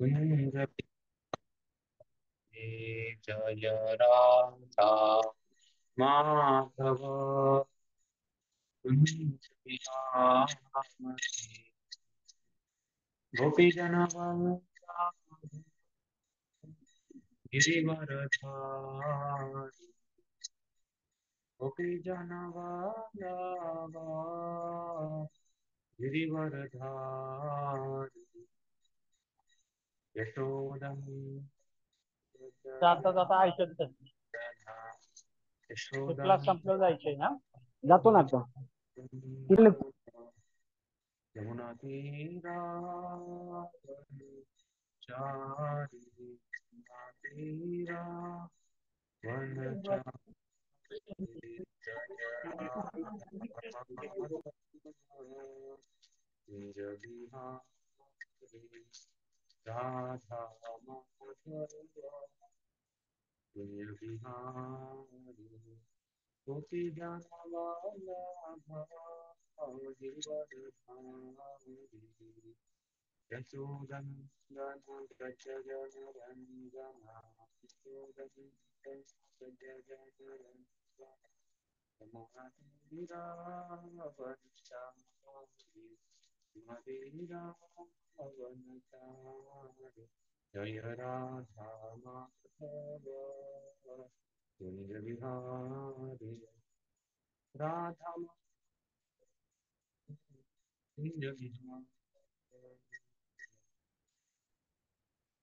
कुंज जय राधा माधव कुंज बिहारी गोपी जन गिरिवरधारी गोपी जन गिरिवरधारी यशोदं जाता जाता ऐकत जा. ते यशोदं क्लास संपलं जायचंय ना. जातो ना आता. यमुनातीरावनचारी वनचारी जय कुंज बिहारी राधा माधव कुंज बिहारी गोपी गिरिवरधारी यशोदं व्रज जनरञ्जना यशोदं यमुनातीरावनचारी जय राधा माधव कुंज बिहारी राधा कुंज बिहारी।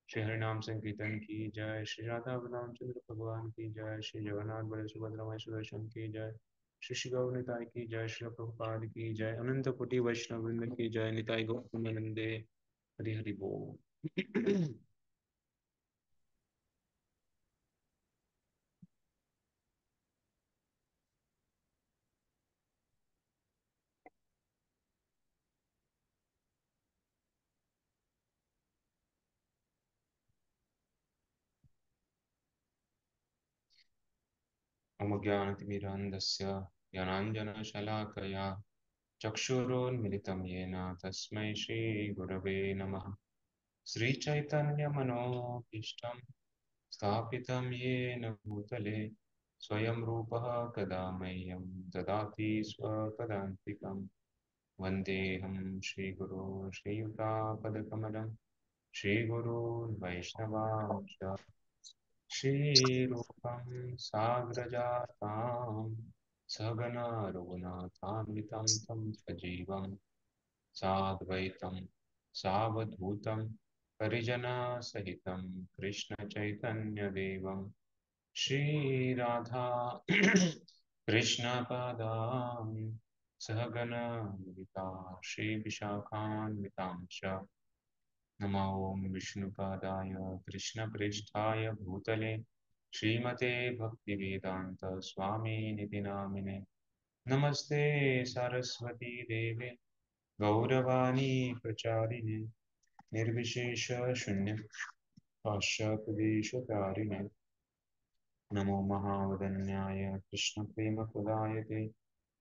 श्री हरिनाम संकीर्तन की जय, श्री राधा रामचंद्र भगवान की जय, श्री जगन्नाथ बड़े सुभद्रा माई सुदर्शन की जय, श्री श्री गौर निताय की जय, श्री प्रभुपाद की जय, अनंत कोटि वैष्णव वृंद की जय, निताय गौतम हरि हरि बोल। मम ज्ञानतिमिरान्धस्य ज्ञानाञ्जनशलाकया चक्षुरुन्मिलितं येन तस्मै श्रीगुरवे नमः। श्रीचैतन्यमनोभीष्टं स्थापितं येन भूतले स्वयं रूपः कदा मह्यं ददाति स्वपदान्तिकं। वन्देऽहं श्रीगुरो श्रीयुतापदकमलं श्रीगुरून् वैष्णवांश्च श्रीरूपं साग्रजातां सहगना रघुनाथान्वितं तं सजीवं साद्वैतं सावधूतं परिजनसहितं कृष्णचैतन्यदेवं श्रीराधा कृष्णपदां सहगना ललिता श्रीविशाखान्वितां च नमो ॐ विष्णुपादाय कृष्णप्रेष्ठाय भूतले श्रीमते भक्तिवेदान्त स्वामिनिति नामिने नमस्ते सरस्वती देवे गौरवाणी प्रचारिणे निर्विशेष शून्य पाश्चात्यदेशतारिणे नमो महावदन्याय कृष्णप्रेमप्रदायते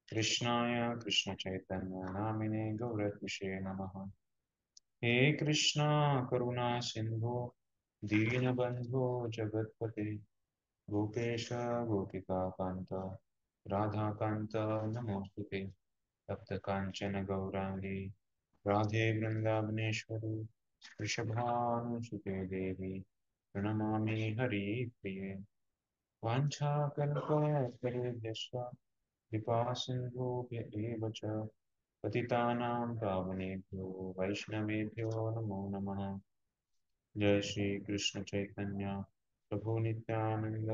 कृष्णाय कृष्णचैतन्यनामिने गौरत्विषे नमः। हे कृष्णा करुणा सिंधु दीनबंधो जगत्पते गोपेश गोपिका कांत राधा कांत नमोस्तुते तप्त कांचन गौरांगी राधे वृंदावनेश्वरी वृषभानुसुते देवी प्रणमामि हरिप्रिये वाञ्छाकल्पतरुभ्यश्च कृपा सिन्धुभ्य एव च पतितानां पावनेभ्यो वैष्णवेभ्यो नमो नमः। जय श्री कृष्ण चैतन्य प्रभु नित्यानंद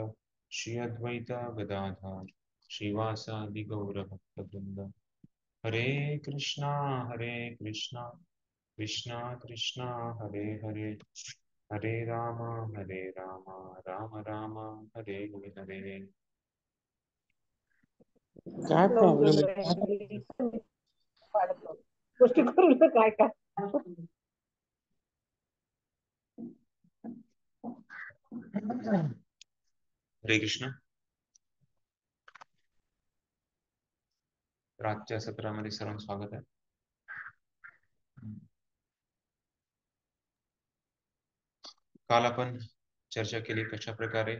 श्री अद्वैत गदाधर श्रीवासादि गौर भक्तवृंद हरे कृष्णा कृष्णा कृष्णा हरे हरे हरे राम राम राम हरे हरे। काय प्रॉब्लेम गोष्टी करून काय काय हरे कृष्ण। रातच्या सत्रामध्ये सर्वांचं स्वागत आहे। काल आपण चर्चा केली कशा प्रकारे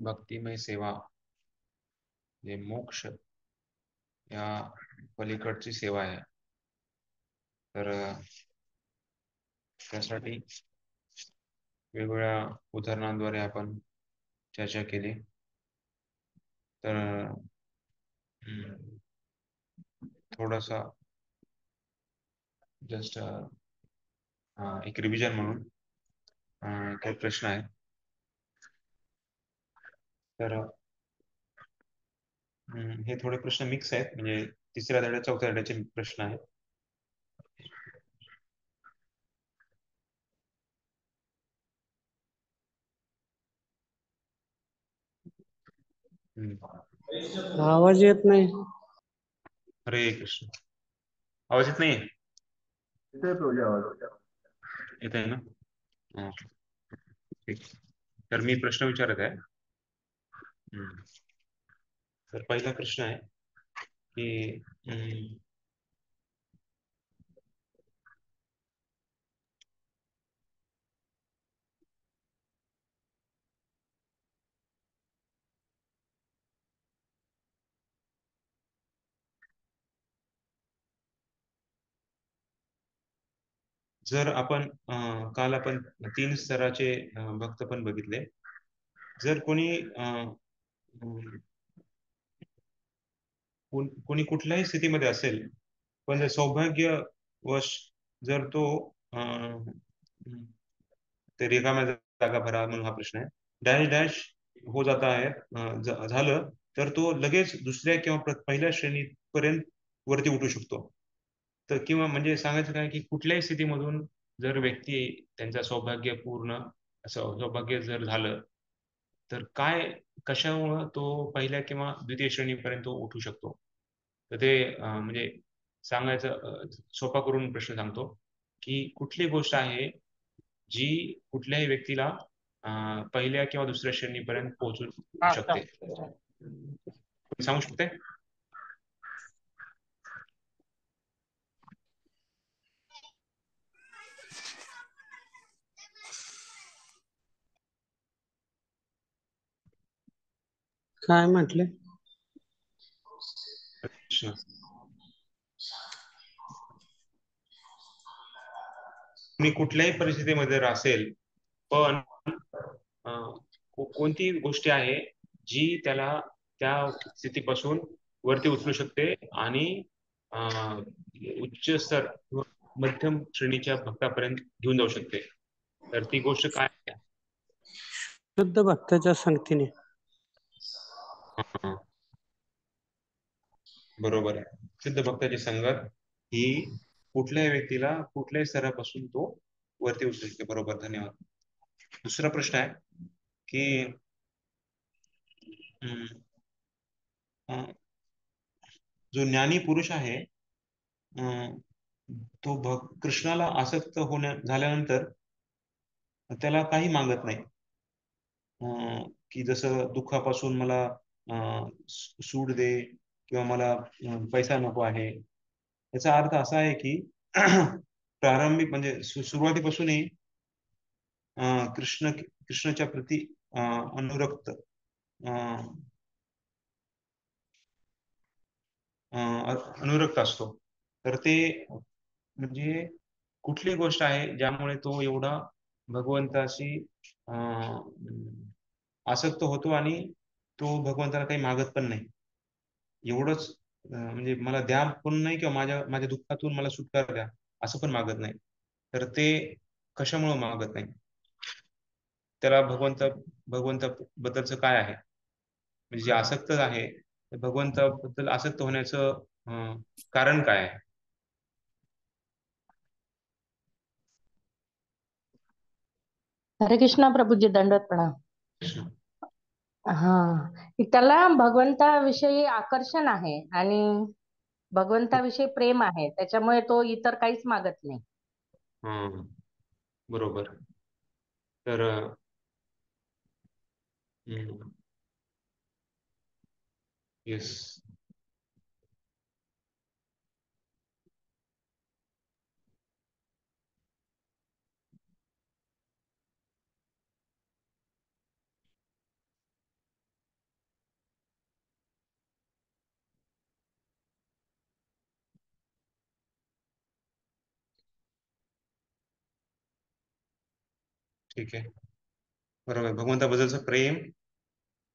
भक्तिमय सेवा जे मोक्ष या पलीकडची सेवा आहे. तर त्यासाठी वेगवेगळ्या उदाहरणांद्वारे आपण चर्चा केली. तर थोडासा जस्ट एक रिव्हिजन म्हणून काही प्रश्न आहेत. तर हे थोडे प्रश्न मिक्स आहेत, म्हणजे तिसऱ्या धड्या चौथ्या धड्याचे प्रश्न आहेत. आवाज येत नाही. हरे कृष्ण. आवाज येत नाही? येत आहे ना? ठीक. तर मी प्रश्न विचारत आहे. तर पहिला प्रश्न आहे की जर आपण काल आपण 3 स्तराचे भक्त पण बघितले. जर कोणी कोणी कुठल्याही स्थितीमध्ये असेल, पण जर सौभाग्यवश जर तो ते रिकाम्या जागा भरा म्हणून हा प्रश्न आहे. डॅश डॅश हो जाता आहे झालं तर तो लगेच दुसऱ्या किंवा पहिल्या श्रेणीपर्यंत वरती उठू शकतो. तर किंवा म्हणजे सांगायचं काय की कुठल्याही स्थितीमधून जर व्यक्ती त्यांचा सौभाग्यपूर्ण असं सौभाग्य जर झालं तर कशामुळं तो पहिल्या किंवा द्वितीय श्रेणीपर्यंत तो उठू शकतो. तर ते म्हणजे सांगायचं सोपा करून प्रश्न सांगतो की कुठली गोष्ट आहे जी कुठल्याही व्यक्तीला पहिल्या किंवा दुसऱ्या श्रेणीपर्यंत पोहोचू शकते. सांगू शकते? काय म्हटले? प्रश्न मी कुठल्याही परिस्थितीमध्ये जर असेल पण कोणती गोष्टी आहे जी त्याला त्या स्थितीपासून वरती उचलू शकते आणि उच्च स्तर मध्यम श्रेणीच्या भक्तापर्यंत घेऊन जाऊ शकते. तर ती गोष्ट काय आहे? शुद्ध भक्ताच्या संगतीने. बरोबर आहे. शुद्ध भक्ताची संगत ही कुठल्याही व्यक्तीला कुठल्याही स्तरापासून तो वरती उचलू शकते. बरोबर, धन्यवाद. दुसरा प्रश्न आहे की जो ज्ञानी पुरुष आहे तो कृष्णाला आसक्त झाल्यानंतर त्याला काही मागत नाही. की जसं दुःखापासून मला सूट दे किंवा मला पैसा नको आहे. याचा अर्थ असा आहे की प्रारंभिक म्हणजे सुरुवातीपासूनही कृष्णाच्या प्रती अनुरक्त अनुरक्त असतो. तर ते म्हणजे कुठली गोष्ट आहे ज्यामुळे तो एवढा भगवंताशी आसक्त होतो आणि तो भगवंताला काही मागत पण नाही. एवढंच म्हणजे मला द्या पण नाही किंवा माझ्या माझ्या दुःखातून मला सुटका द्या असं पण मागत नाही. तर ते कशामुळे मागत नाही? त्याला भगवंताबद्दलचं काय आहे? म्हणजे जे आसक्त आहे भगवंताबद्दल आसक्त होण्याचं कारण काय आहे? हरे कृष्णा प्रभूजी, दंडवत प्रणाम. कृष्ण. हा, त्याला भगवंताविषयी आकर्षण आहे आणि भगवंताविषयी प्रेम आहे, त्याच्यामुळे तो इतर काहीच मागत नाही. बरोबर. तर येस, ठीक आहे, बरोबर. भगवंताबद्दलचं प्रेम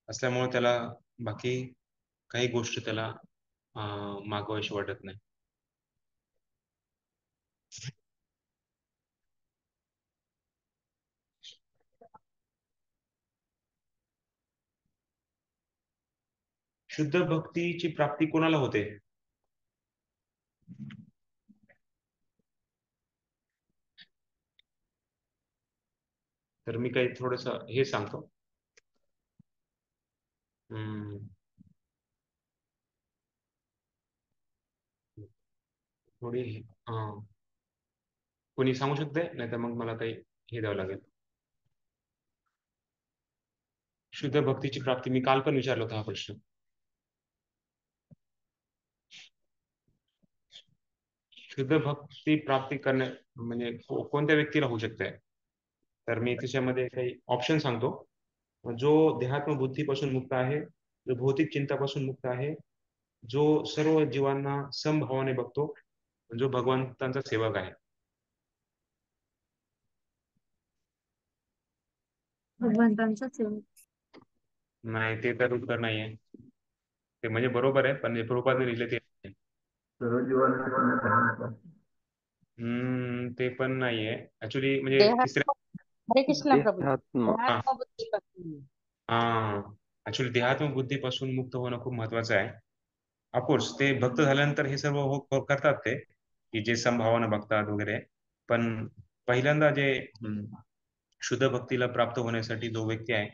असल्यामुळे त्याला बाकी काही गोष्टी त्याला मागवायशी वाटत नाही. शुद्ध भक्तीची प्राप्ती कोणाला होते? तर मी काही थोडस हे सांगतो. थोडी कोणी सांगू शकते, नाही तर मग मला काही हे द्यावं लागेल. शुद्ध भक्तीची प्राप्ती मी काल पण विचारला होता हा प्रश्न. शुद्ध भक्ती प्राप्ती करण्या म्हणजे कोणत्या व्यक्तीला होऊ शकते? तर मी त्याच्यामध्ये काही ऑप्शन सांगतो. जो देहात्म बुद्धीपासून मुक्त आहे, जो भौतिक चिंतापासून मुक्त आहे, जो सर्व जीवांना समभावाने बघतो, जो भगवंतांचा सेवक आहे. भगवंतांचा सेवक नाही, ते तर उत्तर नाहीये. ते म्हणजे बरोबर आहे, पण प्रभुपादने लिहिले ते नाही. ते पण नाहीये ऍक्च्युली, म्हणजे देहात्म तिसऱ्या हरे कृष्ण प्रभू. देहात्म हा देहात्म बुद्धीपासून. हा ऍक्च्युली देहात्म बुद्धीपासून मुक्त होणं खूप महत्वाचं आहे. ऑफकोर्स ते भक्त झाल्यानंतर हे सर्व करतात ते, की जे समभावानं बघतात वगैरे. पण पहिल्यांदा जे शुद्ध भक्तीला प्राप्त होण्यासाठी जो व्यक्ती आहे,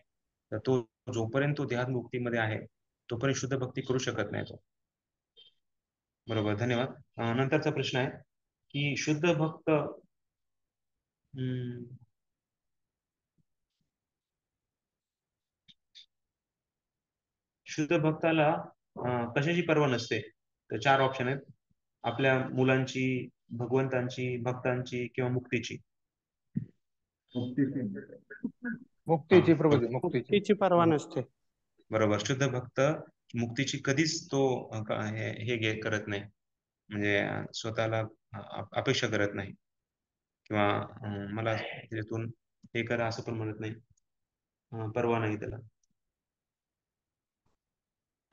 तर तो जोपर्यंत तो देहात्मुक्तीमध्ये आहे तोपर्यंत शुद्ध भक्ती करू शकत नाही तो. बरोबर, धन्यवाद. नंतरचा प्रश्न आहे की शुद्ध भक्त शुद्ध भक्ताला कशाची पर्वा नसते? तर 4 ऑप्शन आहेत. आपल्या मुलांची, भगवंतांची, भक्तांची किंवा मुक्तीची. मुक्तीची प्रभूजी, हा, मुक्तीची. मुक्तीची पर्वा नसते. बरोबर. शुद्ध भक्त मुक्तीची कधीच तो हे करत नाही, म्हणजे स्वतःला अपेक्षा करत नाही, किंवा मला त्याच्यातून हे करा असं पण म्हणत नाही, परवा नाही त्याला.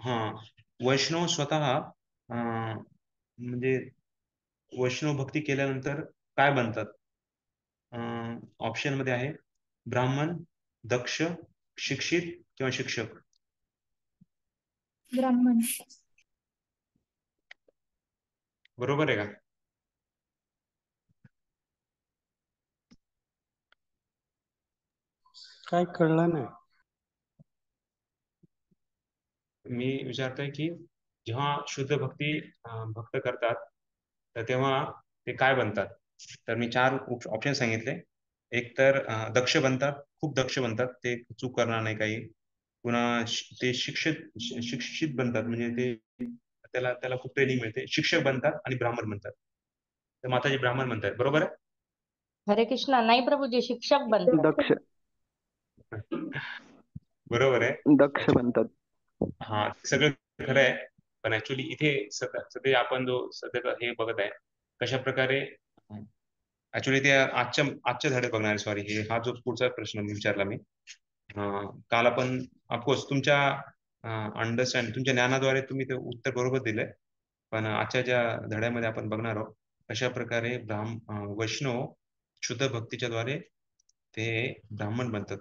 हा, वैष्णव स्वतः म्हणजे वैष्णव भक्ती केल्यानंतर काय बनतात? ऑप्शन मध्ये आहे ब्राह्मण, दक्ष, शिक्षित किंवा शिक्षक. ब्राह्मण. बरोबर आहे का? काय कळलं नाही. मी विचारतोय की जेव्हा शुद्ध भक्ती भक्त करतात, तर तेव्हा ते काय बनतात? तर मी 4 ऑप्शन सांगितले. एक तर दक्ष बनतात, खूप दक्ष बनतात, ते चूक करणार नाही काही. पुन्हा ते शिक्षित बनतात, म्हणजे ते त्याला त्याला खूप ट्रेनिंग मिळते. शिक्षक बनतात आणि ब्राह्मण बनतात. तर माताजी ब्राह्मण म्हणतात, बरोबर आहे? हरे कृष्णा. नाही प्रभूजी, शिक्षक बनतात. दक्ष बरोबर आहे. दक्ष बनतात. हा, सगळं खरं आहे. पण ऍक्च्युली इथे सध्या आपण जो सध्या हे बघत आहे, कशा प्रकारे ऍक्च्युली ते आजच्या धडे बघणार आहे. सॉरी, हा जो पुढचा प्रश्न विचारला मी काल, आपण ऑफकोर्स तुमच्या अंडरस्टँड, तुमच्या ज्ञानाद्वारे तुम्ही ते उत्तर बरोबर दिलंय. पण आजच्या ज्या धड्यामध्ये आपण बघणार आहोत, कशा प्रकारे वैष्णव शुद्ध भक्तीच्या द्वारे ते ब्राह्मण बनतात.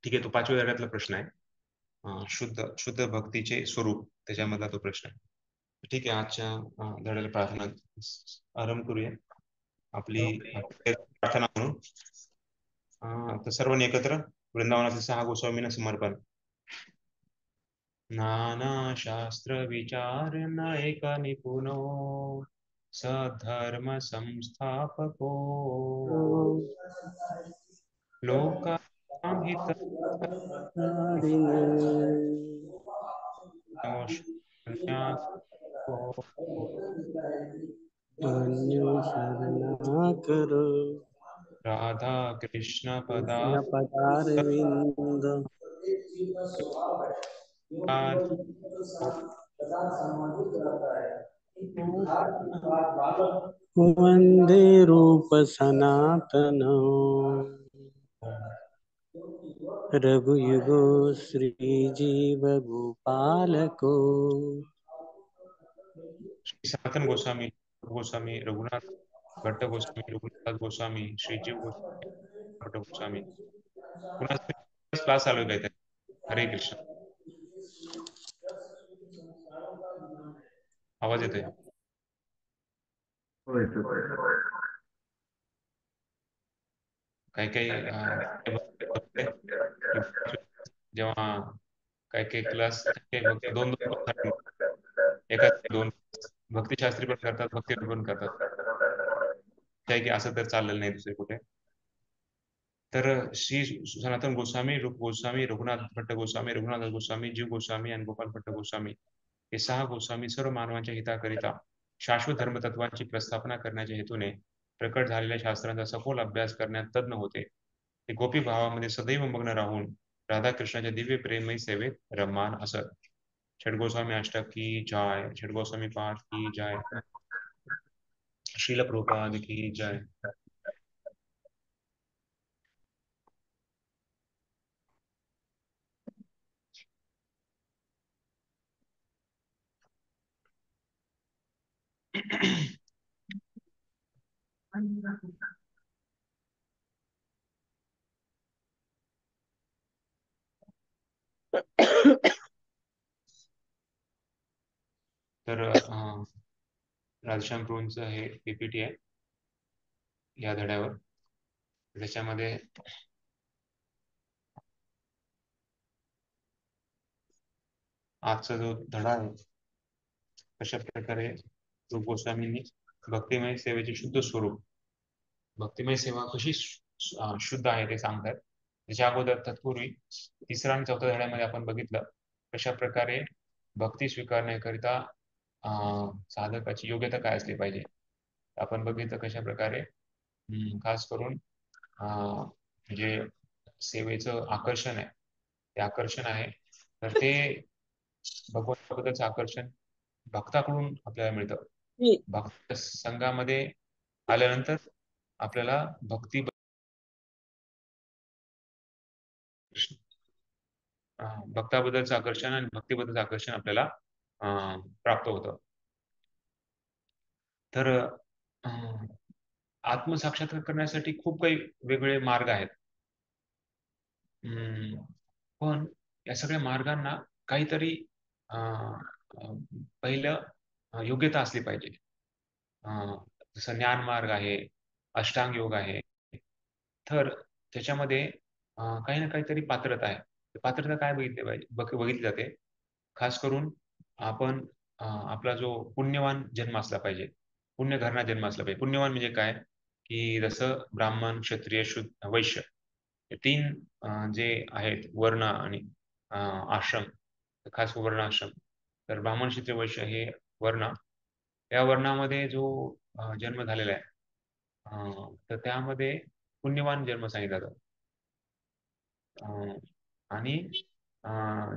ठीक आहे, तो 5व्या धड्यातला प्रश्न आहे. शुद्ध शुद्ध भक्तीचे स्वरूप, त्याच्यामधला तो प्रश्न आहे. ठीक आहे, आजच्या धड्याला प्रार्थना आरंभ करूया. आपली प्रार्थना म्हणून तर सर्वांनी एकत्र वृंदावनातील 6 गोस्वामींना समर्पण. नाना शास्त्र विचार ऐका निपुनो, सधर्म संस्थापको, लोकाहित अन्य करो राधा कृष्ण पदा कृष्ण पदारविंद वंदे रूप सनातन रघुयुगो श्रीजीव गोपाल को। श्री सनातन गोस्वामी गोस्वामी रघुनाथ भट्ट गोस्वामी रघुनाथ गोस्वामी श्रीजीव गोस्वामी भट्ट गोस्वामी पुन्हा क्लास चालू आहे काहीतरी. हरे कृष्ण. आवाज येतोय? काही काही जेव्हा काही काही क्लास दोन दोन एका दोन भक्तिशास्त्री पण करतात, भक्ती पण करतात. काही की असं तर चाललेलं नाही दुसरे कुठे. तर श्री सनातन गोस्वामी गोस्वामी रघुनाथ भट्ट गोस्वामी रघुनाथ गोस्वामी जीव गोस्वामी आणि गोपाल भट्ट गोस्वामी हे 6 गोस्वामी सर्व मानवांच्या हिताकरिता शाश्वत धर्मतत्वांची प्रस्थापना करण्याच्या हेतूने प्रकट झालेल्या शास्त्रांचा सखोल अभ्यास करण्यात तज्ञ होते. ते गोपी भावामध्ये सदैव मग्न राहून राधाकृष्णाच्या दिव्य प्रेममयी सेवेत रममान असत. षडगोस्वामी अष्टक की जय, षडगोस्वामी पाठ की जय, श्रील प्रभुपाद की जय. तर राधेश्याम प्रभूंचं हे पीपीटी आहे या धड्यावर. त्याच्यामध्ये आजचा जो धडा आहे कशा प्रकारे रूप गोस्वामींनी भक्तिमय सेवेचे शुद्ध स्वरूप, भक्तिमय सेवा कशी शुद्ध आहे ते सांगतात. त्याच्या अगोदर तत्पूर्वी 3रा आणि 4थ्या धड्यामध्ये आपण बघितलं कशा प्रकारे भक्ती स्वीकारण्याकरिता साधकाची योग्यता काय असली पाहिजे. आपण बघितलं कशा प्रकारे खास करून जे सेवेचं आकर्षण आहे ते आकर्षण आहे तर ते भगवंताबद्दलचं आकर्षण भक्ताकडून आपल्याला मिळतं. भक्त संघामध्ये आल्यानंतर आपल्याला भक्ताबद्दलचं आकर्षण आणि भक्तीबद्दलचं आकर्षण आपल्याला प्राप्त होतं. तर आत्मसाक्षात्कार करण्यासाठी खूप काही वेगवेगळे मार्ग आहेत. पण या सगळ्या मार्गांना काहीतरी पहिलं योग्यता असली पाहिजे. जसं ज्ञान मार्ग आहे, अष्टांग योग आहे. तर त्याच्यामध्ये काही ना काहीतरी पात्रता आहे. पात्रता काय बघितली जाते. खास करून आपण आपला जो पुण्यवान जन्म असला पाहिजे, पुण्य घराणा जन्म असला पाहिजे. पुण्यवान म्हणजे काय की जसं ब्राह्मण, क्षत्रिय, शुद्ध, वैश्य 3 जे आहेत वर्ण आणि आश्रम, खास वर्ण आश्रम. तर ब्राह्मण, क्षत्रिय, वैश्य हे वर्ण, या वर्णामध्ये जो जन्म झालेला आहे तर त्यामध्ये पुण्यवान जन्म सांगितला जातो. आणि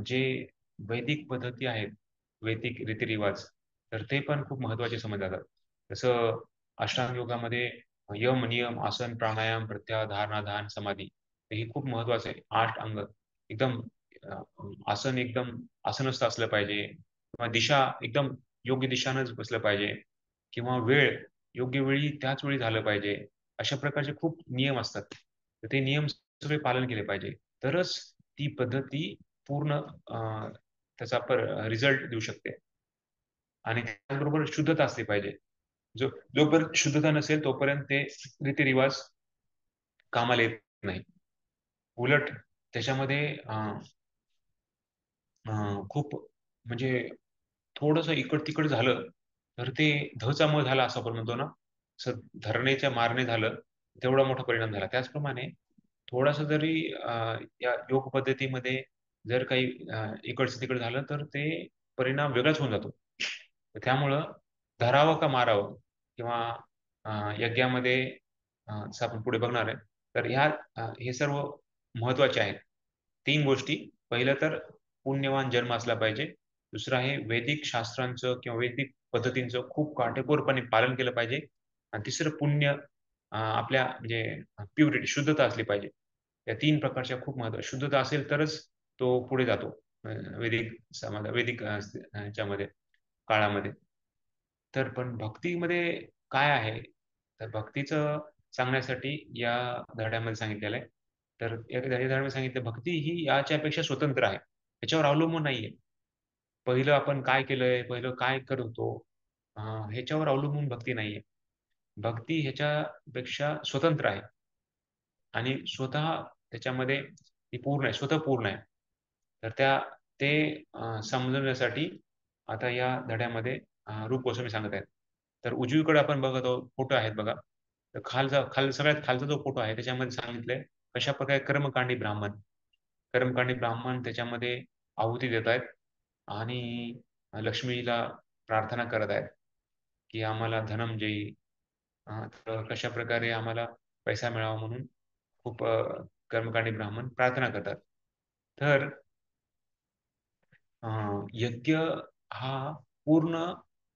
जे वैदिक पद्धती आहेत, वैदिक रीतिरिवाज, तर ते पण खूप महत्त्वाचे समजले जातात. जसं अष्टांग योगामध्ये यम, नियम, आसन, प्राणायाम, प्रत्याहार, धारणा, ध्यान, समाधी हे खूप महत्त्वाचं आहे. 8 अंग एकदम आसन एकदम आसनस्थ असलं पाहिजे किंवा दिशा एकदम योग्य दिशानंच बसलं पाहिजे किंवा वेळ योग्य वेळी त्याच वेळी झालं पाहिजे. अशा प्रकारचे खूप नियम असतात. तर ते नियम सगळे पालन केले पाहिजे तरच ती पद्धती पूर्ण त्याचा रिझल्ट देऊ शकते. आणि त्याचबरोबर शुद्धता असली पाहिजे. जोपर्यंत शुद्धता नसेल तोपर्यंत ते रीतिरिवाज कामाला येत नाही. उलट त्याच्यामध्ये खूप म्हणजे थोडंसं इकड तिकड झालं तर ते धचा म झाला असं आपण म्हणतो ना, धरणेच्या मारणे झालं तेवढा मोठा परिणाम झाला. त्याचप्रमाणे थोडासा जरी या योग पद्धतीमध्ये जर काही इकडचं तिकड झालं तर ते परिणाम वेगळाच होऊन जातो. त्यामुळं धरावं का मारावं किंवा यज्ञामध्ये जसं आपण पुढे बघणार आहे तर हे सर्व महत्वाचे आहेत. 3 गोष्टी. पहिलं तर पुण्यवान जन्म असला पाहिजे. दुसरं आहे वैदिक शास्त्रांचं किंवा वैदिक पद्धतींचं खूप काटेकोरपणे पालन केलं पाहिजे. आणि तिसरं पुण्य आपल्या म्हणजे प्युरिटी शुद्धता असली पाहिजे. या 3 प्रकारच्या खूप महत्व. शुद्धता असेल तरच तो पुढे जातो वैदिक समाज, वैदिक ह्याच्यामध्ये काळामध्ये. तर पण भक्तीमध्ये काय आहे, तर भक्तीचं सांगण्यासाठी या धड्यामध्ये सांगितलेलं आहे. तर या धड्यामध्ये सांगितलं भक्ती ही याच्यापेक्षा स्वतंत्र आहे, त्याच्यावर अवलंबून नाहीये. पहिलं आपण काय केलंय, पहिलं काय करतो ह्याच्यावर अवलंबून भक्ती नाहीये. भक्ती ह्याच्यापेक्षा स्वतंत्र आहे आणि स्वतः त्याच्यामध्ये ती पूर्ण आहे, स्वतः पूर्ण आहे. तर ते समजवण्यासाठी आता या धड्यामध्ये रूप गोस्वामी सांगत आहेत. तर उजवीकडे आपण बघत आहोत, फोटो आहेत बघा. तर सगळ्यात खालचा जो फोटो आहे त्याच्यामध्ये सांगितलंय कशा प्रकारे कर्मकांडी ब्राह्मण त्याच्यामध्ये आहुती देत आहेत आणि लक्ष्मीला प्रार्थना करत आहेत की आम्हाला धनम जेई, तर कशा प्रकारे आम्हाला पैसा मिळावा म्हणून खूप कर्मकांडी ब्राह्मण प्रार्थना करतात. तर यज्ञ हा पूर्ण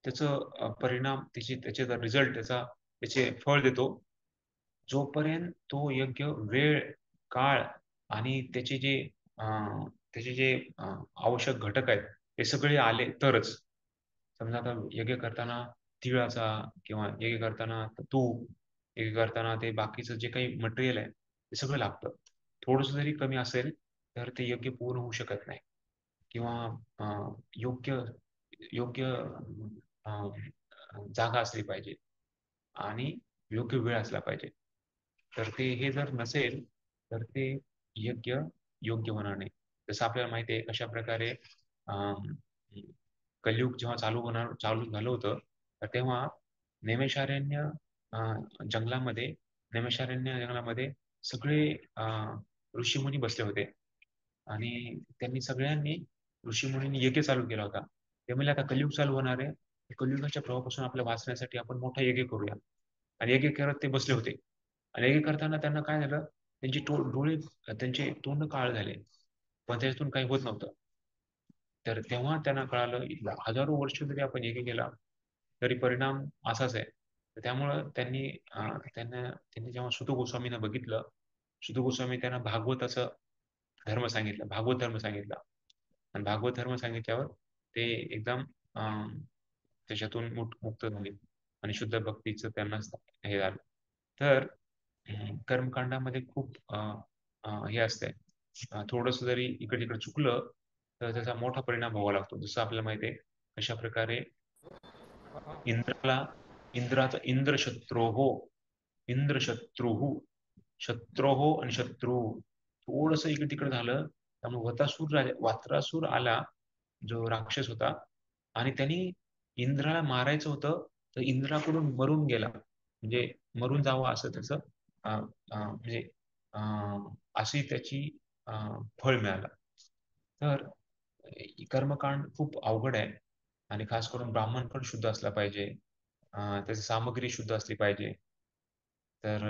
त्याचं परिणाम त्याचे रिझल्ट त्याचे फळ देतो जोपर्यंत तो यज्ञ वेळ, काळ आणि त्याचे जे आवश्यक घटक आहेत ते सगळे आले तरच. समजा आता यज्ञ करताना तिळाचा किंवा यज्ञ करताना तूप, यज्ञ करताना ते बाकीचं जे काही मटेरियल आहे ते सगळं लागतं. थोडंसं जरी कमी असेल तर ते यज्ञ पूर्ण होऊ शकत नाही किंवा योग्य योग्य अं, जागा असली पाहिजे आणि योग्य वेळ असला पाहिजे. तर हे जर नसेल तर ते यज्ञ योग्य होणार नाही. जसं आपल्याला माहिती आहे कशा प्रकारे अं, कलियुग जेव्हा चालू झालं होतं तर तेव्हा नैमिषारण्य जंगलामध्ये नैमिषारण्य जंगलामध्ये सगळे ऋषीमुनी बसले होते आणि त्यांनी सगळ्यांनी ऋषीमुनींनी यज्ञ चालू केला होता. ते म्हणजे आता कलियुग चालू होणार आहे, कलियुगाच्या प्रभावापासून आपल्या वाचण्यासाठी आपण मोठा यज्ञ करूया. आणि यज्ञ करत ते बसले होते आणि यज्ञ करताना त्यांना काय झालं, डोळे, त्यांचे तोंड काळ झाले, पण त्याच्यातून काही होत नव्हतं. तर तेव्हा त्यांना कळालं हजारो वर्ष जरी आपण यज्ञ केला तरी परिणाम असाच आहे. तर त्यामुळं त्यांनी जेव्हा सुत गोस्वामींना बघितलं, सुत गोस्वामी त्यांना भागवत धर्म सांगितला आणि भागवत धर्म सांगितल्यावर ते एकदम त्याच्यातून मुक्त झाले आणि शुद्ध भक्तीचं त्यांना हे झालं. तर कर्मकांडामध्ये खूप हे असतंय, थोडंसं जरी इकडे तिकडे चुकलं तर त्याचा मोठा परिणाम व्हावा लागतो. जसं आपल्याला माहिती आहे अशा प्रकारे इंद्राचा शत्रोहो आणि शत्रू थोडस इकडे तिकडे झालं, त्यामुळे वात्रासूर आला जो राक्षस होता आणि त्यांनी इंद्राला मारायचं होतं तर इंद्राकडून मरून गेला, म्हणजे मरून जावं असं त्याचं म्हणजे अशी त्याची फळ मिळालं. तर कर्मकांड खूप अवघड आहे आणि खास करून ब्राह्मण पण शुद्ध असला पाहिजे, त्याची सामग्री शुद्ध असली पाहिजे. तर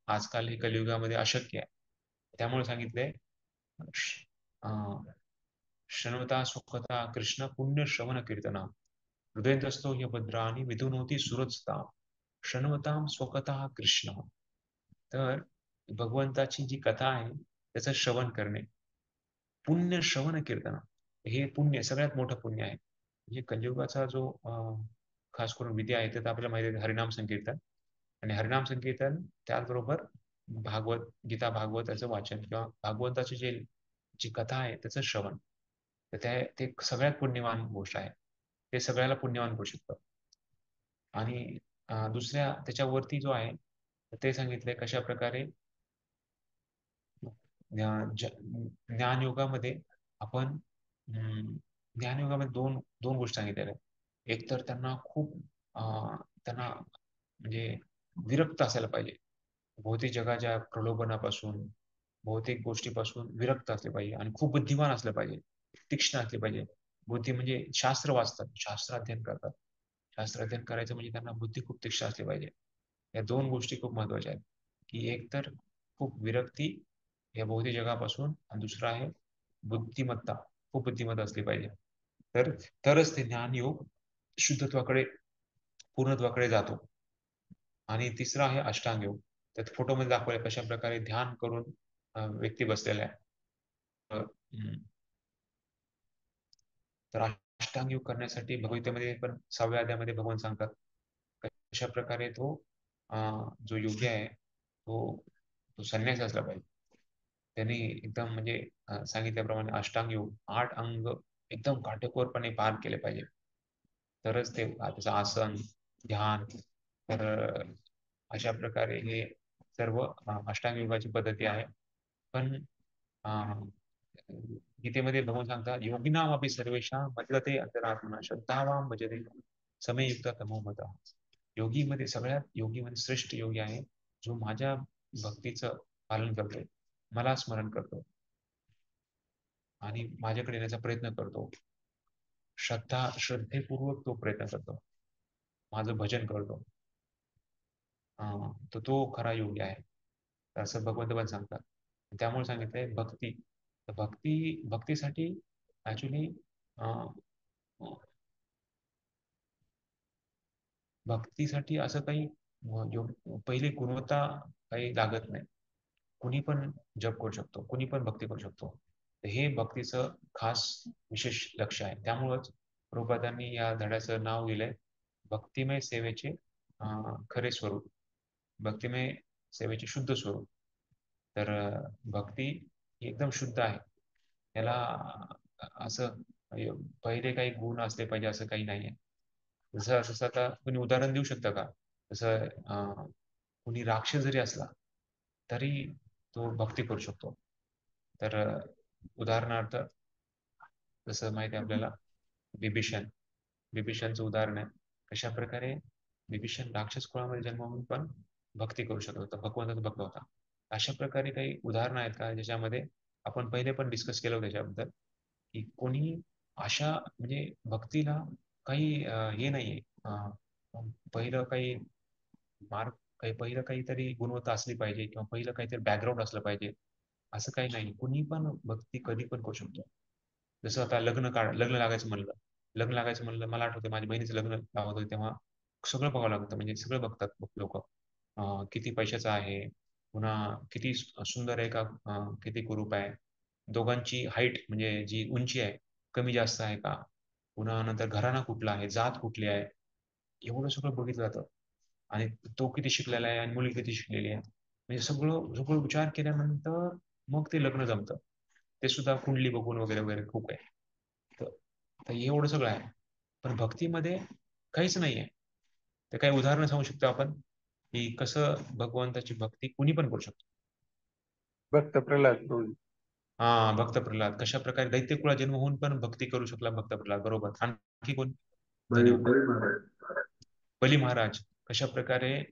आजकाल हे कलियुगामध्ये अशक्य आहे. त्यामुळे सांगितलंय शृण्वता सुखता कृष्ण पुण्य श्रवण कीर्तना हृदयस्थो ह्य भद्राणी विधुनोती सुरजता शृण्वताम स्वकता कृष्ण. तर भगवंताची जी कथा आहे त्याचं श्रवण करणे, पुण्य श्रवण कीर्तन, हे पुण्य सगळ्यात मोठं पुण्य आहे. म्हणजे कलियुगाचा जो खास करून विधी आहे तर आपल्याला माहिती आहे हरिनाम संकीर्तन, आणि हरिनाम संकीर्तन त्याचबरोबर गीता भागवताचं वाचन किंवा भागवताची जी कथा आहे त्याचं श्रवण, तर ते सगळ्यात पुण्यवान गोष्ट आहे. ते सगळ्याला पुण्यवान करू शकतं. आणि दुसऱ्या त्याच्यावरती जो आहे ते सांगितलंय कशा प्रकारे ज्ञानयोगामध्ये आपण ज्ञानयोगामध्ये दोन दोन गोष्टी सांगितलेल्या आहेत. एक तर त्यांना खूप त्यांना म्हणजे विरक्त असायला पाहिजे, भौतिक जगाच्या प्रलोभनापासून भौतिक गोष्टीपासून विरक्त असले पाहिजे आणि खूप बुद्धिमान असलं पाहिजे, तीक्ष्ण असले पाहिजे. बुद्धी म्हणजे शास्त्र वाचतात, शास्त्र अध्ययन करतात. शास्त्र अध्ययन करायचं म्हणजे त्यांना बुद्धी खूप तीक्ष्ण असली पाहिजे. या दोन गोष्टी खूप महत्वाच्या आहेत, की एक तर खूप विरक्ती या भौतिक जगापासून आणि दुसरं आहे बुद्धिमत्ता, खूप बुद्धिमत्ता असली पाहिजे. तरच ते ज्ञानयोग शुद्धत्वाकडे पूर्णत्वाकडे जातो. आणि तिसरा आहे अष्टांग योग. त्यात फोटोमध्ये दाखवले कशा प्रकारे ध्यान करून व्यक्ती बसलेला आहे. तर अष्टांग योग करण्यासाठी भगवद्गीतेमध्ये पण 6व्या अध्यायामध्ये भगवान सांगतात कशा प्रकारे तो जो योगी आहे तो संन्यासी असला पाहिजे. त्यांनी एकदम म्हणजे सांगितल्याप्रमाणे अष्टांग योग 8 अंग एकदम काटेकोरपणे पार केले पाहिजे, तरच ते त्याचं आसन, ध्यान. तर अशा प्रकारे हे सर्व अष्टांग योगाची पद्धती आहे. पण गीतेमध्ये भगवान सांगतात योगिनाम अपि सर्वेषां मद्गते अंतरात्मना श्रद्धावान भजते समयुक्त तमो मतः. योगीमध्ये सगळ्यात योगीमध्ये श्रेष्ठ योगी आहे जो माझ्या भक्तीचं पालन करतो, मला स्मरण करतो आणि माझ्याकडे येण्याचा प्रयत्न करतो. श्रद्धेपूर्वक तो प्रयत्न करतो, माझं भजन करतो. तर तो खरा योगी आहे असं भगवंत पण सांगतात. त्यामुळे सांगितलंय भक्ती. तर भक्तीसाठी ऍक्च्युली भक्तीसाठी असं काही पहिली गुणवत्ता काही लागत नाही. कुणी पण जप करू शकतो, कुणी पण भक्ती करू शकतो. तर हे भक्तीचं खास विशेष लक्ष आहे. त्यामुळंच प्रभुपादांनी या धड्याचं नाव दिलंय भक्तिमय सेवेचे खरे स्वरूप, भक्तिमय सेवेचे शुद्ध स्वरूप. तर भक्ती एकदम शुद्ध आहे. त्याला असं पहिले काही गुण असले पाहिजे असं काही नाही आहे. जसं आता तुम्ही उदाहरण देऊ शकता का? जसं कुणी राक्षस जरी असला तरी तो भक्ती करू शकतो. तर उदाहरणार्थ जसं माहिती आहे आपल्याला विभीषणचं उदाहरण आहे. कशा प्रकारे विभीषण राक्षस कुळामध्ये जन्मावून पण भक्ती करू शकत होता, भगवंताचा भक्त होता. अशा प्रकारे काही उदाहरणं आहेत का ज्याच्यामध्ये आपण पहिले पण डिस्कस केलं होतं त्याच्याबद्दल की कोणी अशा म्हणजे भक्तीला काही हे नाहीये, पहिलं काही मार्क पहिलं काहीतरी गुणवत्ता असली पाहिजे किंवा पहिलं काहीतरी बॅकग्राऊंड असलं पाहिजे असं काही नाही. कुणी पण भक्ती कधी पण करू शकतो. जसं आता लग्न लागायचं म्हणलं मला आठवतं माझ्या बहिणीचं लग्न लावत होतं तेव्हा सगळं बघावं लागतं. म्हणजे सगळं बघतात लोक, किती पैशाचं आहे, पुन्हा किती सुंदर आहे का, किती कुरूप आहे, दोघांची हाईट म्हणजे जी उंची आहे कमी जास्त आहे का, पुन्हा नंतर घराणा कुठला आहे, जात कुठली आहे, एवढं सगळं बघितलं जातं. आणि तो किती शिकलेला आहे आणि मुलगी किती शिकलेली आहे, म्हणजे सगळं सगळं विचार केल्यानंतर मग ते लग्न जमतं. ते सुद्धा कुंडली बघून वगैरे वगैरे खूप आहे. तर एवढं सगळं आहे. पण भक्तीमध्ये काहीच नाहीये. तर काही उदाहरणं सांगू शकतो आपण की कसं भगवंताची भक्ती कुणी पण करू शकतो. भक्त प्रल्हाद. भक्त प्रल्हाद कशा प्रकारे दैत्य कुळात जन्म होऊन पण भक्ती करू शकला भक्त प्रल्हाद. बरोबर. आणखी कोण? बली महाराज कशा प्रकारे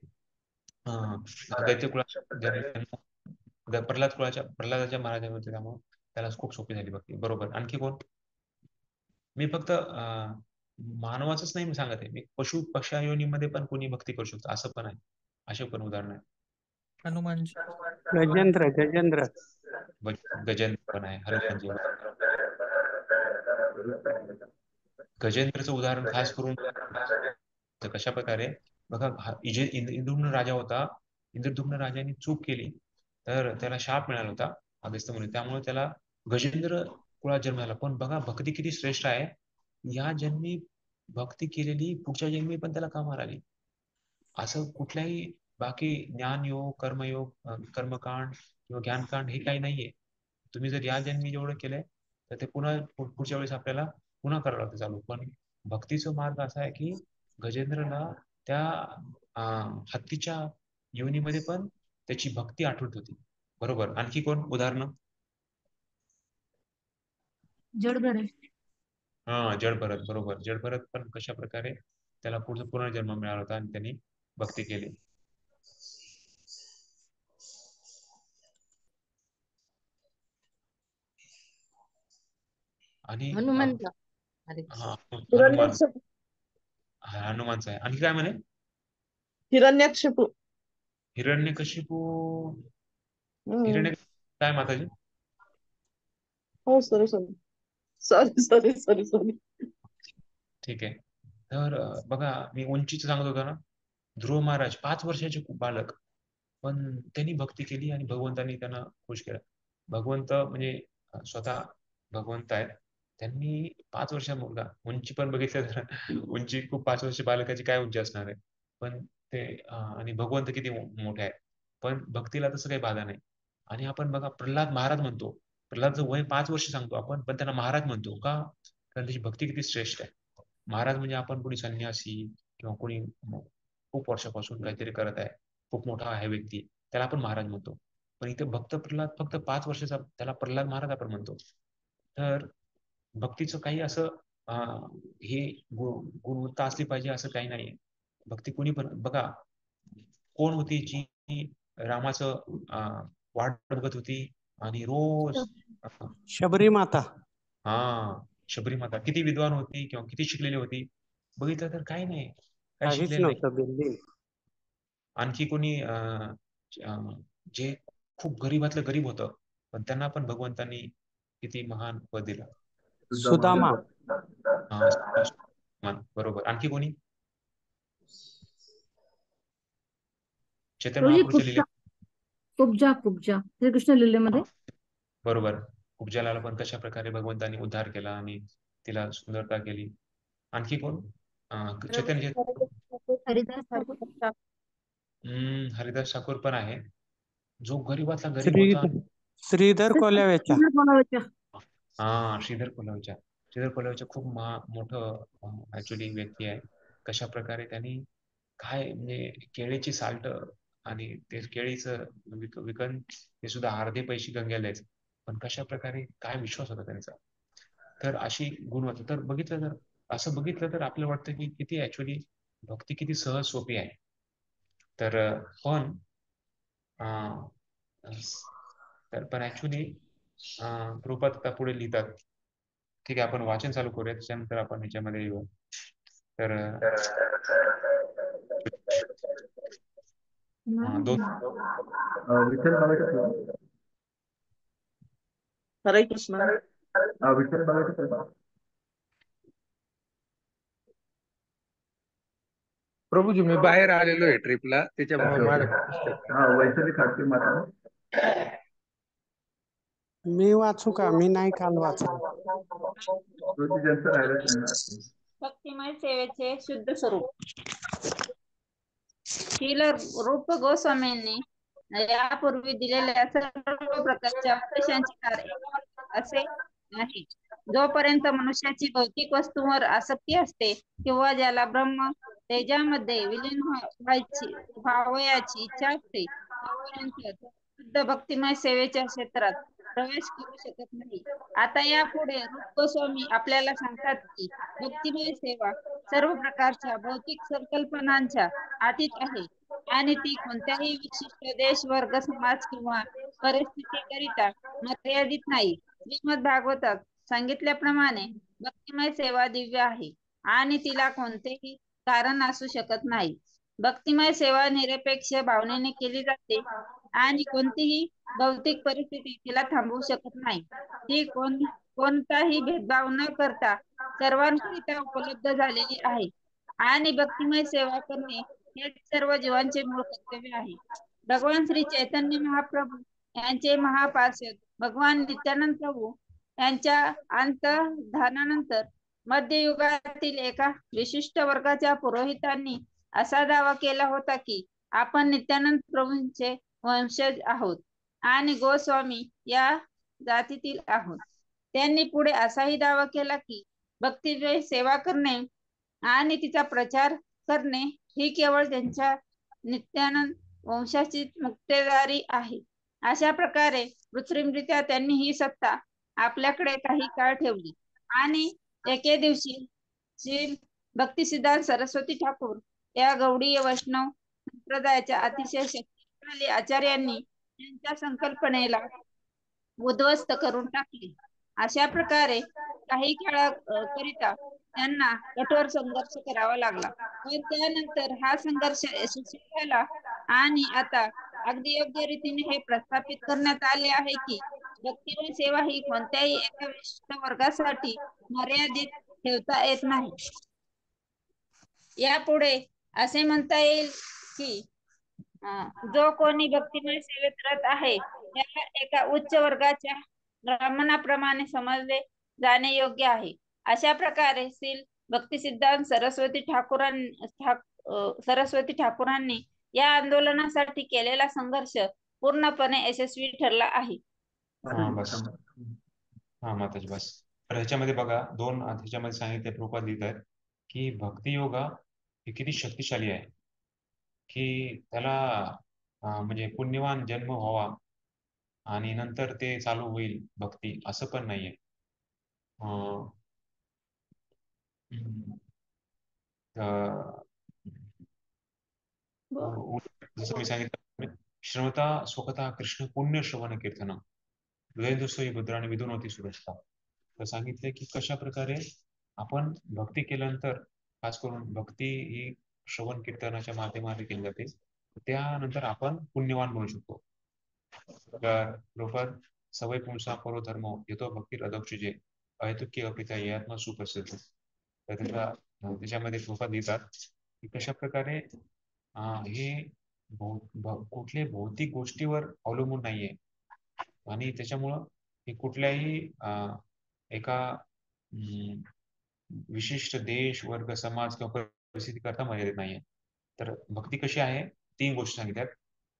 दैत्य कुळात प्रल्हादाच्या महाराजांनी होते, त्यामुळे त्याला खूप सोपी झाली भक्ती. बरोबर. आणखी कोण? मी फक्त मानवाचंच नाही सांगत आहे, मी पशु पक्षायोनीमध्ये पण कोणी भक्ती करू शकतो असं पण आहे. असे पण उदाहरण आहे. हनुमान गजेंद्र गजेंद्र पण आहे, हनुमानजी. गजेंद्रचं उदाहरण खास करून कशा प्रकारे बघा, इंद्रद्युम्न राजा होता. इंद्रद्युम्न राजाने चूक केली तर त्याला शाप मिळाला होता अगस्त्य मुनी, त्यामुळे त्याला गजेंद्र कुळात जन्म झाला. पण बघा भक्ती किती श्रेष्ठ आहे. या जन्मी भक्ती केलेली पुढच्या जन्मी पण त्याला कामाला आली. असं कुठल्याही बाकी ज्ञानयोग, कर्मयोग, कर्मकांड किंवा ज्ञानकांड हे काही नाहीये. तुम्ही जर या जन्मी जेवढं केलंय तर ते पुन्हा पुढच्या वेळेस आपल्याला पुन्हा करावं लागतं चालू. पण भक्तीचा मार्ग असा आहे की गजेंद्रला त्या हत्तीच्या योनीमध्ये पण त्याची भक्ती आठवत होती. बरोबर. आणखी कोण उदाहरणं? जडभरत. बरोबर. जडभरत पण कशा प्रकारे त्याला पुनर्जन्म मिळाला होता आणि त्यांनी भक्ती केली. आणि हनुमंत. हनुमानचा आहे. आणखी काय म्हणे? हिरण्यकशिपू. हिरण्यकशिपू. हम्म. काय माताजी? हो सॉरी. ठीक आहे. तर बघा मी उंचीचं सांगत होतो ना. ध्रुव महाराज 5 वर्षाचे बालक पण त्यांनी भक्ती केली आणि भगवंतांनी त्यांना खुश केलं. भगवंत म्हणजे स्वतः भगवंत आहेत. त्यांनी 5 वर्षाचा मुलगा, उंची पण बघितलं तर उंची खूप 5 वर्ष बालकाची काय उंची असणार आहे. पण ते आणि भगवंत किती मोठे आहेत. पण भक्तीला तसं काही बाधा नाही. आणि आपण बघा प्रल्हाद महाराज म्हणतो. प्रल्हादचं वय 5 वर्ष सांगतो आपण, पण त्यांना महाराज म्हणतो का? कारण त्याची भक्ती किती श्रेष्ठ आहे. महाराज म्हणजे आपण कोणी संन्यासी किंवा कोणी खूप वर्षापासून काहीतरी करत आहे, खूप मोठा आहे व्यक्ती, त्याला आपण महाराज म्हणतो. पण इथे भक्त प्रल्हाद फक्त 5 वर्षाचा, त्याला प्रल्हाद महाराज आपण म्हणतो. तर भक्तीचं काही असं हे गुणवत्ता असली पाहिजे असं काही नाहीये. भक्ती कोणी पण बघा, कोण होती जी रामाचं वाट बघत होती आणि रोज शबरी माता. हा, शबरी माता किती विद्वान होती किंवा किती शिकलेली होती, बघितलं तर काही नाही, काही काहीच शिकलेलं नाही. नव्हतं बिल्डिंग. आणखी कोणी जे खूप गरीबातलं गरीब होतं, पण त्यांना पण भगवंतांनी किती महान पद दिलं. सुदामा. बरोबर. आणखी कोणी? चैतन्य प्रभूजी महाप्रभूच्या लिले. कुब्जा श्रीकृष्ण लिलेमध्ये. बरोबर. कुब्जाला पण कशा प्रकारे भगवंतांनी उद्धार केला आणि तिला सुंदरता केली. आणखी कोण? चैतन्य हरिदास ठाकूर. हरिदास ठाकूर पण आहे, जो गरीबातला गरीब होता. श्रीधर कोल्हावेचा. श्रीधर कोल्हावेचा. श्रीधर कोल्हावेचा खूप मोठं ऍक्च्युली व्यक्ती आहे. कशा प्रकारे त्यांनी काय म्हणजे केळीची साल्ट आणि ते केळीचं विकन ते सुद्धा अर्धे पैसे गंगेला द्यायचे. पण कशा प्रकारे काय विश्वास होता त्यांचा. तर अशी गुणवत्ता. तर बघितलं तर असं बघितलं तर आपल्याला वाटतं की किती ऍक्च्युली भक्ती किती सहज सोपी आहे. तर पण ऍक्च्युली कृपात आता पुढे लिहितात. ठीक आहे, आपण वाचन चालू करूया, त्याच्यानंतर आपण ह्याच्यामध्ये येऊ. तर हरे कृष्ण. प्रभूजी मी बाहेर आलेलो आहे ट्रिपला, त्याच्यामुळे माझं मी वाचू का? मी नाही काल वाचलं. भक्तिमय सेवेचे शुद्ध स्वरूप. श्रील रूप गोस्वामींनी यापूर्वी दिलेल्या सर्व प्रकारच्या उपदेशांचे कार्य असे नाही. जोपर्यंत मनुष्याची भौतिक वस्तूंवर आसक्ती असते किंवा ज्याला ब्रह्म तेजामध्ये विलीन व्हावयाची इच्छा असते, तोपर्यंत शुद्ध भक्तिमय सेवेच्या क्षेत्रात प्रवेश करू शकत नाही. आता यापुढे रूप गोस्वामी आपल्याला सांगतात की भक्तिमय सेवा सर्व प्रकारच्या भौतिक संकल्पनांच्या अतीत आहे आणि ती कोणत्याही विशिष्ट देश, वर्ग, समाज किंवा परिस्थितीकरिता मर्यादित नाही. श्रीमद भागवतात सांगितल्याप्रमाणे भक्तिमय सेवा दिव्य आहे आणि तिला कोणतेही कारण असू शकत नाही. भक्तिमय सेवा निरपेक्ष भावनेने केली जाते आणि कोणतीही भौतिक परिस्थिती तिला थांबवू शकत नाही. ती कोणताही भेदभाव न करता सर्वांकरिता उपलब्ध झालेली आहे आणि भक्तिमय सेवा करणे हे सर्व जीवांचे मूळ कर्तव्य आहे. भगवान श्री चैतन्य महाप्रभू यांचे महापार्षद भगवान नित्यानंद प्रभू यांच्या अंतर्धानानंतर मध्ययुगातील एका विशिष्ट वर्गाच्या पुरोहितांनी असा दावा केला होता की आपण नित्यानंद प्रभूंचे वंशज आहोत आणि गोस्वामी या जातीतील आहोत. त्यांनी पुढे असाही दावा केला की भक्तिमय सेवा करणे आणि तिचा प्रचार करणे ही केवळ त्यांच्या नित्यानंद वंशाची मुक्तेदारी आहे. अशा प्रकारे कृत्रिमरित्या त्यांनी ही सत्ता आपल्याकडे काही काळ ठेवली आणि एके दिवशी श्री भक्तिसिद्धांत सरस्वती ठाकूर या गौडीय वैष्णव संप्रदायाच्या अतिशय शक्तिशाली आचार्यांनी त्यांच्या संकल्पनेला उद्ध्वस्त करून टाकले. अशा प्रकारे काही काळाकरिता त्यांना कठोर संघर्ष करावा लागला, पण त्यानंतर हा संघर्ष यशस्वी झाला आणि आता अगदी योग्य रीतीने हे प्रस्थापित करण्यात आले आहे की भक्तिमय सेवा ही कोणत्याही एका विशिष्ट वर्गासाठी मर्यादित ठेवता येत नाही. यापुढे असे म्हणता येईल की जो कोणी भक्तिमय सेवेत रत आहे त्याला एका उच्च वर्गाच्या ब्राह्मणाप्रमाणे समजले जाणे योग्य आहे. अशा प्रकारे श्री भक्तिसिद्धांत सरस्वती ठाकूरांनी या आंदोलनासाठी केलेला संघर्ष पूर्णपणे यशस्वी ठरला आहे. बस. माताजी बस. तर ह्याच्यामध्ये बघा ह्याच्यामध्ये सांगितले प्रभुपाद लिहित आहेत की भक्ती योगा हे किती शक्तिशाली आहे, की त्याला म्हणजे पुण्यवान जन्म व्हावा आणि नंतर ते चालू होईल भक्ती, असं पण नाहीये. जसं मी सांगितलं, श्रवता स्वतः कृष्ण पुण्य श्रवण कीर्तन हृदय भद्राने विदुनोती सुरक्षता. तर सांगितले की कशा प्रकारे आपण भक्ती केल्यानंतर, खास करून भक्ती ही श्रवण कीर्तनाच्या माध्यमाने केली जाते, त्यानंतर आपण पुण्यवान बनू शकतो. प्रभुपाद सवय पुंसा परो धर्म येतो भक्ती अदक्षजे अहेतुकी अपिता यात्मा सुप्रसिद्ध. तर त्याच्यामध्ये प्रभुपाद लिहितात की कशा प्रकारे हे कुठल्याही भौतिक गोष्टीवर अवलंबून नाहीये आणि त्याच्यामुळं हे कुठल्याही एका विशिष्ट देश, वर्ग, समाज किंवा परिस्थिती करता मर्यादित नाहीये. तर भक्ती कशी आहे, 3 गोष्टी सांगितल्यात.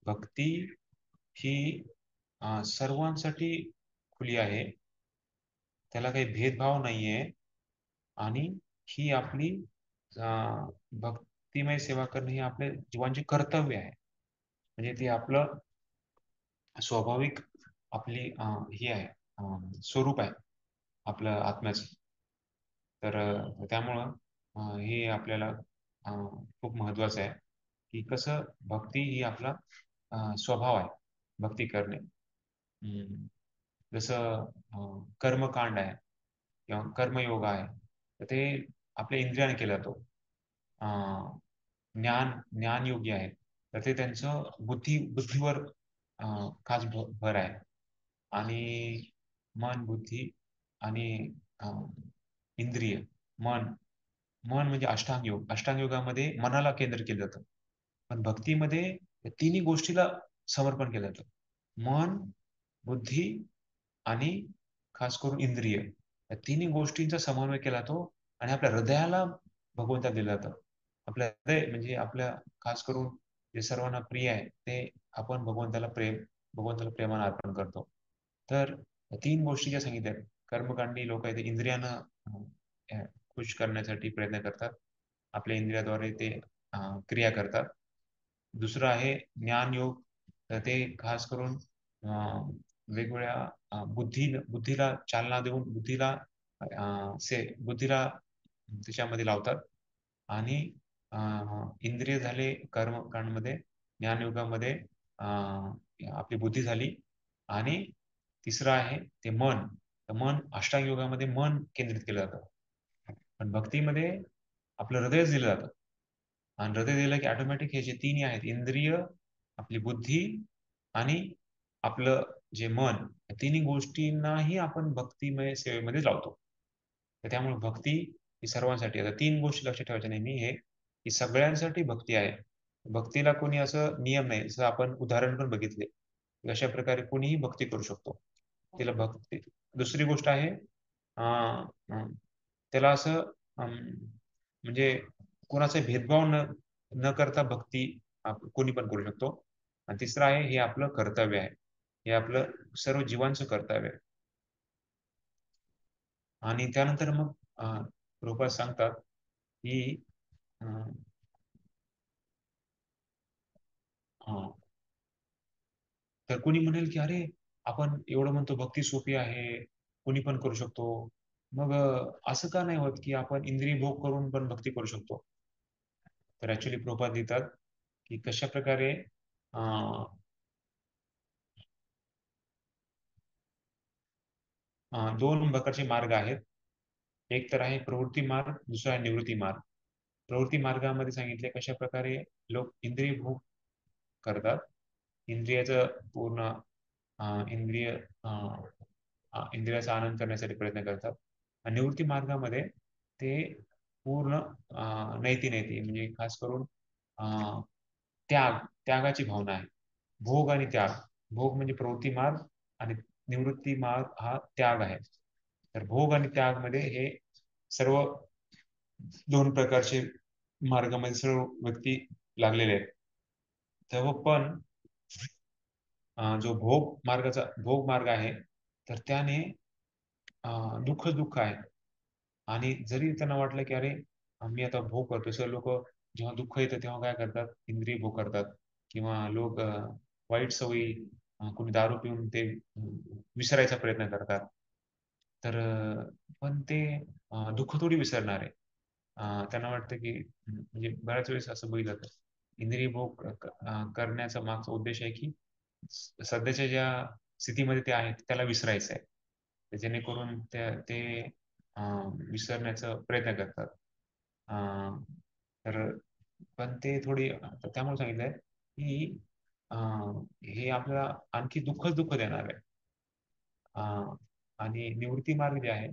भक्ती ही सर्वांसाठी खुली आहे, त्याला काही भेदभाव नाहीये आणि ही आपली भक्तिमय सेवा करणे ही आपल्या जीवांचे कर्तव्य आहे. म्हणजे ते आपलं स्वाभाविक आपली ही आहे, स्वरूप आहे आपलं आत्म्याचं. तर त्यामुळं हे आपल्याला खूप महत्वाचं आहे की कसं भक्ती ही आपला स्वभाव आहे भक्ती करणे. जसं कर्मकांड आहे किंवा कर्मयोग आहे, तर ते आपल्या इंद्रियाने केला जातो. ज्ञानयोगी आहेत तर ते त्यांचं बुद्धीवर खास भर आहे. आणि मन, बुद्धी आणि इंद्रिय, मन म्हणजे अष्टांग योग. अष्टांग योगामध्ये मनाला केंद्र केलं जातं, पण भक्तीमध्ये तिन्ही गोष्टीला समर्पण केलं जातं. मन, बुद्धी आणि खास करून इंद्रिय, या तिन्ही गोष्टींचा समन्वय केला जातो आणि आपल्या हृदयाला भगवंताला दिलं जातं. आपलं हृदय म्हणजे आपल्या खास करून जे सर्वांना प्रिय आहे ते आपण भगवंताला प्रेमानं अर्पण करतो. तर 3 गोष्टी ज्या सांगितल्या, कर्मकांडी लोक आहेत ते इंद्रियांना खुश करण्यासाठी प्रयत्न करतात, आपल्या इंद्रियाद्वारे ते क्रिया करतात. दुसरं आहे ज्ञान योग, तर ते खास करून वेगवेगळ्या बुद्धीला चालना देऊन बुद्धीला त्याच्यामध्ये लावतात. आणि इंद्रिय झाले कर्मकांडमध्ये, ज्ञानयोगामध्ये आपली बुद्धी झाली. आणि तिसरं आहे ते मन. तर मन अष्टांग योगामध्ये मन केंद्रित केलं जातं, पण भक्तीमध्ये आपलं हृदयच दिलं जातं. आणि हृदय दिलं की ऑटोमॅटिक हे जे तिन्ही आहेत, इंद्रिय, आपली बुद्धी आणि आपलं जे मन, या तिन्ही गोष्टींनाही आपण भक्तिमय सेवेमध्ये लावतो. तर त्यामुळे भक्ती ही सर्वांसाठी. आता 3 गोष्टी लक्षात ठेवायच्या नेहमी हे, की सगळ्यांसाठी भक्ती आहे. भक्तीला कोणी असं नियम नाही. जसं आपण उदाहरण पण बघितले, अशा प्रकारे कोणीही भक्ती करू शकतो. तिला भक्ती. दुसरी गोष्ट आहे त्याला असं म्हणजे कोणाचा भेदभाव न करता भक्ती कोणी पण करू शकतो. आणि तिसरं आहे हे आपलं कर्तव्य आहे, हे आपलं सर्व जीवांचं कर्तव्य आहे. आणि त्यानंतर मग प्रभुपाद सांगतात की तर कोणी म्हणेल की अरे आपण एवढं म्हणतो भक्ती सोपी आहे, कोणी पण करू शकतो, मग असं का नाही होत की आपण इंद्रिय भोग करून पण भक्ती करू शकतो? तर ऍक्च्युली प्रभुपाद लिहितात की कशा प्रकारे 2 प्रकारचे मार्ग आहेत. एक तर आहे प्रवृत्ती मार्ग, दुसरा आहे निवृत्ती मार्ग. प्रवृत्ती मार्गामध्ये सांगितले कशा प्रकारे लोक इंद्रिय भोग करतात, इंद्रियाचं पूर्ण इंद्रियाचा आनंद करण्यासाठी प्रयत्न करतात. आणि निवृत्ती मार्गामध्ये ते पूर्ण नैती म्हणजे खास करून त्यागाची भावना आहे. भोग आणि त्याग. भोग म्हणजे प्रवृत्ती मार्ग आणि निवृत्ती मार्ग हा त्याग आहे. तर भोग आणि त्याग मध्ये हे सर्व दोन प्रकारचे मार्गामध्ये सर्व व्यक्ती लागलेले आहेत. तेव्हा पण जो भोग मार्ग आहे तर त्याने दुःख आहे. आणि जरी त्यांना वाटलं की अरे मी आता भोग करतो, सर्व लोक जेव्हा दुःख येतं तेव्हा काय करतात, इंद्रिय भोग करतात किंवा लोक वाईट सवयी कोणी दारू पिऊन ते विसरायचा प्रयत्न करतात. तर पण ते दुःख थोडी विसरणार आहे. त्यांना वाटतं की म्हणजे बऱ्याच वेळेस असं बघितलं जातं, इंद्रिय भोग करण्याचा मागचा उद्देश आहे की सध्याच्या ज्या स्थितीमध्ये ते आहेत त्याला विसरायचं आहे. जेणेकरून ते विसरण्याचा प्रयत्न करतात. तर पण ते थोडी त्यामुळे सांगितलंय की हे आपल्याला आणखी दुःख देणार आहे. आणि निवृत्ती मार्ग जे आहे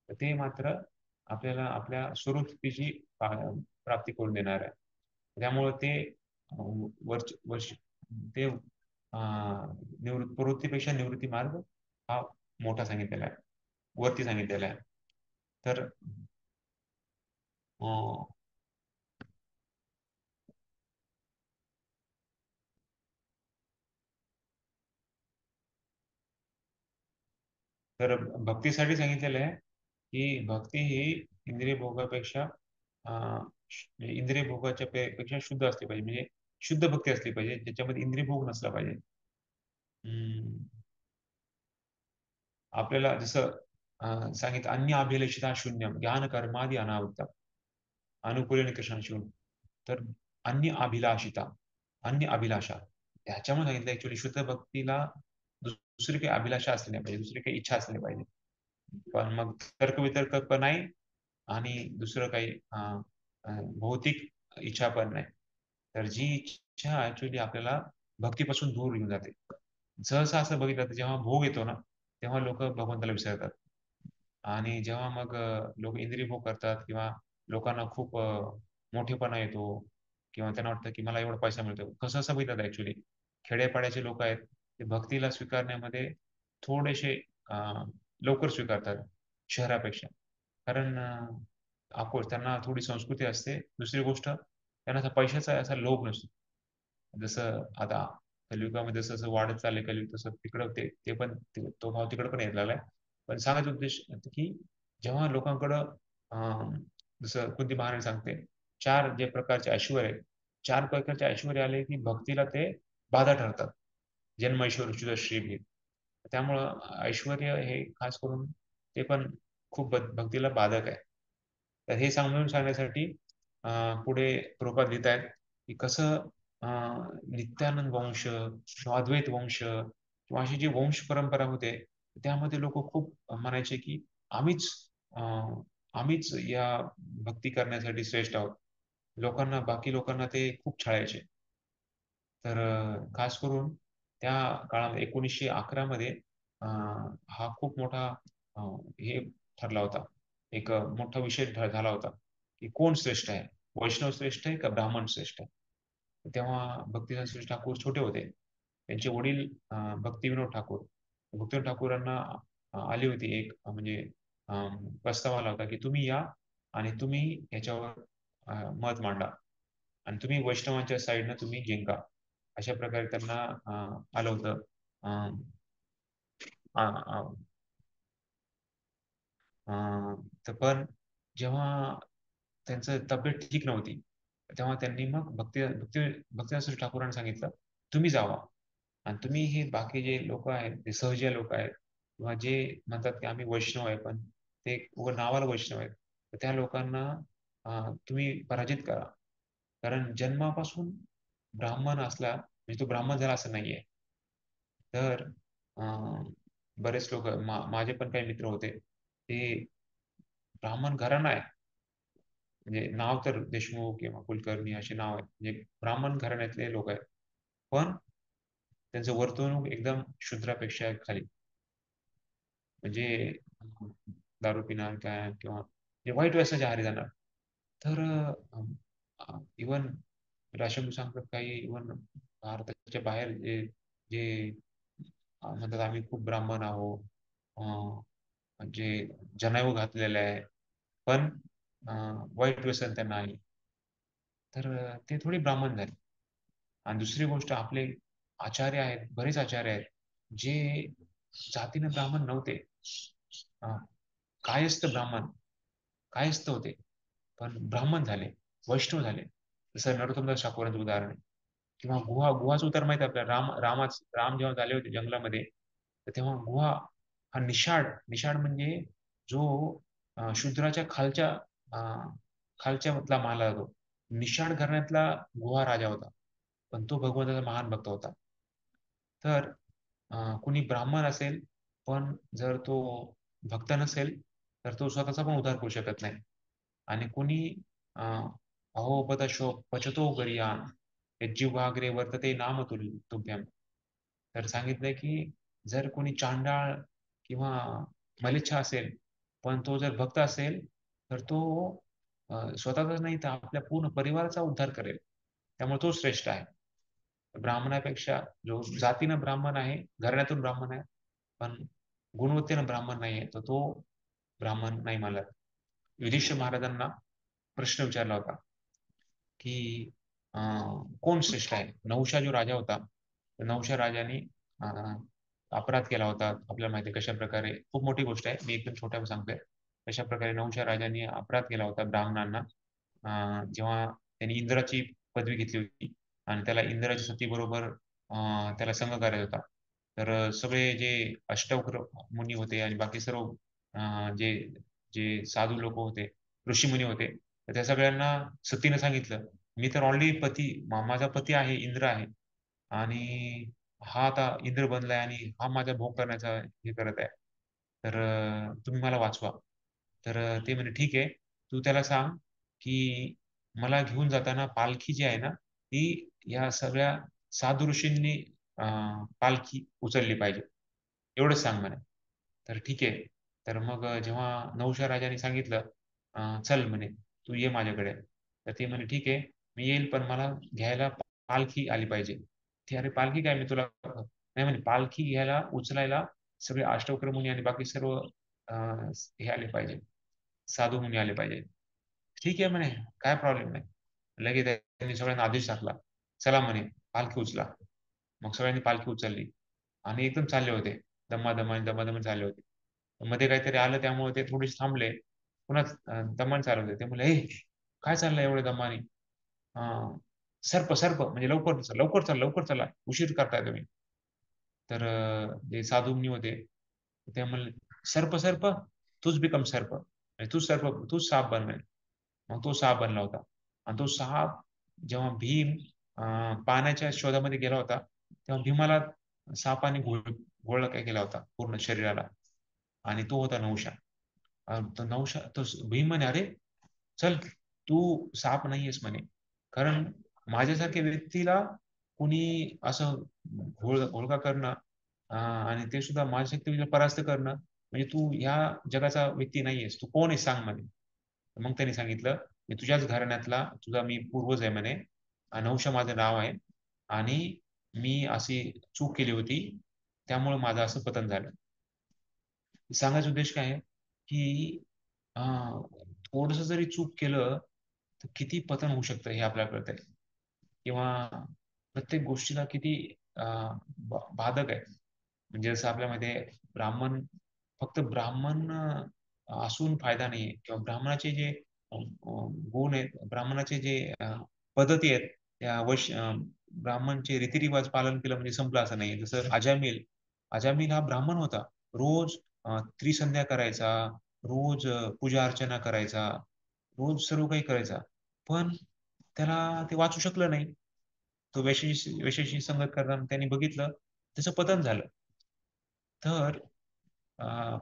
तर ते मात्र आपल्याला आपल्या स्वरूपस्थितीची प्राप्ती करून देणार आहे. त्यामुळे ते वर्ष वर्ष ते प्रवृत्तीपेक्षा निवृत्ती मार्ग हा मोठा सांगितलेला आहे, वरती सांगितलेला आहे. तर तर भक्तीसाठी सांगितलेलं आहे की भक्ती ही इंद्रिय भोगापेक्षा इंद्रिय भोगाच्या पेक्षा शुद्ध असली पाहिजे, म्हणजे शुद्ध भक्ती असली पाहिजे ज्याच्यामध्ये इंद्रिय भोग नसला पाहिजे. आपल्याला जसं सांगितलं अन्य अभिलषिता शून्यम ज्ञान कर्मादी अनावृत्ता अनुकूल कृष्ण शिवून. तर अन्य अभिलाषा त्याच्यामुळे सांगितलं ऍक्च्युली शुद्ध भक्तीला दुसरी काही अभिलाषा असली नाही पाहिजे, दुसरी काही इच्छा असली नाही पाहिजे. पण मग तर्कवितर्क पण नाही आणि दुसरं काही भौतिक इच्छा पण नाही. तर जी इच्छा ऍक्च्युली आपल्याला भक्तीपासून दूर घेऊन जाते. सहसा असं बघितलं तर जेव्हा भोग येतो ना तेव्हा लोक भगवंताला विसरतात. आणि जेव्हा मग लोक इंद्रिय भोग करतात किंवा लोकांना खूप मोठेपणा येतो किंवा त्यांना वाटतं की मला एवढा पैसा मिळतो, कसं असं बघितलं ऑक्च्युली खेड्यापाड्याचे लोक आहेत ते भक्तीला स्वीकारण्यामध्ये थोडेसे लवकर स्वीकारतात शहरापेक्षा. कारण त्यांना थोडी संस्कृती असते. दुसरी गोष्ट त्यांना पैशाचा असा लोभ नसतो. जसं आता कलियुगामध्ये जसं जसं वाढत चाललंय कलियुग तसं तिकडं ते पण तो भाव तिकडं पण येत लागलाय. पण सांगायचा उद्देश की जेव्हा लोकांकडं जसं कोणती महाराणी सांगते चार जे प्रकारचे ऐश्वर्य आहेत, चार प्रकारचे ऐश्वर्य आले की भक्तीला ते बाधा ठरतात. जन्म ऐश्वर्य उच्च श्री. त्यामुळं ऐश्वर्य हे खास करून ते पण खूप भक्तीला बाधक आहे. तर हे समजावून सांगण्यासाठी पुढे प्रभुपाद लिहित आहेत की कसं नित्यानंद वंश किंवा अद्वैत वंश किंवा अशी जी वंश परंपरा होते त्यामध्ये लोक खूप म्हणायचे की आम्हीच आम्हीच या भक्ती करण्यासाठी श्रेष्ठ आहोत. बाकी लोकांना ते खूप छळायचे. तर खास करून त्या काळामध्ये 1911 मध्ये हा खूप मोठा हे ठरला होता. एक मोठा विषय झाला होता की कोण श्रेष्ठ आहे, वैष्णव श्रेष्ठ आहे का ब्राह्मण श्रेष्ठ आहे. तेव्हा भक्तिनाथ श्री ठाकूर छोटे होते. त्यांचे वडील भक्तिविनोद ठाकूर. भक्तिविनोद ठाकूरांना आली होती एक म्हणजे प्रस्ताव आला होता की तुम्ही या आणि तुम्ही याच्यावर मत मांडा आणि तुम्ही वैष्णवांच्या साईडनं तुम्ही जिंका. अशा प्रकारे त्यांना आलं होतं. तर पण जेव्हा त्यांचं तब्येत ठीक नव्हती तेव्हा त्यांनी मग भक्तिनाथ ठाकूरांनी सांगितलं तुम्ही जावा आणि तुम्ही हे बाकी जे लोक आहेत ते सहजी लोक आहेत किंवा जे म्हणतात की आम्ही वैष्णव आहे पण ते नावाला वैष्णव आहेत तर त्या लोकांना तुम्ही पराजित करा. कारण जन्मापासून ब्राह्मण असला म्हणजे तो ब्राह्मण झाला असं नाहीये. तर बरेच लोक माझे पण काही मित्र होते ते ब्राह्मण घराणं आहे, म्हणजे नाव तर देशमुख किंवा कुलकर्णी असे नाव आहेत, म्हणजे ब्राह्मण घराण्यातले लोक आहेत पण त्यांचं वर्तवणूक एकदम शूद्रापेक्षा खाली. म्हणजे दारू पिणार काय किंवा वाईट व्यसनाच्या आहारी जाणार. तर इवन तर असे मी सांगतात काही इव्हन भारताच्या बाहेर जे जे म्हणतात आम्ही खूप ब्राह्मण आहोत, म्हणजे जनेऊ घातलेले आहे, पण वाईट व्यसन त्यांना आहे, तर ते थोडी ब्राह्मण झाले. आणि दुसरी गोष्ट, आपले आचार्य आहेत, बरेच आचार्य आहेत जे जातीने ब्राह्मण नव्हते, अं, कायस्थ ब्राह्मण, कायस्थ होते, पण ब्राह्मण झाले, वैष्णव झाले. जसं नरोत्तमदास ठाकूरांचं उदाहरण आहे. किंवा गुहाचं उदाहरण माहिती आहे आपल्याला. राम जेव्हा झाले होते जंगलामध्ये, तर तेव्हा गुहा हा निषाड म्हणजे जो शूद्राच्या खालच्या मधला मानला जातो. निषाड घराण्यातला गुहा राजा होता, पण तो भगवंताचा महान भक्त होता. तर कुणी ब्राह्मण असेल, पण जर तो भक्त नसेल, तर तो स्वतःचा पण उद्धार करू शकत नाही. आणि कुणी अहोपदशो पचतो गरियान यज्जिव्हाग्रे वर्तते नाम तुभ्यम, तर सांगितलंय की जर कोणी चांडाळ किंवा मलेच्छा असेल, पण तो जर भक्त असेल, तर तो स्वतःचाच नाही तर आपल्या पूर्ण परिवाराचा उद्धार करेल. त्यामुळे तो श्रेष्ठ आहे. ब्राह्मणापेक्षा जो जातीनं ब्राह्मण आहे, घराण्यातून ब्राह्मण आहे, पण गुणवत्तेनं ब्राह्मण नाही आहे, तर तो ब्राह्मण नाही मानला. युधिष्ठिर महाराजांना प्रश्न विचारला होता की कोण श्रेष्ठ आहे. नहुषा जो राजा होता, नहुषा राजाने अपराध केला होता. आपल्याला माहिती आहे कशा प्रकारे, खूप मोठी गोष्ट आहे, मी एकदम छोट्या सांगतोय. कशा प्रकारे नहुषा राजाने अपराध केला होता ब्राह्मणांना, जेव्हा त्यांनी इंद्राची पदवी घेतली होती आणि त्याला इंद्राच्या सतीबरोबर त्याला संग करायचा होता. तर सगळे जे अष्टवक्र मुनी होते आणि बाकी सर्व जे जे साधू लोक होते, ऋषीमुनी होते, तर त्या सगळ्यांना सतीनं सांगितलं, मी तर ऑलरेडी माझा पती आहे, इंद्र आहे, आणि हा आता इंद्र बनलाय आणि हा माझा भोग करण्याचा हे करत आहे, तर तुम्ही मला वाचवा. तर ते म्हणे ठीक आहे, तू त्याला सांग की मला घेऊन जाताना पालखी जी आहे ना, ती या सगळ्या साधू ऋषींनी पालखी उचलली पाहिजे, एवढंच सांग म्हणे. तर ठीक आहे. तर मग जेव्हा नहुषा राजाने सांगितलं, चल म्हणे तू ये माझ्याकडे, तर ते म्हणे ठीक आहे, मी येईल, पण मला घ्यायला पालखी आली पाहिजे. ती अरे पालखी काय, मी तुला नाही म्हणे, पालखी घ्यायला उचलायला सगळे अष्टवक्र मुनी आणि बाकी सर्व हे आले पाहिजे, साधू मुनी आले पाहिजे. ठीक आहे म्हणे, काय प्रॉब्लेम नाही. लगेच त्यांनी सगळ्यांना आदेश टाकला, चला म्हणे पालखी उचला. मग सगळ्यांनी पालखी उचलली आणि एकदम चालले होते, दमादमाने चालले होते. मध्ये काहीतरी आलं, त्यामुळे ते थोडेसे थांबले, पुन्हा दमाने चालू होते. ते म्हणले, हे काय चाललंय एवढे दमाने, सर्प म्हणजे लवकर चला, उशीर करताय तुम्ही. तर जे साधू मुनी होते ते म्हणले, सर्प तूच बिकम सर्प, म्हणजे तूच साप बन. मग तो साप बनला होता. आणि तो साप जेव्हा भीम पाण्याच्या शोधामध्ये गेला होता, तेव्हा भीमाला सापाने घोळला काय केला होता पूर्ण शरीराला, आणि तो होता नहुषा. तो भीम म्हणे, अरे चल, तू साप नाहीयेस म्हणे, कारण माझ्यासारख्या व्यक्तीला कुणी असं घोळका करणं, आणि ते सुद्धा माझ्यासारख्या व्यक्तीला परास्त करणं, म्हणजे तू ह्या जगाचा व्यक्ती नाहीयेस, तू कोण आहे सांग म्हणे. मग त्यांनी सांगितलं, मी तुझ्याच घराण्यातला तुझा मी पूर्वज आहे म्हणे, नहुषा माझं नाव आहे, आणि मी अशी चूक केली होती, त्यामुळे माझं असं पतन झालं. सांगायचा उद्देश काय आहे की थोडस जरी चूक केलं तर किती पतन होऊ शकतं हे आपल्याला कळतंय, किंवा प्रत्येक गोष्टीला किती बाधक आहे. म्हणजे जसं आपल्यामध्ये फक्त ब्राह्मण असून फायदा नाहीये, किंवा ब्राह्मणाचे जे गुण आहेत, ब्राह्मणाचे जे पद्धती आहेत, त्या ब्राह्मणचे रीतिरिवाज पालन केलं म्हणजे संपलं असं नाही. जसं अजामिल हा ब्राह्मण होता, रोज त्रिसंध्या करायचा, रोज पूजा अर्चना करायचा, रोज सर्व काही करायचा, पण त्याला ते वाचू शकलं नाही. तो वेशाशी संगत करताना त्यांनी बघितलं, त्याचं पतन झालं. तर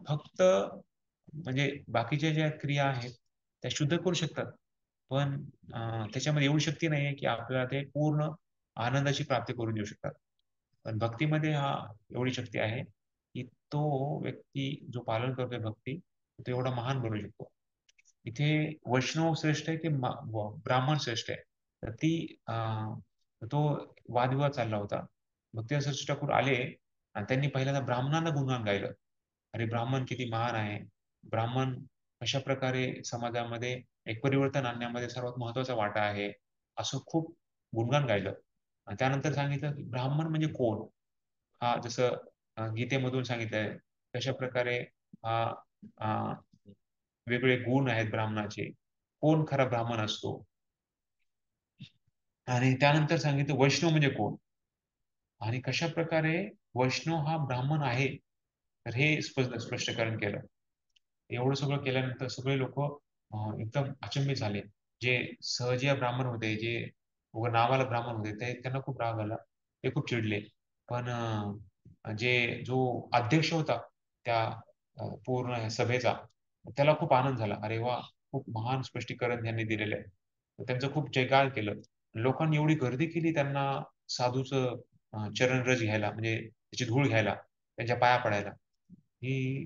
फक्त म्हणजे बाकीच्या ज्या क्रिया आहेत त्या शुद्ध करू शकतात, पण त्याच्यामध्ये एवढी शक्ती नाहीये की आपल्याला ते पूर्ण आनंदाची प्राप्ती करून देऊ शकतात. पण भक्तीमध्ये एवढी शक्ती आहे की तो व्यक्ती जो पालन करतोय भक्ती, तो एवढा महान बनू शकतो. इथे वैष्णव श्रेष्ठ आहे की ब्राह्मण श्रेष्ठ आहे, तर तो वादविवाद चालला होता. भक्तिरस ठाकूर आले आणि त्यांनी पहिल्यांदा ब्राह्मणांना गुणगान गायलं. अरे ब्राह्मण किती महान आहे, ब्राह्मण कशा प्रकारे समाजामध्ये एक परिवर्तन आणण्यामध्ये सर्वात महत्वाचा वाटा आहे, असं खूप गुणगान गायलं. आणि त्यानंतर सांगितलं की ब्राह्मण म्हणजे कोण. हा जसं गीतेमधून सांगितलंय कशा प्रकारे हा वेगळे गुण आहेत ब्राह्मणाचे, कोण खरा ब्राह्मण असतो. आणि त्यानंतर सांगितलं वैष्णव म्हणजे कोण आणि कशा प्रकारे वैष्णव हा ब्राह्मण आहे. तर हे स्पष्टीकरण केलं. एवढं सगळं केल्यानंतर सगळे लोक एकदम अचंबित झाले. जे सहजिया ब्राह्मण होते, जे उगा नावाला ब्राह्मण होते, त्यांना खूप राग आला, ते खूप चिडले. पण जो अध्यक्ष होता त्या पूर्ण सभेचा, त्याला खूप आनंद झाला. अरे वा, खूप महान स्पष्टीकरण त्यांनी दिलेलं आहे. तर त्यांचं खूप जयकार केलं. लोकांनी एवढी गर्दी केली त्यांना साधूचं चरणरज घ्यायला, म्हणजे त्याची धूळ घ्यायला, त्यांच्या पाया पडायला. ही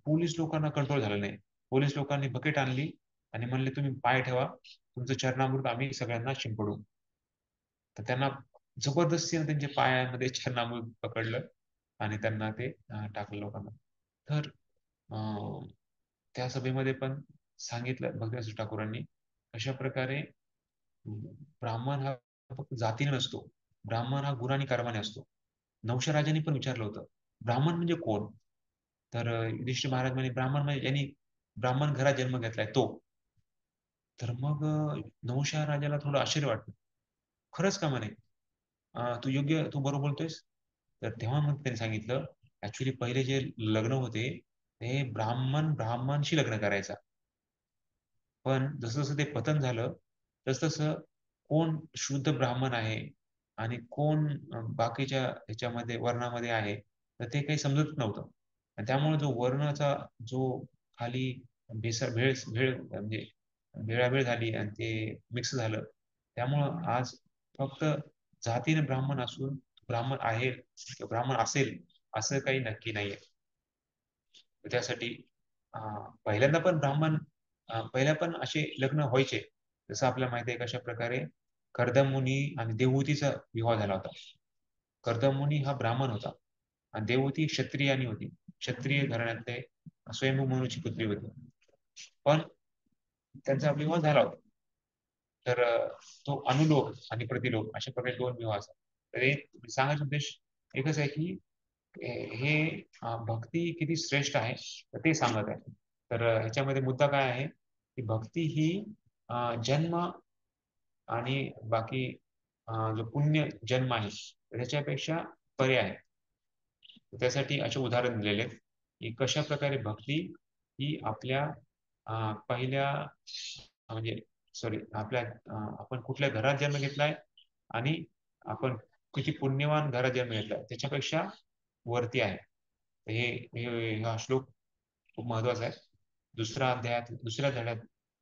पोलीस लोकांना कंट्रोल झालं नाही. पोलीस लोकांनी बकेट आणली आणि म्हणले तुम्ही पाय ठेवा, तुमचं चरणामृत आम्ही सगळ्यांना शिंपडू. तर त्यांना जबरदस्तीने त्यांच्या पायामध्ये चरणामृत पकडलं आणि त्यांना ते टाकलं लोकांना. तर त्या सभेमध्ये पण सांगितलं भक्तिरस ठाकूरांनी अशा प्रकारे ब्राह्मण हा फक्त जातीने नसतो, ब्राह्मण हा गुणाने कर्माने असतो. नवशा राजांनी पण विचारलं होतं ब्राह्मण म्हणजे कोण. तर युधिष्ठिर महाराज म्हणे ब्राह्मण म्हणजे ज्यांनी ब्राह्मण घरात जन्म घेतलाय तो. तर मग नवशा राजाला थोडं आश्चर्य वाटलं. खरंच का म्हणे, तू बरोबर बोलतोयस. तर तेव्हा मग त्यांनी सांगितलं ऍक्च्युली पहिले जे लग्न होते ते ब्राह्मणशी लग्न करायचा. पण जसं जसं ते पतन झालं तस तसं कोण शुद्ध ब्राह्मण आहे आणि कोण बाकीच्या ह्याच्यामध्ये वर्णामध्ये आहे, तर ते काही समजत नव्हतं. आणि त्यामुळे जो वर्णाचा जो खाली भेळ म्हणजे भेळाभेळ झाली आणि ते मिक्स झालं. त्यामुळं आज फक्त जातीने ब्राह्मण असून ब्राह्मण आहे किंवा ब्राह्मण असेल असं काही नक्की नाहीये. त्यासाठी पहिल्यांदा पण पहिल्या पण असे लग्न व्हायचे. जसं आपल्याला माहिती आहे कशा प्रकारे कर्दमुनी आणि देवहूतीचा विवाह झाला होता. कर्दमुनी हा ब्राह्मण होता आणि देवहूती क्षत्रियानी होती. क्षत्रिय घराण्यातले स्वयंभू मनुची पुत्री होती. पण त्यांचा विवाह झाला होता. तर तो अनुलोक आणि प्रतिलोक अशा प्रकारे 2 विवाह असतात. तर सांगायचा उद्देश एकच आहे की हे भक्ती किती श्रेष्ठ आहे तर ते सांगत आहे. तर ह्याच्यामध्ये मुद्दा काय आहे की भक्ती ही जन्म आणि बाकी जो पुण्य जन्म आहे त्याच्यापेक्षा पर्याय आहे. त्यासाठी असे उदाहरण दिलेले की कशा प्रकारे भक्ती ही आपल्या पहिल्या म्हणजे आपल्या आपण कुठल्या घरात जन्म घेतलाय आणि आपण किती पुण्यवान घरात जन्म घेतलाय त्याच्यापेक्षा वरती आहे. हा श्लोक खूप महत्वाचा आहे.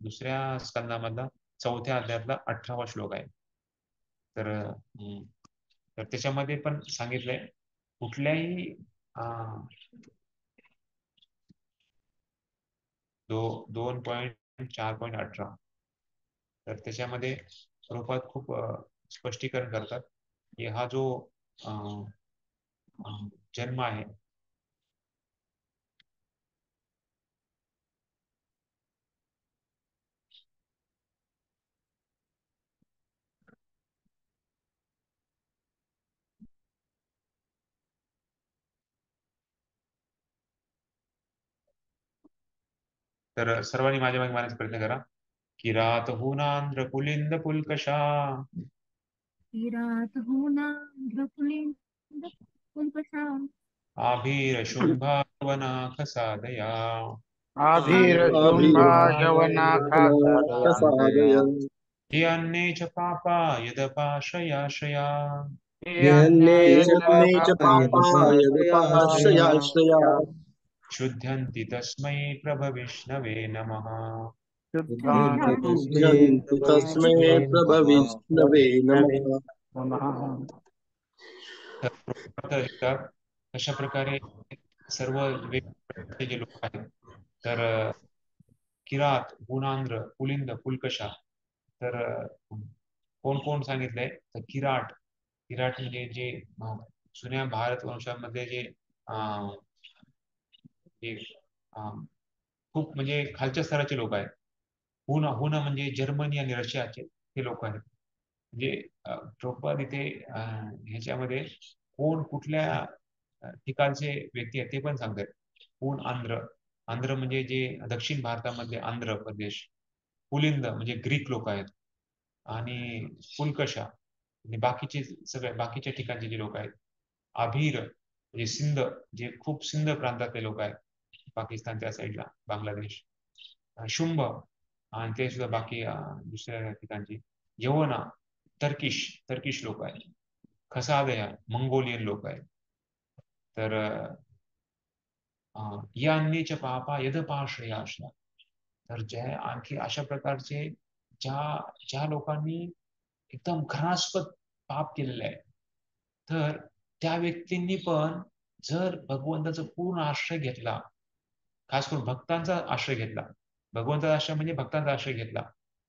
दुसऱ्या स्कंदामधला 4थ्या अध्यायातला 18वा श्लोक आहे. तर त्याच्यामध्ये पण सांगितलंय कुठल्याही 2.4.18 तर त्याच्यामध्ये प्रभुपाद खूप स्पष्टीकरण करतात की हा जो जन्म आहे तर सर्वांनी माझ्या मागे मानायचा प्रयत्न करा. किरात हुनांध्र पुलिंद पुलकशा आभीर शुंभावनाख साधया आभीर शुंभा जवनाखा साधया हे अन्ये च पापा यदपाशयाशया अन्ये च पापायदपाश्रयाश्रया शुद्धन्ति तस्मै प्रभविष्णवे नमः. शुद्धन्ति तस्मै प्रभविष्णवे नमः. अशा प्रकारे सर्व वेगवेगळे जे लोक आहेत तर किरात, गुणांध्र, पुलिंद, पुलकशा तर कोण कोण सांगितलंय तर किराट. किराट म्हणजे जे जुन्या भारत वंशामध्ये जे अं, जे, खूप म्हणजे खालच्या स्तराचे लोक आहेत. हुन हुन म्हणजे जर्मनी आणि रशियाचे ते लोक आहेत. म्हणजे प्रभुपाद इथे ह्याच्यामध्ये कोण कुठल्या ठिकाणचे व्यक्ती आहेत ते पण सांगतात. कोण आंध्र. आंध्र म्हणजे जे दक्षिण भारतामधले आंध्र प्रदेश. पुलिंद म्हणजे ग्रीक लोक आहेत. आणि पुलकशा म्हणजे बाकीचे सगळे बाकीच्या ठिकाणचे जे लोक आहेत. अभीर म्हणजे सिंध, जे खूप सिंध प्रांतातले लोक आहेत, पाकिस्तान त्या साईडला, बांगलादेश. शुंभ आणि ते सुद्धा बाकी दुसऱ्या ठिकाणची. यवना टर्किश टर्किश लोक आहेत. खसादया मंगोलियन लोक आहेत. तर यांनीच पापा यदपाश्रयाश्रया. तर ज्या आणखी अशा प्रकारचे ज्या ज्या लोकांनी एकदम घृणास्पद पाप केलेलं आहे, तर त्या व्यक्तींनी पण जर भगवंताचा पूर्ण आश्रय घेतला, खास करून भक्तांचा आश्रय घेतला, भगवंताचा आश्रय म्हणजे भक्तांचा आश्रय घेतला,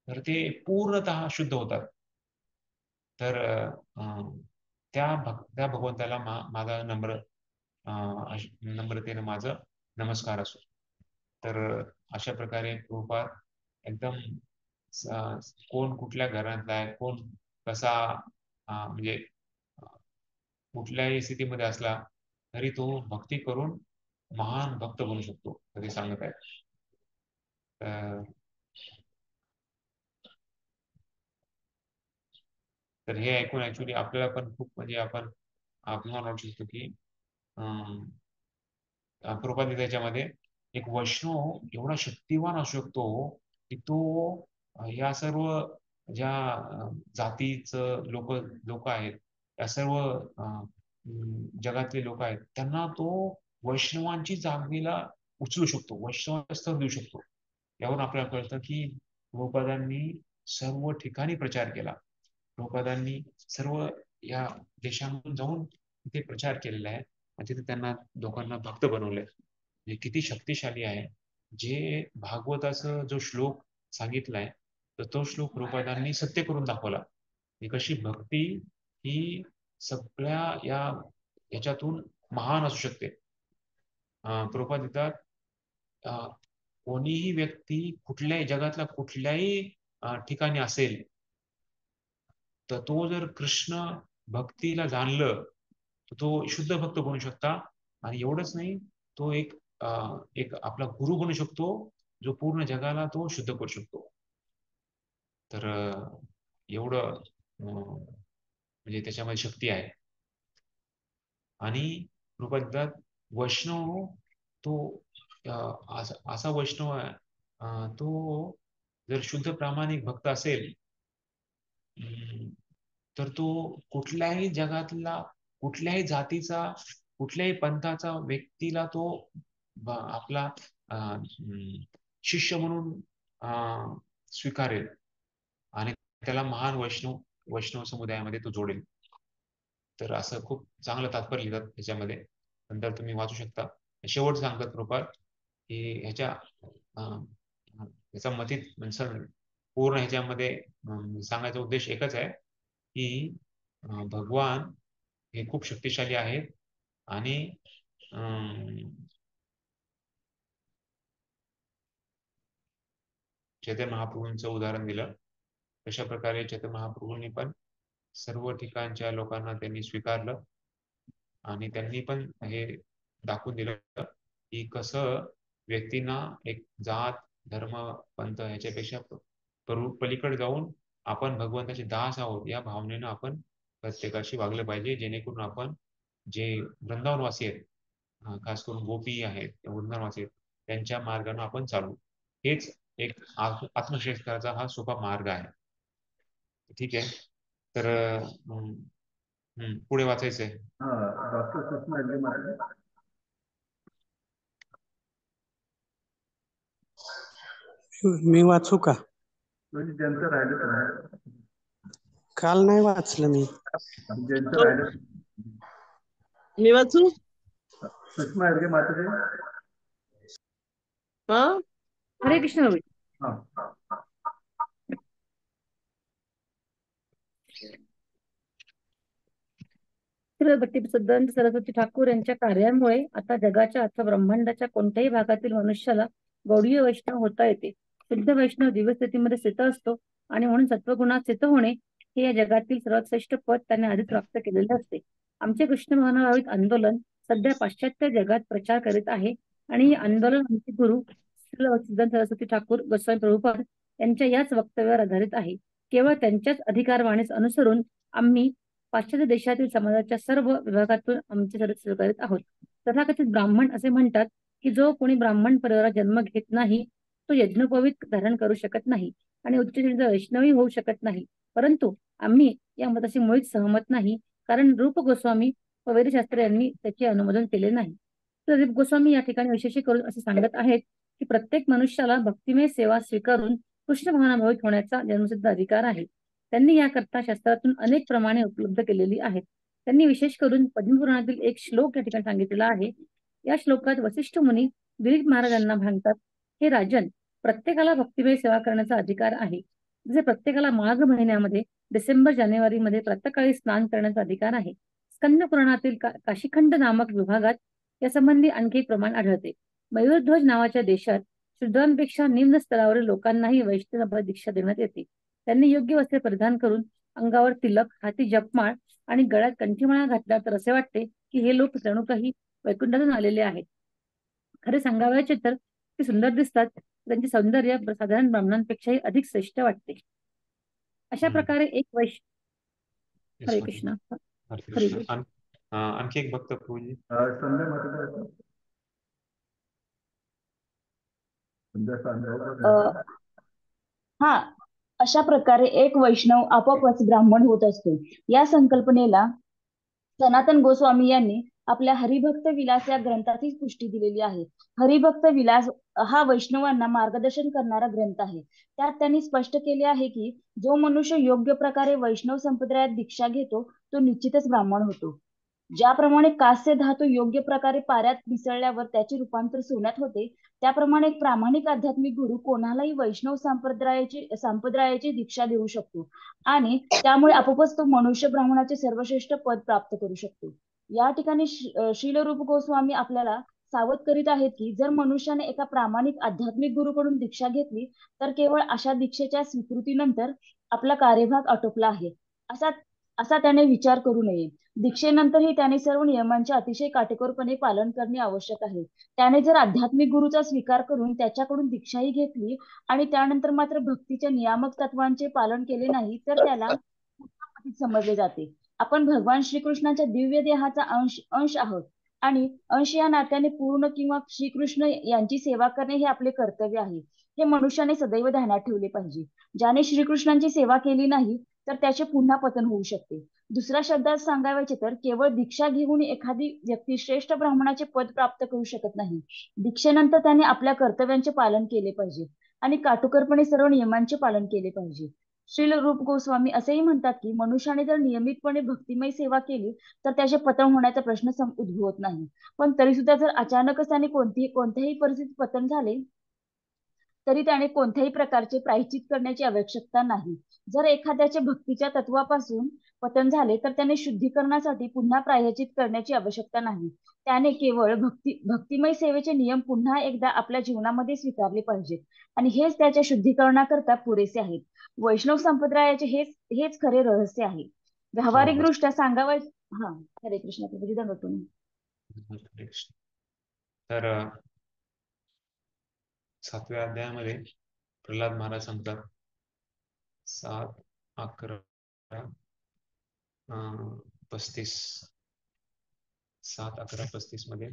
तर ते पूर्णतः शुद्ध होतात. तर त्या भगवंताला माझा नम्रतेने माझं नमस्कार असो. तर अशा प्रकारे प्रभुपाद एकदम कोण कुठल्या घरातला आहे, कोण कसा म्हणजे कुठल्याही स्थितीमध्ये असला तरी तो भक्ती करून महान भक्त बनू शकतो, ते सांगत आहे. तर हे ऐकून ऍक्च्युली आपल्याला पण खूप म्हणजे आपण अभिमान वाटू शकतो की प्रभुपाद त्याच्यामध्ये एक वैष्णव एवढा शक्तिवान असू शकतो की तो या सर्व ज्या जातीचं लोक आहेत, या सर्व जगातले लोक आहेत, त्यांना तो वैष्णवांची जागेला उचलू शकतो, वैष्णवांचा स्तर देऊ शकतो. यावरून आपल्याला कळतं की प्रभुपादांनी सर्व ठिकाणी प्रचार केला. प्रभुपादांनी सर्व या देशांमधून जाऊन तिथे प्रचार केलेला आहे आणि तिथे त्यांना लोकांना भक्त बनवलंय. हे किती शक्तिशाली आहे. जे भागवताचा जो श्लोक सांगितलाय, तर तो श्लोक प्रभुपादांनी सत्य करून दाखवला. कशी भक्ती ही सगळ्या याच्यातून महान असू शकते. प्रभुपाद देतात कोणीही व्यक्ती कुठल्याही जगातला कुठल्याही ठिकाणी असेल, तर तो जर कृष्ण भक्तीला जाणलं तर तो शुद्ध भक्त बनू शकता. आणि एवढंच नाही, तो एक आपला गुरु बनू शकतो, जो पूर्ण जगाला तो शुद्ध करू शकतो. तर एवढं म्हणजे त्याच्यामध्ये शक्ती आहे. आणि प्रभुपाद वैष्णव तो असा वैष्णव आहे, तो जर शुद्ध प्रामाणिक भक्त असेल तर तो कुठल्याही जगातला, कुठल्याही जातीचा, कुठल्याही पंथाचा व्यक्तीला तो आपला शिष्य म्हणून स्वीकारेल आणि त्याला महान वैष्णव समुदायामध्ये तो जोडेल. तर असं खूप चांगलं तात्पर्य लिहितात त्याच्यामध्ये, नंतर तुम्ही वाचू शकता. शेवट सांगतात प्रभुपाद की ह्याचा मथित पूर्ण ह्याच्यामध्ये सांगायचा उद्देश एकच आहे की भगवान हे खूप शक्तिशाली आहेत आणि चैतन्य महाप्रभूंचं उदाहरण दिलं. तशा प्रकारे चैतन्य महाप्रभूंनी पण सर्व ठिकाणच्या लोकांना त्यांनी स्वीकारलं आणि त्यांनी पण हे दाखवून दिलं की कसं व्यक्तींना एक जात, धर्म, पंथ ह्याच्यापेक्षा पलीकडे जाऊन आपण भगवंताचे दास आहोत या भावनेनं आपण प्रत्येकाशी वागलं पाहिजे, जेणेकरून आपण जे वृंदावनवासी आहेत, खास करून गोपी आहेत, वृंदावनवासी आहेत, त्यांच्या मार्गाने आपण चालू. हेच एक आत्मश्रेष्ठाचा हा सोपा मार्ग आहे. ठीक आहे. तर पुढे वाचायचंय. मी वाचू का? ज्यांचं राहिलं काल नाही वाचलं मी. ज्यांचं राहिलं मी वाचू. सुषमा हेरगे माताजी. हरे कृष्ण. श्री भक्तिसिद्धांत सरस्वती ठाकूर यांच्या कार्यामुळे आता जगाच्या अथवा ब्रह्मांडाच्या कोणत्याही भागातील मनुष्याला गौडीय वैष्णव होता येते. शुद्ध वैष्णव दिव्य स्थितीमध्ये स्थित असतो आणि म्हणून सत्वगुणात स्थित होणे हे या जगातील सर्वात श्रेष्ठ पद त्याने आधीच प्राप्त केलेले असते. आमचे कृष्ण भावनाभावित आंदोलन सध्या पाश्चात्य जगात प्रचार करीत आहे आणि हे आंदोलन आमचे गुरु श्री भक्तिसिद्धांत सरस्वती ठाकूर गोस्वामी प्रभुपाद यांच्या याच वक्तव्यावर आधारित आहे. केवळ त्यांच्याच अधिकारवाणीस अनुसरून आम्ही पाश्चात्य देशातील समाजाच्या सर्व विभागातून आमचे सर्व स्वीकारत आहोत. तथाकथित ब्राह्मण असे म्हणतात की जो कोणी ब्राह्मण परिवारात जन्म घेत नाही तो यज्ञोपवीत धारण करू शकत नाही आणि उच्च श्रेणीचा वैष्णवही होऊ शकत नाही. परंतु आम्ही या मताशी मुळीच सहमत नाही, कारण रूप गोस्वामी व वेदशास्त्र यांनी त्याचे अनुमोदन केले नाही. तर रूप गोस्वामी या ठिकाणी विशेष करून असे सांगत आहेत की प्रत्येक मनुष्याला भक्तिमय सेवा स्वीकारून कृष्ण भावनाभावित होण्याचा जन्मसिद्ध अधिकार आहे. त्यांनी याकरता शास्त्रातून अनेक प्रमाणे उपलब्ध केलेली आहेत. त्यांनी विशेष करून पद्मपुराणातील एक श्लोक या ठिकाणी सांगितलेला आहे. या श्लोकात वसिष्ठ मुनी दिलीप महाराजांना सांगतात, हे राजन, प्रत्येकाला भक्तिमय सेवा करण्याचा अधिकार आहे. जसे प्रत्येकाला माघ महिन्यामध्ये डिसेंबर जानेवारीमध्ये प्रातःकाळी स्नान करण्याचा अधिकार आहे. स्कंद पुराणातील काशीखंड नामक विभागात या संबंधी आणखी प्रमाण आढळते. मयूरध्वज नावाच्या देशात शूद्रांपेक्षा निम्न स्तरावरील लोकांनाही वैष्णव दीक्षा देण्यात येते. त्यांनी योग्य वस्त्रे परिधान करून अंगावर तिलक, हाती जपमाळ आणि गळ्यात कंठीमाळा घातल्या तर असे वाटते की हे लोक जणू काही वैकुंठातून आलेले आहेत. खरे सांगावयाचे तर ते सुंदर दिसतात, त्यांचे सौंदर्य साधारण ब्राह्मणांपेक्षाही अधिक श्रेष्ठ वाटते. अशा प्रकारे एक हरे कृष्ण. हरे कृष्ण. आणखी एक भक्त प्रभूजी. हा, अशा प्रकारे एक वैष्णव आपोआपच ब्राह्मण होत असतो. या संकल्पनेला सनातन गोस्वामी यांनी आपल्या हरिभक्त विलास या ग्रंथाची पुष्टी दिलेली आहे. हरिभक्त विलास हा वैष्णवांना मार्गदर्शन करणारा ग्रंथ आहे. त्यात त्यांनी स्पष्ट केले आहे की जो मनुष्य योग्य प्रकारे वैष्णव संप्रदायात दीक्षा घेतो तो निश्चितच ब्राह्मण होतो. ज्याप्रमाणे कास्य धातू योग्य प्रकारे पाऱ्यात मिसळल्यावर त्याचे रूपांतर सोन्यात होते, त्याप्रमाणे एक प्रामाणिक आध्यात्मिक गुरु कोणालाही वैष्णव संप्रदायाची दीक्षा देऊ शकतो आणि त्यामुळे आपोआपच तो मनुष्य ब्राह्मणाचे सर्वश्रेष्ठ पद प्राप्त करू शकतो. या ठिकाणी श्रील रूप गोस्वामी आपल्याला सावध करीत आहेत की जर मनुष्याने एका प्रामाणिक आध्यात्मिक गुरुकडून दीक्षा घेतली तर केवळ अशा दीक्षेच्या स्वीकृतीनंतर आपला कार्यभाग आटोपला आहे असा त्याने विचार करू नये. दीक्षेनंतरही त्याने सर्व नियमांचे अतिशय काटेकोरपणे पालन करणे आवश्यक आहे. त्याने जर आध्यात्मिक गुरुचा स्वीकार करून त्याच्याकडून दीक्षाही घेतली आणि त्यानंतर मात्र भक्तीच्या नियामक तत्वांचे पालन केले नाही तर त्याला समजले जाते. आपण भगवान श्रीकृष्णाच्या दिव्य देहाचा अंश आहोत आणि अंश या नात्याने पूर्ण किंवा श्रीकृष्ण यांची सेवा करणे हे आपले कर्तव्य आहे. हे मनुष्याने सदैव ध्यानात ठेवले पाहिजे. ज्याने श्रीकृष्णांची सेवा केली नाही तर त्याचे पुन्हा पतन होऊ शकते. दुसऱ्या शब्दात सांगायचे तर केवळ दीक्षा घेऊन एखादी व्यक्ती श्रेष्ठ ब्राह्मणाचे पद प्राप्त करू शकत नाही. दीक्षेनंतर त्याने आपल्या कर्तव्यांचे पालन केले पाहिजे आणि काटुकरपणे सर्व नियमांचे पालन केले पाहिजे. श्रील रूप गोस्वामी असेही म्हणतात की मनुष्याने जर नियमितपणे भक्तिमय सेवा केली तर त्याचे पतन होण्याचा प्रश्न उद्भवत नाही. पण तरी सुद्धा जर अचानकच त्याने कोणत्याही परिस्थितीत पतन झाले तरी त्याने कोणत्याही प्रकारचे प्रायश्चित करण्याची आवश्यकता नाही. जर एखाद्याचे भक्तीच्या तत्वापासून पतन झाले तर त्याने शुद्धीकरणासाठी पुन्हा प्रायश्चित करण्याची आवश्यकता नाही. त्याने केवळ भक्तिमय सेवेचे नियम पुन्हा एकदा आपल्या जीवनामध्ये स्वीकारले पाहिजेत आणि हेच त्याच्या शुद्धीकरणाकरता पुरेसे आहेत. वैष्णव संप्रदायाचे हेच खरे रहस्य आहे. व्यावहारिक दृष्ट्या सांगावं. हा, हरे कृष्ण प्रभूजी. धन्यवाद. तर 7व्या अध्यायामध्ये प्रल्हाद महाराज सांगतात 7:11:35 7:11:35 मध्ये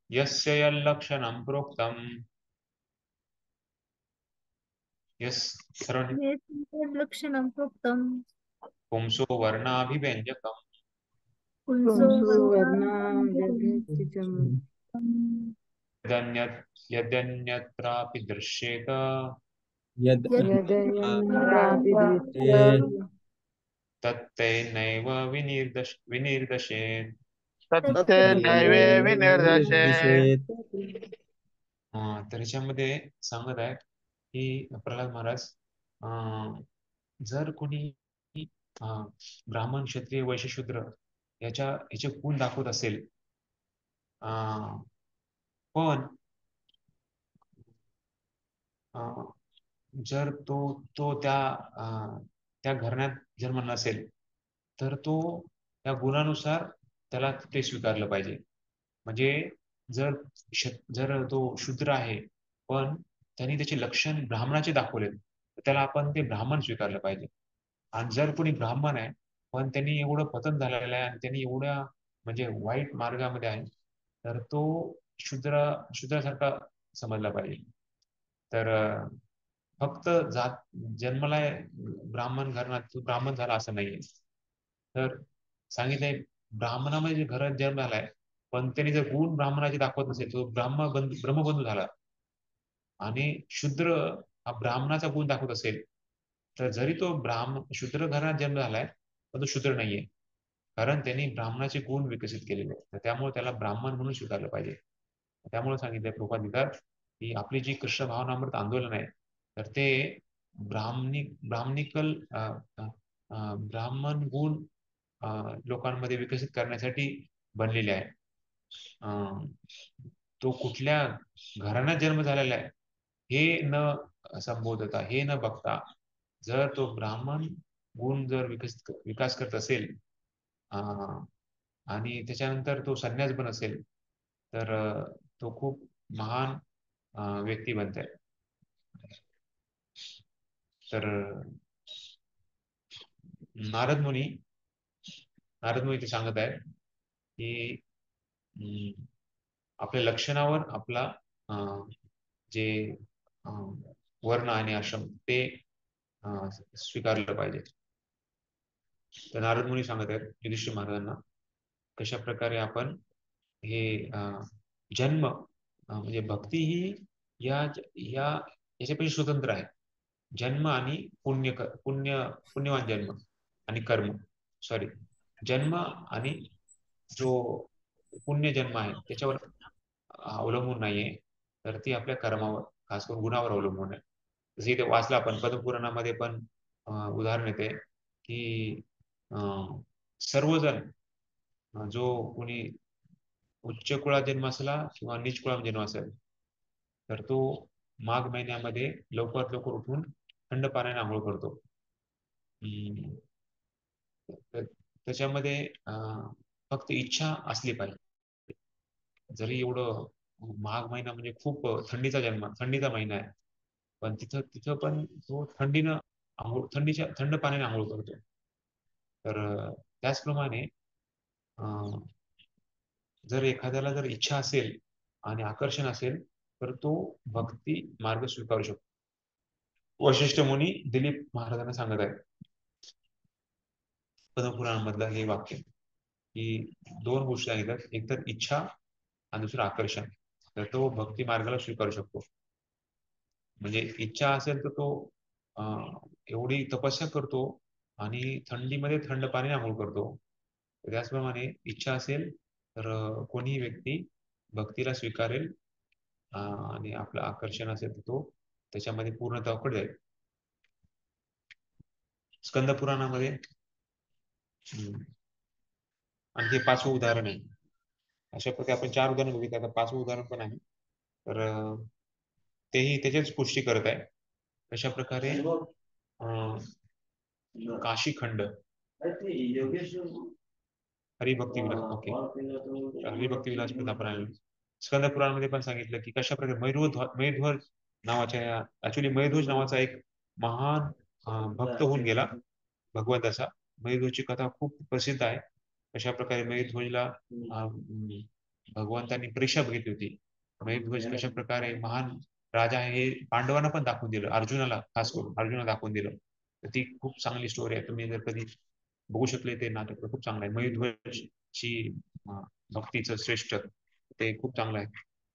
यस्य यल्लक्षणं प्रोक्तं लक्षणं प्रोक्तं पुंसो वर्णाभिव्यञ्जकम् यदन्यत्रापि दृश्येत तत्तेनैव विनिर्दशेत्. तर याच्यामध्ये सांगत आहेत की प्रल्हाद महाराज जर कोणी ब्राह्मण, क्षत्रिय, वैश्य, शूद्र याचे गुण दाखवत असेल, पण जर तो त्या घराण्यात जन्म नसेल तर तो त्या गुणानुसार त्याला ते स्वीकारलं पाहिजे. म्हणजे जर जर तो शूद्र आहे पण त्यांनी त्याचे लक्षण ब्राह्मणाचे दाखवले तर त्याला आपण ते ब्राह्मण स्वीकारलं पाहिजे. आणि जर कोणी ब्राह्मण आहे पण त्यांनी एवढं पतन झालेलं आहे आणि त्यांनी एवढ्या म्हणजे वाईट मार्गामध्ये आहे तर तो शूद्रासारखा समजला पाहिजे. तर फक्त जन्मलाय ब्राह्मण घराण्यात तो ब्राह्मण झाला असं नाहीये. तर सांगितलंय ब्राह्मणामध्ये जे घरात जन्म झालाय पण त्यांनी जर गुण ब्राह्मणाचे दाखवत नसेल तो ब्रह्मबंधू झाला. आणि शूद्र हा ब्राह्मणाचा गुण दाखवत असेल तर जरी तो शूद्र घरात जन्म झालाय पण तो शूद्र नाहीये, कारण त्यांनी ब्राह्मणाचे गुण विकसित केलेले आहेत. त्यामुळे त्याला ब्राह्मण म्हणून स्वीकारलं पाहिजे. त्यामुळे सांगितलंय प्रभुपाद की आपली जी कृष्ण भावनामृत आंदोलन आहे तर ते ब्राह्मणिकल ब्राह्मण गुण लोकांमध्ये विकसित करण्यासाठी बनलेले आहे. तो कुठल्या घराण्यात जन्म झालेला आहे हे न संबोधता, हे न बघता जर तो ब्राह्मण गुण जर विकास करत असेल आणि त्याच्यानंतर तो संन्यास पण असेल तर तो खूप महान व्यक्ती बनते. तर नारद मुनी ते सांगत आहे की आपल्या लक्षणावर आपला जे वर्ण आणि आश्रम ते स्वीकारलं पाहिजे. तर नारद मुनी सांगत आहेत युधिष्ठिर महाराजांना कशा प्रकारे आपण हे जन्म म्हणजे भक्ती ही याच्यापेक्षा स्वतंत्र आहे. जन्म आणि पुण्यवान जन्म आणि कर्म जन्म आणि जो पुण्य जन्म आहे त्याच्यावर अवलंबून नाहीये, तर ती आपल्या कर्मावर खास करून गुणावर अवलंबून आहे. जसे इथे वाचलं आपण पद्मपुराणामध्ये पण उदाहरण येते की सर्वजण जो कोणी उच्च कुळात जन्म असला किंवा नीच कुळात जन्म असेल तर तो माघ महिन्यामध्ये लवकर उठून थंड पाण्याने आंघोळ करतो. त्याच्यामध्ये फक्त इच्छा असली पाहिजे. जरी एवढं माघ महिना म्हणजे खूप थंडीचा महिना आहे पण तिथं पण तो थंड पाण्याने आंघोळ करतो. तर त्याचप्रमाणे जर एखाद्याला जर इच्छा असेल आणि आकर्षण असेल तर तो भक्ती मार्ग स्वीकारू शकतो. वशिष्ठ मुनी दिलीप महाराजांना सांगत आहेत पद्मपुराणामधलं हे वाक्य की 2 गोष्टी सांगितल्यात, एक तर इच्छा आणि दुसरं आकर्षण, तर तो भक्ती मार्गाला स्वीकारू शकतो. म्हणजे इच्छा असेल तर तो एवढी तपस्या करतो आणि थंडीमध्ये थंड पाण्याने आंघोळ करतो. त्याचप्रमाणे इच्छा असेल तर कोणीही व्यक्ती भक्तीला स्वीकारेल आणि आपलं आकर्षण असेल तर तो त्याच्यामध्ये पूर्णतः जाईल. स्कंद पुराणामध्ये आणखी 5वं उदाहरण आहे. अशा प्रकारे आपण 4 उदाहरण बघितलं, आता 5वं उदाहरण पण आहे. तर तेही त्याच्याच पुष्टी करत आहे. अशा प्रकारे काशीखंड हरिभक्ती विलास पण आपण स्कंद पुराणामध्ये पण सांगितलं की कशा प्रकारे मयूरध्वज नावाचा एक महान भक्त होऊन गेला भगवंताचा. मयूरध्वजची कथा खूप प्रसिद्ध आहे. अशा प्रकारे मयूरध्वजला भगवंतांनी परीक्षा बघितली होती. मयूरध्वज कशा प्रकारे महान राजा हे पांडवांना पण दाखवून दिलं, खास करून अर्जुनाला दाखवून दिलं. तर ती खूप चांगली स्टोरी आहे. तुम्ही जर कधी बघू शकले ते नाटक खूप चांगलं आहे. मयूरध्वजची भक्तीचं श्रेष्ठ ते खूप चांगलं आहे.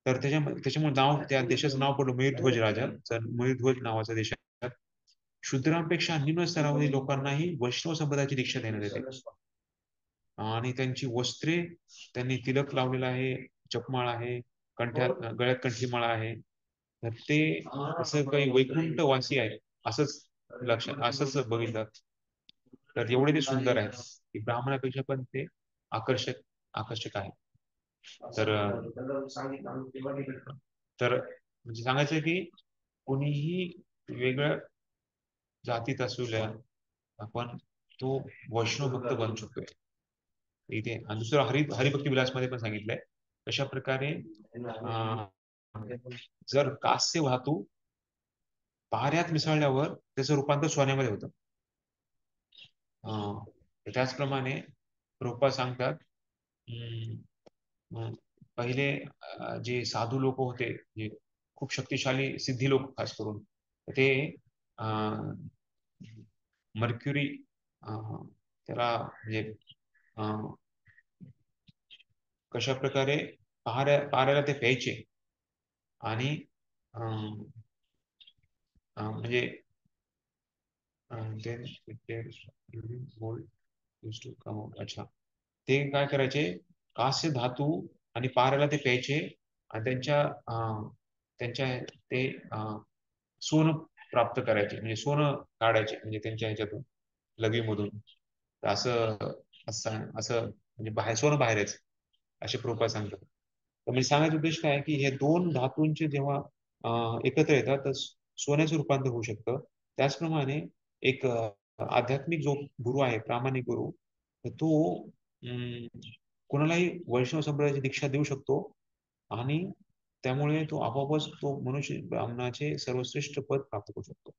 तर त्याच्यामुळे त्या देशाचं नाव पडलं मयूरध्वज राजा. तर मयूरध्वज नावाच्या देशात शूद्रांपेक्षा निम्न स्तरावरील लोकांनाही वैष्णव संप्रदायाची दीक्षा देण्यात येते. आणि त्यांची वस्त्रे, त्यांनी तिलक लावलेला आहे, जपमाळ आहे, गळ्यात कंठीमाळा आहे. तर ते असं काही वैकुंठवासी आहे असंच बघितलं. तर एवढे ते सुंदर आहे की ब्राह्मणापेक्षा पण ते आकर्षक आकर्षक आहे. तर तर म्हणजे सांगायचं की कोणीही वेगळ्या जातीत असलेल्या आपण तो वैष्णव भक्त बनू शकतोय इथे. आणि दुसरं हरिभक्ती विलास मध्ये पण सांगितलंय कशा प्रकारे जर कास्य धातू पाऱ्यात मिसळल्यावर त्याचं रूपांतर सोन्यामध्ये होतं. त्याचप्रमाणे प्रभुपाद सांगतात पहिले जे साधू लोक होते, जे खूप शक्तिशाली सिद्धी लोक खास करून, ते मर्क्युरी त्याला म्हणजे कशा प्रकारे पाऱ्याला ते प्यायचे आणि म्हणजे अच्छा, ते काय करायचे, कास्य धातू आणि पाऱ्याला ते प्यायचे आणि त्यांच्या ते सोनं प्राप्त करायचे, म्हणजे सोनं काढायचे म्हणजे त्यांच्या ह्याच्यातून लगवीमधून. असं असं असं म्हणजे बाहेर सोनं बाहेरच असे प्रभुपाद सांगतात. तर म्हणजे सांगायचा उद्देश काय की हे दोन धातूंचे जेव्हा एकत्र येतात तर सोन्याचं रूपांतर होऊ शकतं. त्याचप्रमाणे एक आध्यात्मिक जो गुरु आहे, प्रामाणिक गुरु, तर तो कोणालाही वैष्णव संप्रदायाची दीक्षा देऊ शकतो आणि त्यामुळे तो आपोआपच तो मनुष्य ब्राह्मणाचे सर्वश्रेष्ठ पद प्राप्त करू शकतो.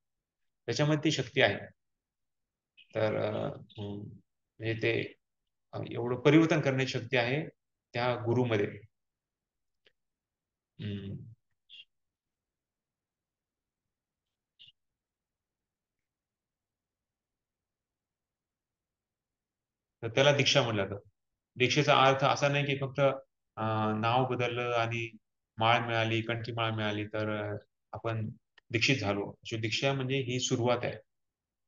त्याच्यामध्ये ती शक्ती आहे. तर म्हणजे ते एवढं परिवर्तन करण्याची शक्ती आहे त्या गुरुमध्ये. तर त्याला दीक्षा म्हणलं जातं. दीक्षेचा अर्थ असा नाही की फक्त नाव बदललं आणि माळ मिळाली, कंठी माळ मिळाली तर आपण दीक्षित झालो. दीक्षा म्हणजे ही सुरुवात आहे.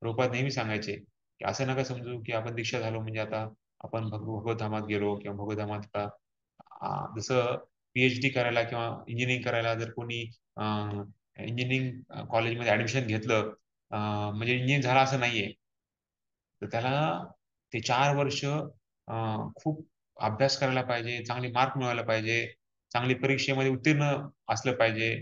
प्रभुपाद नेहमी सांगायचे की असं नका समजू की आपण दीक्षा झालो म्हणजे आता आपण भगवत धामात गेलो किंवा भगवत धामात जसं PhD करायला किंवा इंजिनिअरिंग करायला जर कोणी इंजिनिअरिंग कॉलेजमध्ये ऍडमिशन घेतलं म्हणजे इंजिनिअरिंग झाला असं नाहीये. तर त्याला ते 4 वर्ष खूप अभ्यास करायला पाहिजे, चांगले मार्क मिळवायला पाहिजे, चांगली परीक्षेमध्ये उत्तीर्ण असलं पाहिजे,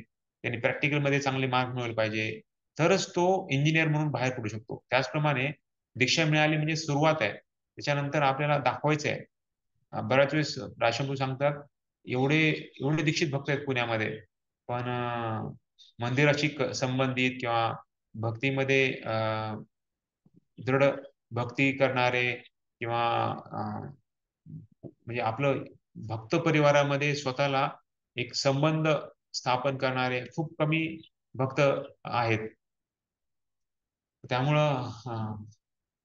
त्यांनी प्रॅक्टिकलमध्ये चांगले मार्क मिळवले पाहिजे, तरच तो इंजिनियर म्हणून बाहेर पडू शकतो. त्याचप्रमाणे दीक्षा मिळाली म्हणजे सुरुवात आहे. त्याच्यानंतर आपल्याला दाखवायचं आहे. बऱ्याच वेळेस राजशंभू सांगतात एवढे एवढे दीक्षित भक्त आहेत पुण्यामध्ये, पण मंदिराशी संबंधित किंवा भक्तीमध्ये दृढ भक्ती करणारे किंवा म्हणजे आपलं भक्त परिवारामध्ये स्वतःला एक संबंध स्थापन करणारे खूप कमी भक्त आहेत. त्यामुळं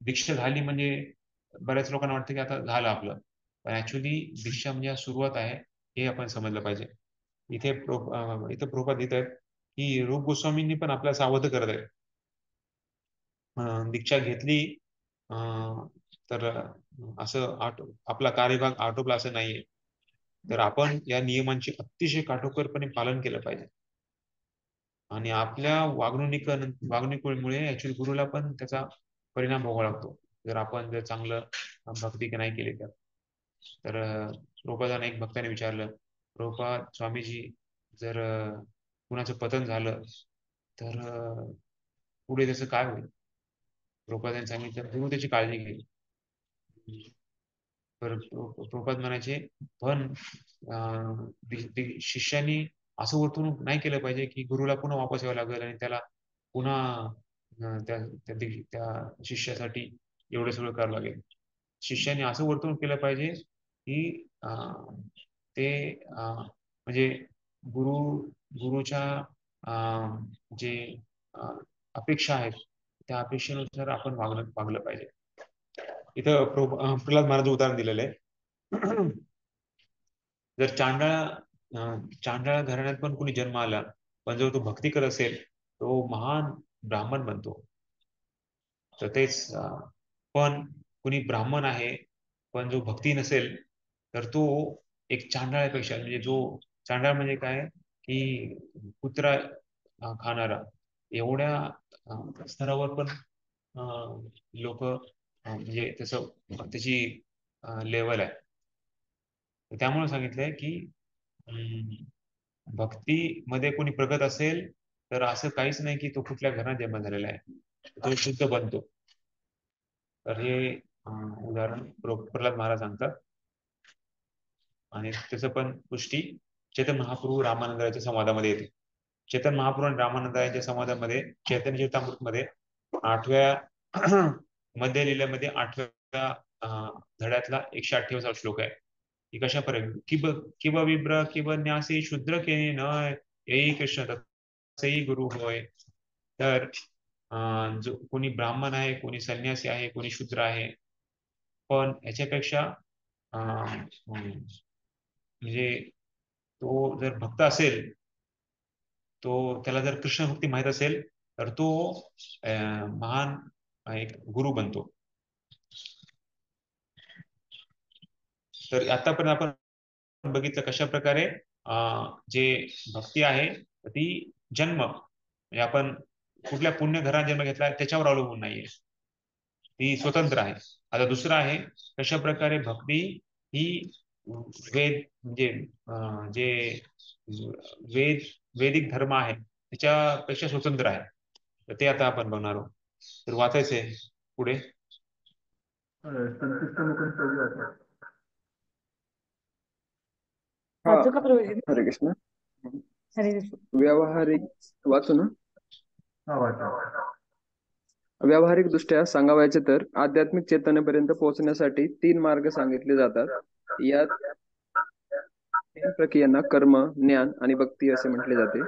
दीक्षा झाली म्हणजे बऱ्याच लोकांना वाटतं की आता झालं आपलं, पण ऍक्च्युली दीक्षा म्हणजे सुरुवात आहे हे आपण समजलं पाहिजे. इथे प्रभुपाद लिहित आहेत की रूप गोस्वामींनी पण आपल्याला सावध करत आहेत. दीक्षा घेतली तर असं आपला कार्यभाग आटोपला असं नाहीये. तर आपण या नियमांचे अतिशय काटेकोरपणे पालन केलं पाहिजे आणि आपल्या वागणुकीमुळे ऍक्च्युली गुरुला पण त्याचा परिणाम भोगावा लागतो जर आपण जर चांगलं भक्ती नाही केली तर. तर प्रभुपादांना एक भक्ताने विचारलं, प्रभुपाद स्वामीजी जर कुणाचं पतन झालं तर पुढे त्याचं काय होईल? प्रभुपादांनी सांगितलं गुरु त्याची काळजी घेईल. तर प्रभुपाद म्हणायचे पण शिष्यानी असं वर्तणूक नाही केलं पाहिजे की गुरुला पुन्हा वापस यावं लागेल आणि त्याला पुन्हा त्या शिष्यासाठी एवढं सगळं करावं लागेल. शिष्याने असं वर्तणूक केलं पाहिजे की ते म्हणजे गुरुच्या जे अपेक्षा आहेत त्या अपेक्षेनुसार आपण वागलं पाहिजे. इथं प्रल्हाद महाराज उदाहरण दिलेलं आहे. जर चांडाळा घराण्यात पण कुणी जन्म आला पण जर तो भक्ती करत असेल तो महान ब्राह्मण बनतो. तर तेच पण कुणी ब्राह्मण आहे पण जो भक्ती नसेल तर तो एक चांडाळापेक्षा म्हणजे जो चांडाळ म्हणजे काय की कुत्रा खाणारा एवढ्या स्तरावर पण लोक म्हणजे तसं त्याची लेवल आहे. त्यामुळे सांगितलंय की भक्तीमध्ये कोणी प्रगत असेल तर असं काहीच नाही की तो कुठल्या घरात जन्म झालेला आहे, तो शुद्ध बनतो. तर हे उदाहरण प्रल्हाद महाराज सांगतात. आणि त्याचं पण पुष्टी चैतन्य महाप्रभू रामानंदाच्या संवादामध्ये येते. चैतन्य महाप्रभू आणि रामानंदाच्या संवादामध्ये चैतन्य चरितामृत मध्ये 8व्या मध्ये लिहिल्यामध्ये 8व्या धड्यातला 128वा श्लोक आहे. की कशा पर्यंत किंवा विब्र किंवा न्यासी शूद्र केने न येई कृष्ण तसेही गुरु होय. तर जो कोणी ब्राह्मण आहे, कोणी संन्यासी आहे, कोणी शूद्र आहे, पण याच्यापेक्षा म्हणजे तो जर भक्त असेल, तो त्याला जर कृष्ण भक्ती माहित असेल तर तो महान एक गुरु बनतो. तर आतापर्यंत आपण बघितलं कशा प्रकारे जे भक्ती आहे ती जन्म म्हणजे आपण कुठल्या पुण्य घरात जन्म घेतला त्याच्यावर अवलंबून नाहीये, ती स्वतंत्र आहे. आता दुसरं आहे कशा प्रकारे भक्ती ही वेद म्हणजे जे वैदिक धर्म आहे त्याच्यापेक्षा स्वतंत्र आहे. तर ते आता आपण बघणार आहोत. तर वाचायचंय पुढे. हरे कृष्ण. व्यावहारिक वाचू ना. व्यावहारिक दृष्ट्या सांगावायचे तर आध्यात्मिक चेतनेपर्यंत पोहोचण्यासाठी 3 मार्ग सांगितले जातात. यात 3 प्रक्रियांना कर्म, ज्ञान आणि भक्ती असे म्हटले जाते.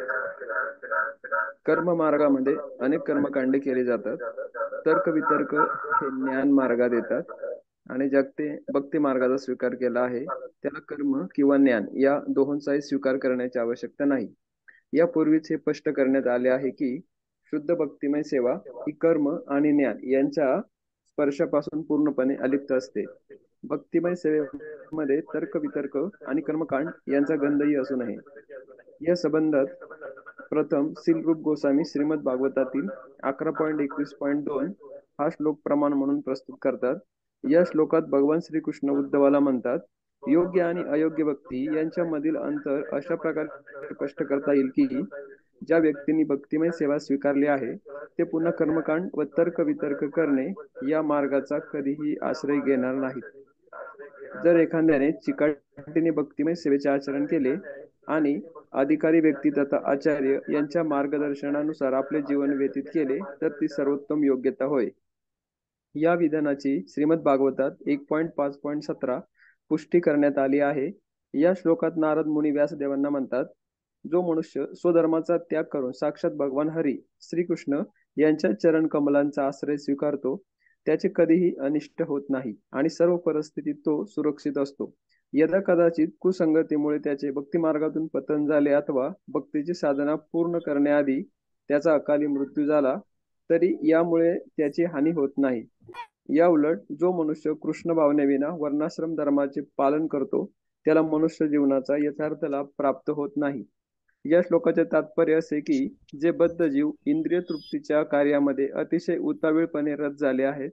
कर्म मार्गामध्ये अनेक कर्मकांडे केली जातात. तर्क वितर्क हे ज्ञान मार्गात येतात आणि ज्याने भक्ती मार्गाचा स्वीकार केला आहे त्याला कर्म किंवा ज्ञान या दोहोंचाही स्वीकार करण्याची आवश्यकता नाही. यापूर्वीच हे स्पष्ट करण्यात आले आहे की शुद्ध भक्तिमय सेवा ही कर्म आणि ज्ञान यांच्या स्पर्शापासून पूर्णपणे अलिप्त असते. भक्तिमय सेवेमध्ये तर्क वितर्क आणि कर्मकांड यांचा गंधही असू नये. या संबंधात प्रथम सील रूप गोस्वामी श्रीमद भागवतातील 11.21.2 हा श्लोक प्रमाण म्हणून प्रस्तुत करतात. या श्लोकात भगवान श्रीकृष्ण उद्धवाला म्हणतात, योग्य आणि अयोग्य भक्ती यांच्यामधील अंतर अशा प्रकारे स्पष्ट करता येईल की ज्या व्यक्तींनी भक्तिमय सेवा स्वीकारली आहे ते पुन्हा कर्मकांड व तर्क वितर्क करणे या मार्गाचा कधीही आश्रय घेणार नाहीत. जर एखाद्याने चिकाटीने भक्तिमय सेवेचे आचरण केले आणि अधिकारी व्यक्ती तथा आचार्य यांच्या मार्गदर्शनानुसार आपले जीवन व्यतीत केले तर ती सर्वोत्तम योग्यता होय. या विधानाची श्रीमद भागवतात 1.5.17 पुष्टी करण्यात आली आहे. या श्लोकात नारद मुनी व्यासदेवांना म्हणतात, जो मनुष्य स्वधर्माचा त्याग करून साक्षात भगवान हरी श्रीकृष्ण यांच्या चरण कमलांचा आश्रय स्वीकारतो त्याचे कधीही अनिष्ट होत नाही आणि सर्व परिस्थितीत तो सुरक्षित असतो. यदा कदाचित कुसंगतीमुळे त्याचे भक्ती मार्गातून पतन झाले अथवा भक्तीची साधना पूर्ण करण्याआधी त्याचा अकाली मृत्यू झाला तरी यामुळे त्याची हानी होत नाही. या उलट जो मनुष्य कृष्ण भावनेविना वर्णाश्रम धर्माचे पालन करतो त्याला मनुष्य जीवनाचा यथार्थ लाभ प्राप्त होत नाही. या श्लोकाचे तात्पर्य असे की जे बद्ध जीव इंद्रिय तृप्तीच्या कार्यामध्ये अतिशय उतावीळपणे रत झाले आहेत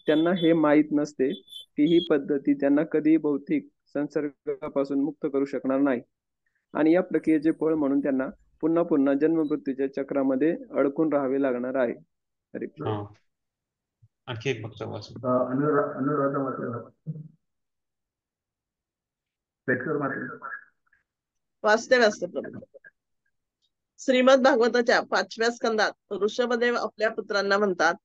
त्यांना हे माहीत नसते की ही पद्धती त्यांना कधीही भौतिक संसर्गापासून मुक्त करू शकणार नाही आणि या प्रक्रियेचे फळ म्हणून त्यांना पुन्हा पुन्हा जन्ममृत्यूच्या चक्रामध्ये अडकून राहावे लागणार आहे. हरे कृष्ण. आणखी एक भक्त वाचू. वाचते प्रभू. श्रीमद भागवताच्या 5व्या स्कंदात ऋषभदेव आपल्या पुत्रांना म्हणतात,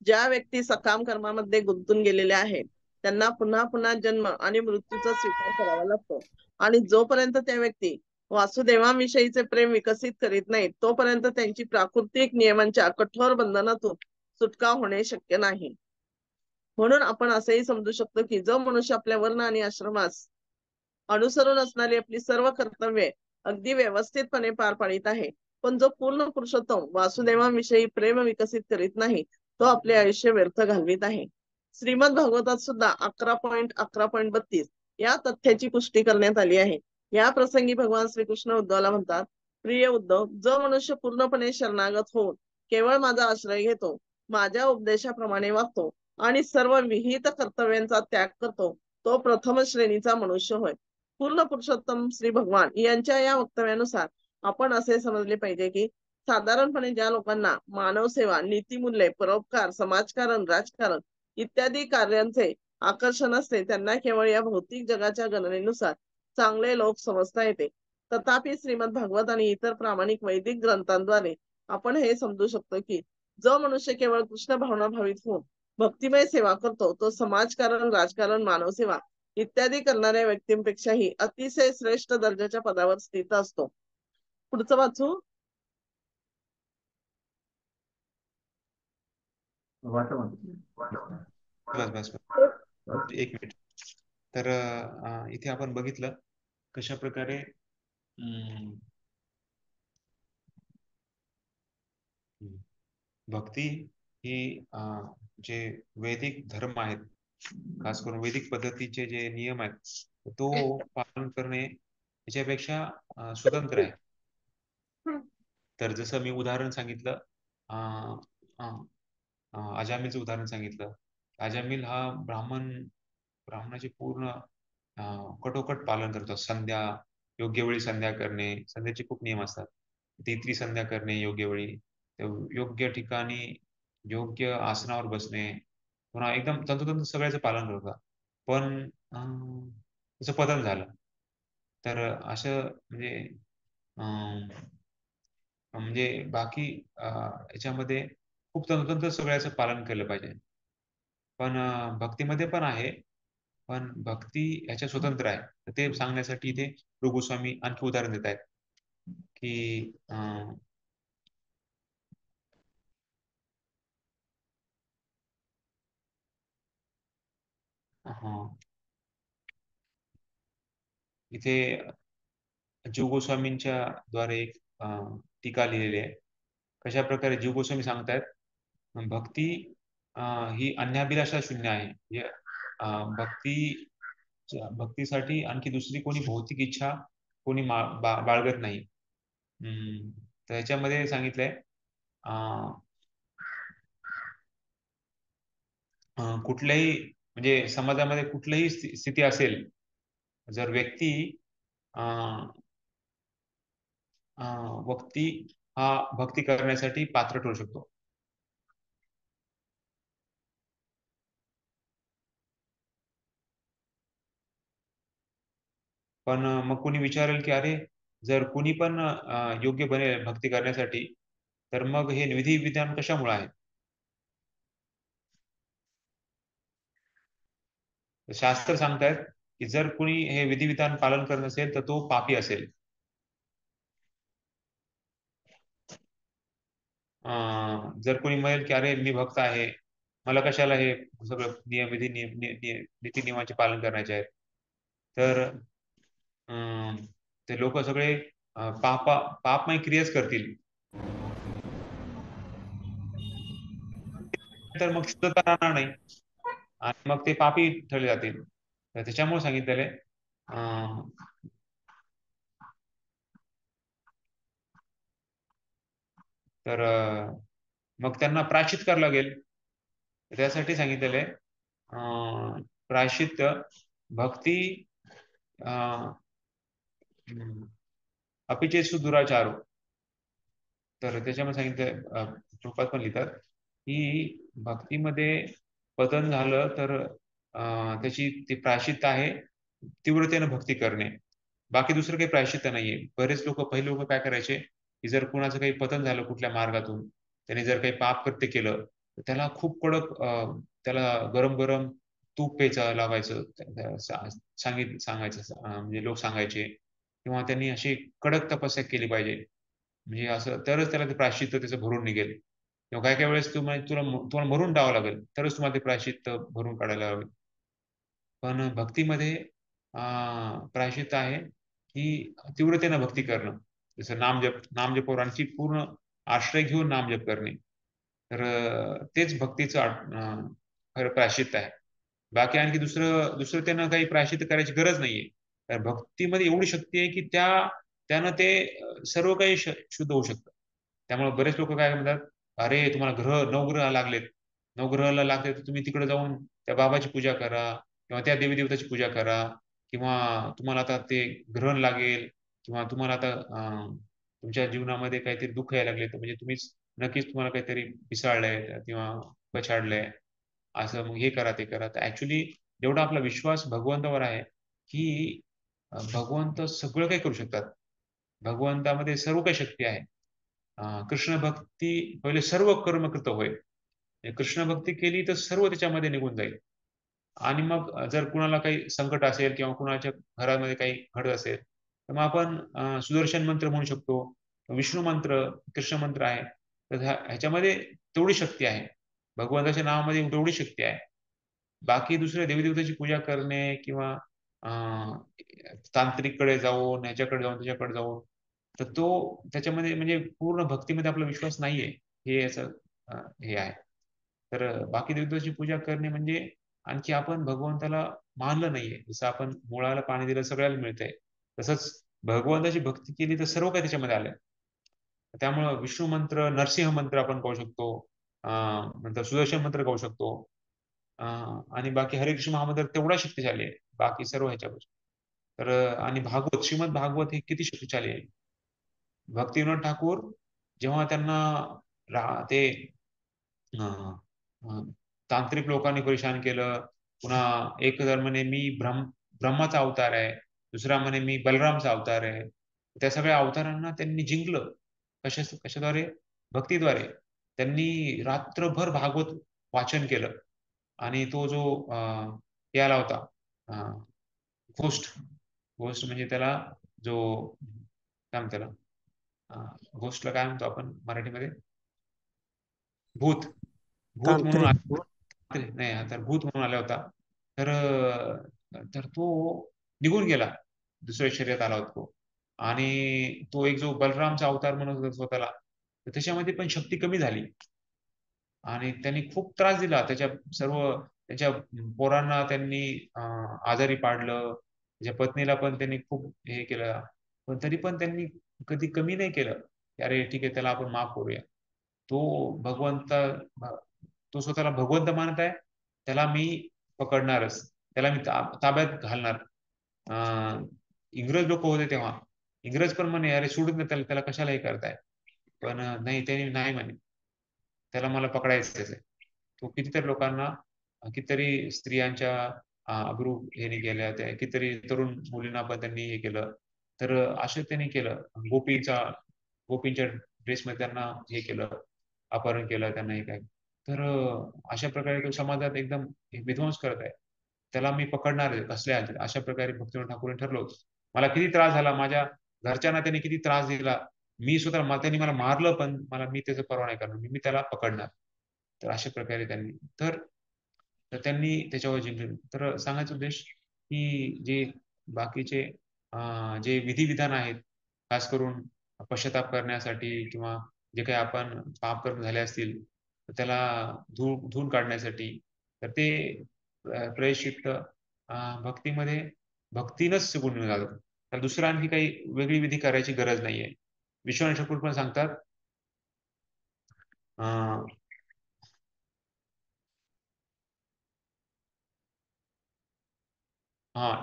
ज्या व्यक्ती सकाम कर्मामध्ये गुंतून गेलेल्या आहेत त्यांना पुन्हा पुन्हा जन्म आणि मृत्यूचा स्वीकार करावा लागतो आणि जोपर्यंत त्या व्यक्ती वासुदेवांविषयीचे प्रेम विकसित करीत नाहीत तोपर्यंत त्यांची प्राकृतिक नियमांच्या कठोर बंधनातून सुटका होणे शक्य नाही. म्हणून आपण असेही समजू शकतो की जो मनुष्य आपल्या वर्ण आणि आश्रमास अनुसरून असणारी आपली सर्व कर्तव्ये अगदी व्यवस्थितपणे पार पाडित आहे पण जो पूर्ण पुरुषोत्तम वासुदेवांविषयी प्रेम विकसित करीत नाही तो आपले आयुष्य व्यर्थ घालवित आहे. श्रीमद भागवतात सुद्धा 11.11.32 या तथ्याची पुष्टी करण्यात आली आहे. या प्रसंगी भगवान श्रीकृष्ण उद्धवला म्हणतात, प्रिय उद्धव, जो मनुष्य पूर्णपणे शरणागत होऊन केवळ माझा आश्रय घेतो, माझ्या उपदेशाप्रमाणे वागतो आणि सर्व विहित कर्तव्यांचा त्याग करतो तो प्रथम श्रेणीचा मनुष्य होय. पूर्ण पुरुषोत्तम श्री भगवान यांच्या या वक्तव्यानुसार आपण असे समजले पाहिजे की साधारणपणे ज्या लोकांना मानव सेवा, नीतिमूल्ये, परोपकार, समाजकारण, राजकारण इत्यादी कार्यांचे आकर्षण असते त्यांना केवळ या भौतिक जगाच्या गणनेनुसार चांगले लोक समजता येते. तथापि श्रीमद भागवत आणि इतर प्रामाणिक वैदिक ग्रंथांद्वारे आपण हे समजू शकतो की जो मनुष्य केवळ कृष्ण भावना भावित होऊन भक्तिमय सेवा करतो तो समाजकारण, राजकारण, मानवसेवा इत्यादी करणाऱ्या व्यक्तींपेक्षाही अतिशय श्रेष्ठ दर्जाच्या पदावर स्थित असतो. पुढचं वाचू. बस बस एक मिनिट. तर इथे आपण बघितलं कशा प्रकारे भक्ती ही जे वैदिक धर्म आहेत, खास करून वैदिक पद्धतीचे जे नियम आहेत तो पालन करणे याच्यापेक्षा स्वतंत्र आहे. तर जसं मी उदाहरण सांगितलं, अजामिलचं उदाहरण सांगितलं. अजामिल हा ब्राह्मणाचे पूर्ण कटोकट पालन करतो. संध्या योग्य वेळी संध्या करणे, संध्याचे खूप नियम असतात. तिथी संध्या करणे योग्य वेळी, योग्य ठिकाणी योग्य आसनावर बसणे, पुन्हा एकदम तंतोतंत सगळ्याचं पालन करतात. पण त्याचं पतन झालं. तर असं म्हणजे बाकी याच्यामध्ये खूप तंतोतंत सगळ्याचं पालन केलं पाहिजे. पण भक्तीमध्ये पण आहे, पण भक्ती ह्याच्या स्वतंत्र आहे. तर ते सांगण्यासाठी इथे भृगु गोस्वामी आणखी उदाहरण देत आहेत की इथे जीव गोस्वामींच्या द्वारे एक टीका लिहिलेली आहे. कशा प्रकारे जीव गोस्वामी सांगतायत, भक्ती ही अन्याभिलाषा शून्य आहे. भक्तीसाठी आणखी दुसरी कोणी भौतिक इच्छा कोणी बाळगत नाही. तर याच्यामध्ये सांगितलंय कुठल्याही म्हणजे समाजामध्ये कुठलीही स्थिती असेल, जर व्यक्ती भक्ती करण्यासाठी पात्र ठरू शकतो. पण मग कोणी विचारेल की अरे, जर कोणी पण योग्य बनेल भक्ती करण्यासाठी, तर मग हे विधी विधान कशामुळे आहे? शास्त्र सांगतायत की जर कोणी हे विधिविधान पालन करत नसेल तर तो पापी असेल. जर कोणी म्हणेल की अरे मी भक्त आहे, मला कशाला हे सगळं नीती नियमाचे पालन करायचे आहेत, तर ते लोक सगळे पापमय क्रियाच करतील, तर मग शुद्धता राहणार नाही आणि मग ते पापी ठरले जातील. तर त्याच्यामुळे सांगितलेलं आहे तर मग त्यांना प्रायश्चित करावं लागेल. त्यासाठी सांगितलेलं आहे प्रायश्चित्त भक्ती अपिचेसु दुराचारो. तर त्याच्यामध्ये सांगितलं, रूपात पण लिहितात की भक्तीमध्ये पतन झालं तर त्याची ते प्रायश्चित्त आहे तीव्रतेनं भक्ती करणे, बाकी दुसरं काही प्रायश्चित्त नाहीये. बरेच लोक, पहिले लोक काय करायचे की जर कुणाचं काही पतन झालं कुठल्या मार्गातून, त्याने जर काही पाप कृत्य केलं तर त्याला खूप कडक त्याला गरम गरम तूप प्यायचं लावायचं, सांगायचं म्हणजे लोक सांगायचे, किंवा त्यांनी अशी कडक तपस्या केली पाहिजे, म्हणजे असं तरच त्याला ते प्रायश्चित्त त्याचं भरून निघेल. किंवा काय काय वेळेस तुम्हाला मरून टाकावं लागेल तरच तुम्हाला ते प्रायश्चित्त भरून काढायला लागेल. पण भक्तीमध्ये प्रायश्चित्त आहे की तीव्रतेनं भक्ती करणं, जसं नामजप आणखी पूर्ण आश्रय घेऊन नामजप करणे, तर तेच भक्तीचं खरं प्रायश्चित्त आहे. बाकी आणखी दुसरं त्यांना काही प्रायश्चित्त करायची गरज नाहीये. तर भक्तीमध्ये एवढी शक्ती आहे की त्यानं ते सर्व काही शुद्ध होऊ शकतं. त्यामुळे बरेच लोक काय म्हणतात, अरे तुम्हाला 9 ग्रह लागलेत, नवग्रहाला लागते तर तुम्ही तिकडे जाऊन त्या बाबाची पूजा करा किंवा त्या देवी देवताची पूजा करा, किंवा तुम्हाला आता ते ग्रहण लागेल किंवा तुम्हाला आता तुमच्या जीवनामध्ये काहीतरी दुःख यायला लागले तर म्हणजे तुम्हीच नक्कीच तुम्हाला काहीतरी पिसाळलंय किंवा पछाडलंय, असं मग हे करा ते करा. तर ऍक्च्युली जेवढा आपला विश्वास भगवंतावर आहे की भगवंत सगळं काही करू शकतात, भगवंतामध्ये सर्व काही शक्ती आहे. कृष्ण भक्ती पहिले सर्व कर्म कृत होय. कृष्ण भक्ती केली तर सर्व त्याच्यामध्ये निघून जाईल. आणि मग जर कुणाला काही संकट असेल किंवा कुणाच्या घरामध्ये काही घडत असेल तर मग आपण सुदर्शन मंत्र म्हणू शकतो, विष्णू मंत्र, कृष्ण मंत्र आहे. तर ह्याच्यामध्ये तेवढी शक्ती आहे, भगवंताच्या नावामध्ये तेवढी शक्ती आहे. बाकी दुसऱ्या देवीदेवताची पूजा करणे किंवा तांत्रिककडे जाऊन ह्याच्याकडे जाऊन त्याच्याकडे जाऊन तर तो त्याच्यामध्ये म्हणजे पूर्ण भक्तीमध्ये आपला विश्वास नाहीये, हे याचं हे आहे. तर बाकी देवताची पूजा करणे म्हणजे आणखी आपण भगवंताला मानलं नाहीये. जसं आपण मुळाला पाणी दिलं सगळ्याला मिळतंय, तसंच भगवंताची भक्ती केली तर सर्व काही त्याच्यामध्ये आलं. त्यामुळं विष्णू मंत्र, नरसिंह मंत्र आपण पाहू शकतो, नंतर सुदर्शन मंत्र गाऊ शकतो, आणि बाकी हरे कृष्ण महामंत्र तेवढा शक्तिशाली आहे बाकी सर्व ह्याच्यापासून. तर आणि भागवत, श्रीमद भागवत हे किती शक्तिशाली आहे. भक्तिविनोद ठाकूर जेव्हा त्यांना ते तांत्रिक लोकांनी परेशान केलं, पुन्हा एक जर म्हणे मी ब्रह्माचा अवतार आहे, दुसरा म्हणे मी बलरामचा अवतार आहे, त्या सगळ्या अवतारांना त्यांनी जिंकलं. कशाद्वारे? भक्तीद्वारे. त्यांनी रात्रभर भागवत वाचन केलं आणि तो जो हे आला होता घोस्ट, घोस्ट म्हणजे त्याला जो काय म्हणतो त्याला, घोस्टला काय म्हणतो आपण मराठीमध्ये? भूत, भूत म्हणून तांत्रिक. नाही तर भूत म्हणून आला होता. तर तो निघून गेला, दुसऱ्या शरीरात आला होता तो. आणि तो एक जो बलरामचा अवतार म्हणत होता स्वतःला, तर त्याच्यामध्ये पण शक्ती कमी झाली आणि त्यांनी खूप त्रास दिला. त्यांच्या पोरांना त्यांनी आजारी पाडलं, त्याच्या पत्नीला पण त्यांनी खूप हे केलं, पण तरी पण त्यांनी कधी कमी नाही केलं की अरे ठीक आहे त्याला आपण माफ करूया. तो स्वतःला भगवंत मानत आहे, त्याला मी पकडणारच, त्याला मी ताब्यात घालणार. इंग्रज लोक होते तेव्हा, इंग्रज पण म्हणे अरे सोडून दे त्याला, त्याला कशाला हे करताय, पण नाही त्यांनी नाही म्हणे, त्याला मला पकडायचंच आहे. तो कितीतरी लोकांना, कितीतरी स्त्रियांच्या अब्रू हे केल्या, त्या कितीतरी तरुण मुलींना पण त्यांनी हे केलं. तर असं त्यांनी केलं, गोपींच्या ड्रेसमध्ये त्यांना हे केलं, अपहरण केलं त्यांना हे काय. तर अशा प्रकारे तो समाजात एकदम विध्वंस करत आहे, त्याला मी पकडणार आहे कसल्या हालतीत, अशा प्रकारे भक्तिविनोद ठाकूरांनी ठरलं होतं. मला किती त्रास झाला, माझ्या घरच्यांना त्यांनी किती त्रास दिला, मी स्वतः त्यांनी मला मारलं पण मी त्याचा परवा नाही करणार, मी त्याला पकडणार. तर अशा प्रकारे त्यांनी त्याच्यावर जिंकले. तर सांगायचा उद्देश की जे बाकीचे जे विधिविधान आहेत, खास करून पश्चाताप करण्यासाठी किंवा जे काही आपण पाप कर्म झाले असतील तर त्याला धुवून काढण्यासाठी, तर ते प्रायश्चित्त भक्तीमध्ये भक्तीनंच गुण जातात. तर दुसरं आणखी काही वेगळी विधी करायची गरज नाहीये. विश्वनाथ ठाकूर पण सांगतात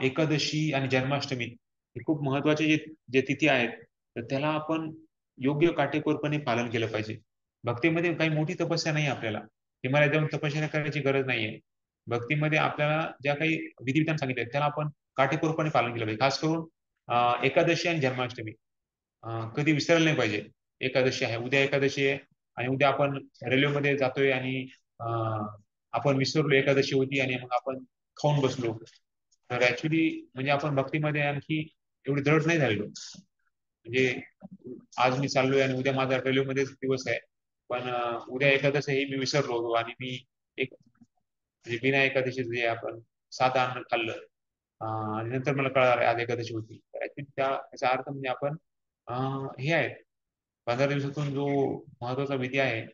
एकादशी आणि जन्माष्टमी हे खूप महत्वाचे जे तिथी आहेत, तर त्याला आपण योग्य काटेकोरपणे पालन केलं पाहिजे. भक्तीमध्ये काही मोठी तपस्या नाही, आपल्याला हिमालयात जाऊन तपस्या करायची गरज नाहीये. भक्तीमध्ये आपल्याला ज्या काही विधिविधान सांगितले त्याला आपण काटेकोरपणे पालन केलं पाहिजे. खास करून एकादशी आणि जन्माष्टमी कधी विसरलं नाही पाहिजे. एकादशी आहे, उद्या एकादशी आहे आणि उद्या आपण रेल्वेमध्ये जातोय आणि आपण विसरलो एकादशी होती आणि मग आपण खाऊन बसलो. तर ऍक्च्युली म्हणजे आपण भक्तीमध्ये आणखी एवढी दृढ नाही झालेलो. म्हणजे आज मी चाललोय आणि उद्या माझा रेल्वेमध्येच दिवस आहे, पण उद्या एकादशी हे मी विसरलो होतो आणि मी एक म्हणजे बिना एकादशी जे आपण साधं अन्न खाल्लं आणि नंतर मला कळालं आज एकादशी होती. तर ऍक्च्युली त्याचा अर्थ म्हणजे आपण हे आहे 15 दिवसातून जो महत्वाचा विधी आहे,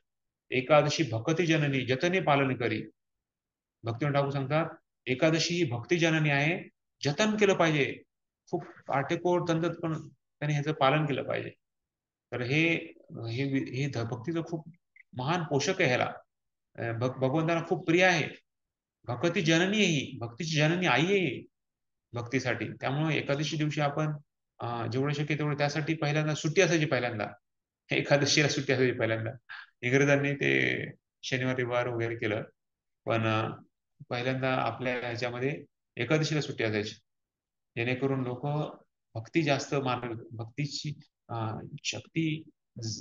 एकादशी भक्ती जननी जतने पालन करी. भक्तिविनोद ठाकूर सांगतात एकादशी ही भक्ती जननी आहे, जतन केलं पाहिजे, खूप काटेकोर तंतत पण त्याने ह्याचं पालन केलं पाहिजे. तर हे भक्तीचं खूप महान पोषक आहे ह्याला. भगवंताला खूप प्रिय आहे. भक्ती जननी आहे ही, भक्तीची जननी आई आहे ही भक्तीसाठी. त्यामुळे एकादशी दिवशी आपण जेवढं शक्य तेवढं त्यासाठी पहिल्यांदा सुट्टी असायची पहिल्यांदा. एकादशीला सुट्टी असायची पहिल्यांदा. इंग्रजांनी ते शनिवार रविवार वगैरे केलं. पण पहिल्यांदा आपल्या ह्याच्यामध्ये एकादशीला सुट्टी असायची. जेणेकरून लोक भक्ती जास्त भक्तीची शक्ती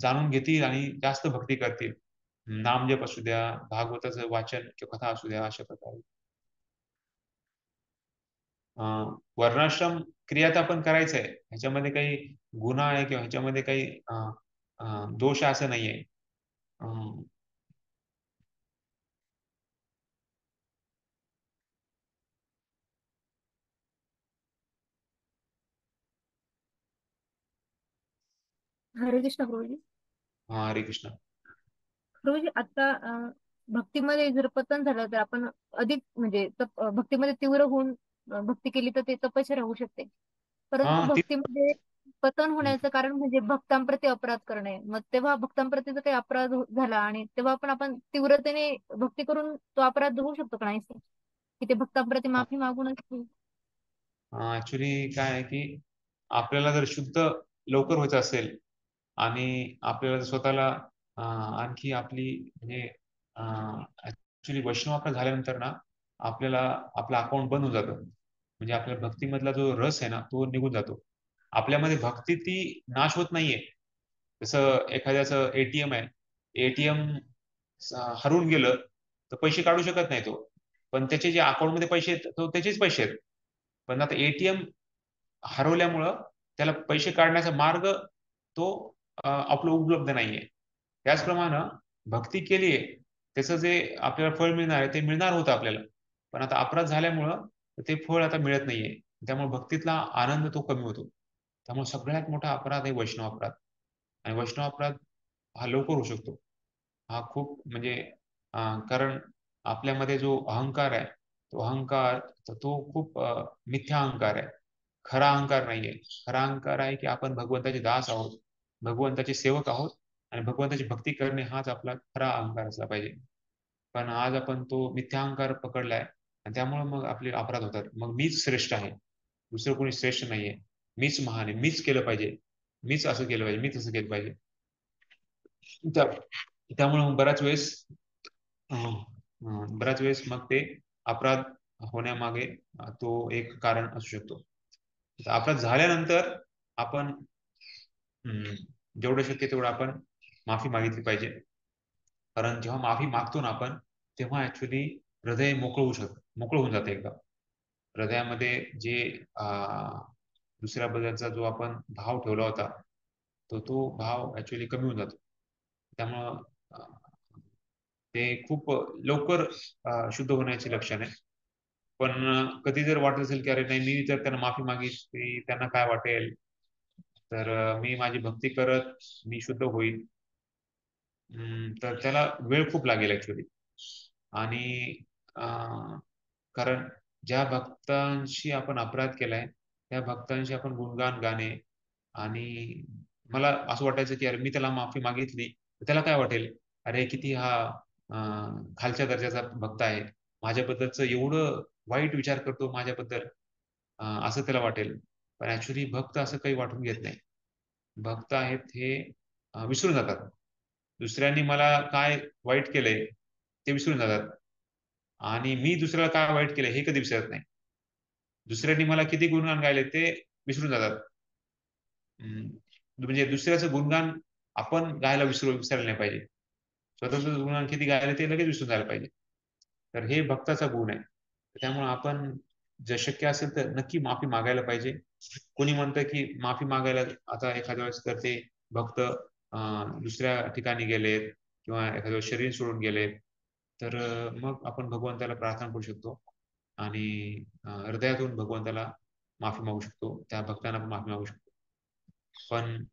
जाणून घेतील आणि जास्त भक्ती करतील. नामजप असू द्या, भागवताचं वाचन किंवा कथा असू द्या, अशा प्रकारे. वर्णाश्रम क्रिया तर आपण करायचं आहे, ह्याच्यामध्ये काही गुन्हा आहे किंवा ह्याच्यामध्ये काही दोष आहे असं नाहीये. हरे कृष्ण प्रभूजी. हरे कृष्ण. प्रभूजी आता भक्तीमध्ये जर पतन झालं तर आपण अधिक म्हणजे भक्तीमध्ये तीव्र होऊन भक्ती केली तर ते तपश्चर्या होऊ शकते. परंतु भक्तीमध्ये पतन होण्याचं कारण म्हणजे भक्तांप्रती अपराध करणे. मग तेव्हा भक्तांप्रती जर काही अपराध झाला आणि तेव्हा पण आपण तीव्रतेने भक्ती करून तो अपराध होऊ शकतो का नाही, की ते भक्तांप्रती माफी मागूनच? ऍक्च्युली काय आहे की आपल्याला जर शुद्ध लवकर व्हायचं असेल आणि आपल्याला स्वतःला आणखी आपली म्हणजे ऍक्च्युली वैष्णव झाल्यानंतर ना आपल्याला आपलं अकाउंट बंद होऊन जातं. म्हणजे आपल्या भक्तीमधला जो रस आहे ना तो निघून जातो. आपल्यामध्ये भक्ती ती नाश होत नाहीये. जसं एखाद्याचं एटीएम आहे, एटीएम हरवून गेलं तर पैसे काढू शकत नाही तो, पण त्याचे जे अकाउंटमध्ये पैसे आहेत तो त्याचेच पैसे आहेत. पण आता एटीएम हरवल्यामुळं त्याला पैसे काढण्याचा मार्ग तो आपलं उपलब्ध नाहीये. त्याचप्रमाणे भक्ती केलीये त्याचं जे आपल्याला फळ मिळणार आहे ते मिळणार होतं आपल्याला, पण आता अपराध झाल्यामुळं ते फळ आता मिळत नाहीये. त्यामुळे भक्तीतला आनंद तो कमी होतो. त्यामुळे सगळ्यात मोठा अपराध आहे वैष्णव अपराध. आणि वैष्णव अपराध हा लवकर होऊ शकतो. हा खूप म्हणजे कारण आपल्यामध्ये जो अहंकार आहे तो अहंकार तो खूप मिथ्या अहंकार आहे, खरा अहंकार नाहीये. खरा अहंकार आहे की आपण भगवंताचे दास आहोत, भगवंताचे सेवक आहोत आणि भगवंताची भक्ती करणे हाच आपला खरा अहंकार असला पाहिजे. पण आज आपण तो मिथ्या अहंकार पकडलाय आणि त्यामुळे मग आपले अपराध होतात. मग मीच श्रेष्ठ आहे, दुसरं कोणी श्रेष्ठ नाहीये, मीच महान आहे, मीच केलं पाहिजे, मीच असं केलं पाहिजे, मीच असं केलं पाहिजे. त्यामुळे बऱ्याच वेळेस मग ते अपराध होण्यामागे तो एक कारण असू शकतो. अपराध झाल्यानंतर आपण जेवढं शक्य तेवढं आपण माफी मागितली पाहिजे. कारण जेव्हा माफी मागतो ना आपण तेव्हा ऍक्च्युली हृदय मोकळं होऊन जातं एकदा. हृदयामध्ये जे दुसऱ्याबद्दलचा जो आपण भाव ठेवला होता तो भाव ऍक्च्युली कमी होऊन जातो. त्यामुळं ते खूप लवकर शुद्ध होण्याचे लक्षण आहे. पण कधी जर वाटत असेल की अरे नाही मी जर त्यांना माफी मागितली त्यांना काय वाटेल, तर मी माझी भक्ती करत मी शुद्ध होईल, तर त्याला वेळ खूप लागेल ऍक्च्युली. आणि कारण ज्या भक्तांशी आपण अपराध केलाय त्या भक्तांशी आपण गुणगान गाणे आणि मला असं वाटायचं की अरे मी त्याला माफी मागितली त्याला काय वाटेल, अरे किती हा खालच्या दर्जाचा भक्त आहे, माझ्याबद्दलचं एवढं वाईट विचार करतो माझ्याबद्दल, असं त्याला वाटेल. पण ऍक्च्युली भक्त असं काही वाटून घेत नाही. भक्त आहेत हे विसरून जातात. दुसऱ्यांनी मला काय वाईट केलंय ते विसरून जातात आणि मी दुसऱ्याला काय वाईट केलंय हे कधी विसरत नाही. दुसऱ्यांनी मला किती गुणगान गायले ते विसरून जातात. म्हणजे दुसऱ्याचं गुणगान आपण गायला विसरायला नाही पाहिजे. स्वतःचं गुणगान किती गायले ते लगेच विसरून जायला पाहिजे. तर हे भक्ताचा गुण आहे. त्यामुळे आपण जर शक्य असेल तर नक्की माफी मागायला पाहिजे. कोणी म्हणतं की माफी मागायला आता एखाद्या वेळेस तर ते भक्त दुसऱ्या ठिकाणी गेलेत किंवा एखाद्या वेळेस शरीर सोडून गेलेत तर मग आपण भगवंताला प्रार्थना करू शकतो आणि हृदयातून भगवंताला माफी मागू शकतो, त्या भक्तांना पण माफी मागू शकतो. पण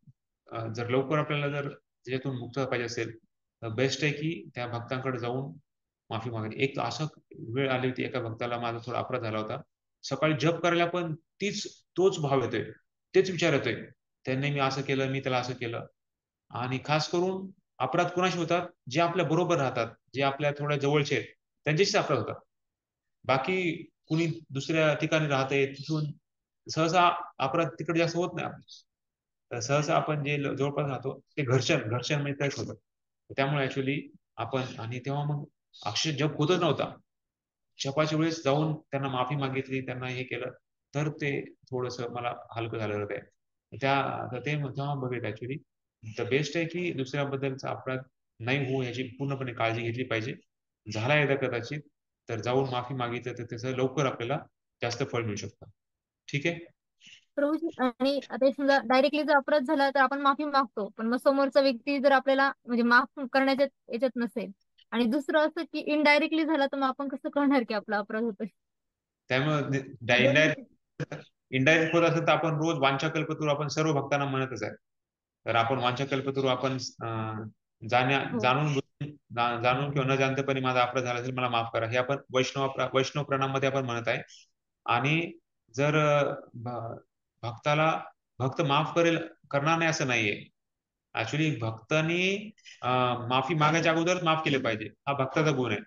जर लवकर आपल्याला जर त्याच्यातून मुक्त पाहिजे असेल तर बेस्ट आहे की त्या भक्तांकडे जाऊन माफी मागायची. एक असं वेळ आली होती एका भक्ताला माझा थोडा अपराध झाला होता. सकाळी जप करायला पण तोच भाव येतोय, तेच विचार येतोय, त्यांनी मी असं केलं, मी त्याला असं केलं. आणि खास करून अपराध कोणाशी होतात? जे आपल्या बरोबर राहतात, जे आपल्या थोड्या जवळचे आहेत, त्यांच्याशीच अपराध होतात. बाकी कुणी दुसऱ्या ठिकाणी राहते तिथून सहसा अपराध तिकडे जास्त होत नाही आपले. तर सहसा आपण जे जवळपास राहतो ते घर्षण म्हणजे तेच होतं. त्यामुळे ऍक्च्युली आपण, आणि तेव्हा मग अक्षय जप होतच नव्हता. जपाच्या वेळेस जाऊन त्यांना माफी मागितली, त्यांना हे केलं, तर ते थोडस मला हलकं झालं ते. तर ते तेव्हा बघितलं ऍक्च्युली द बेस्ट आहे की दुसऱ्याबद्दलचा अपराध नाही होऊ याची पूर्णपणे काळजी घेतली पाहिजे. झाला एकदा कदाचित तर जाऊन माफी मागितलं तर त्याचं लवकर आपल्याला जास्त फळ मिळू शकतं. ठीक आहे. प्रभूजी, आणि आता समजा डायरेक्टली जर अपराध झाला तर आपण माफी मागतो, पण मग समोरचा व्यक्ती जर आपल्याला म्हणजे माफ करण्याच्या याच्यात नसेल, आणि दुसरं असं की इनडायरेक्टली झाला, तर मग आपण कसं करणार की आपला अपराध होतोय? त्यामुळे दोन्ही इनडायरेक्ट होत असेल तर आपण रोज वांछाकल्पतरू आपण सर्व भक्तांना म्हणतच आहे. तर आपण वांछाकल्पतरू आपण हो. जाणून किंवा न जाणतेपणे माझा अपराध झाला असेल मला माफ करा, हे आपण वैष्णव प्रणामध्ये आपण म्हणत आहे. आणि जर भक्त माफ करणार नाही असं नाहीये. ऍक्च्युली भक्तांनी माफी मागायच्या अगोदरच माफ केले पाहिजे, हा भक्ताचा गुण आहे.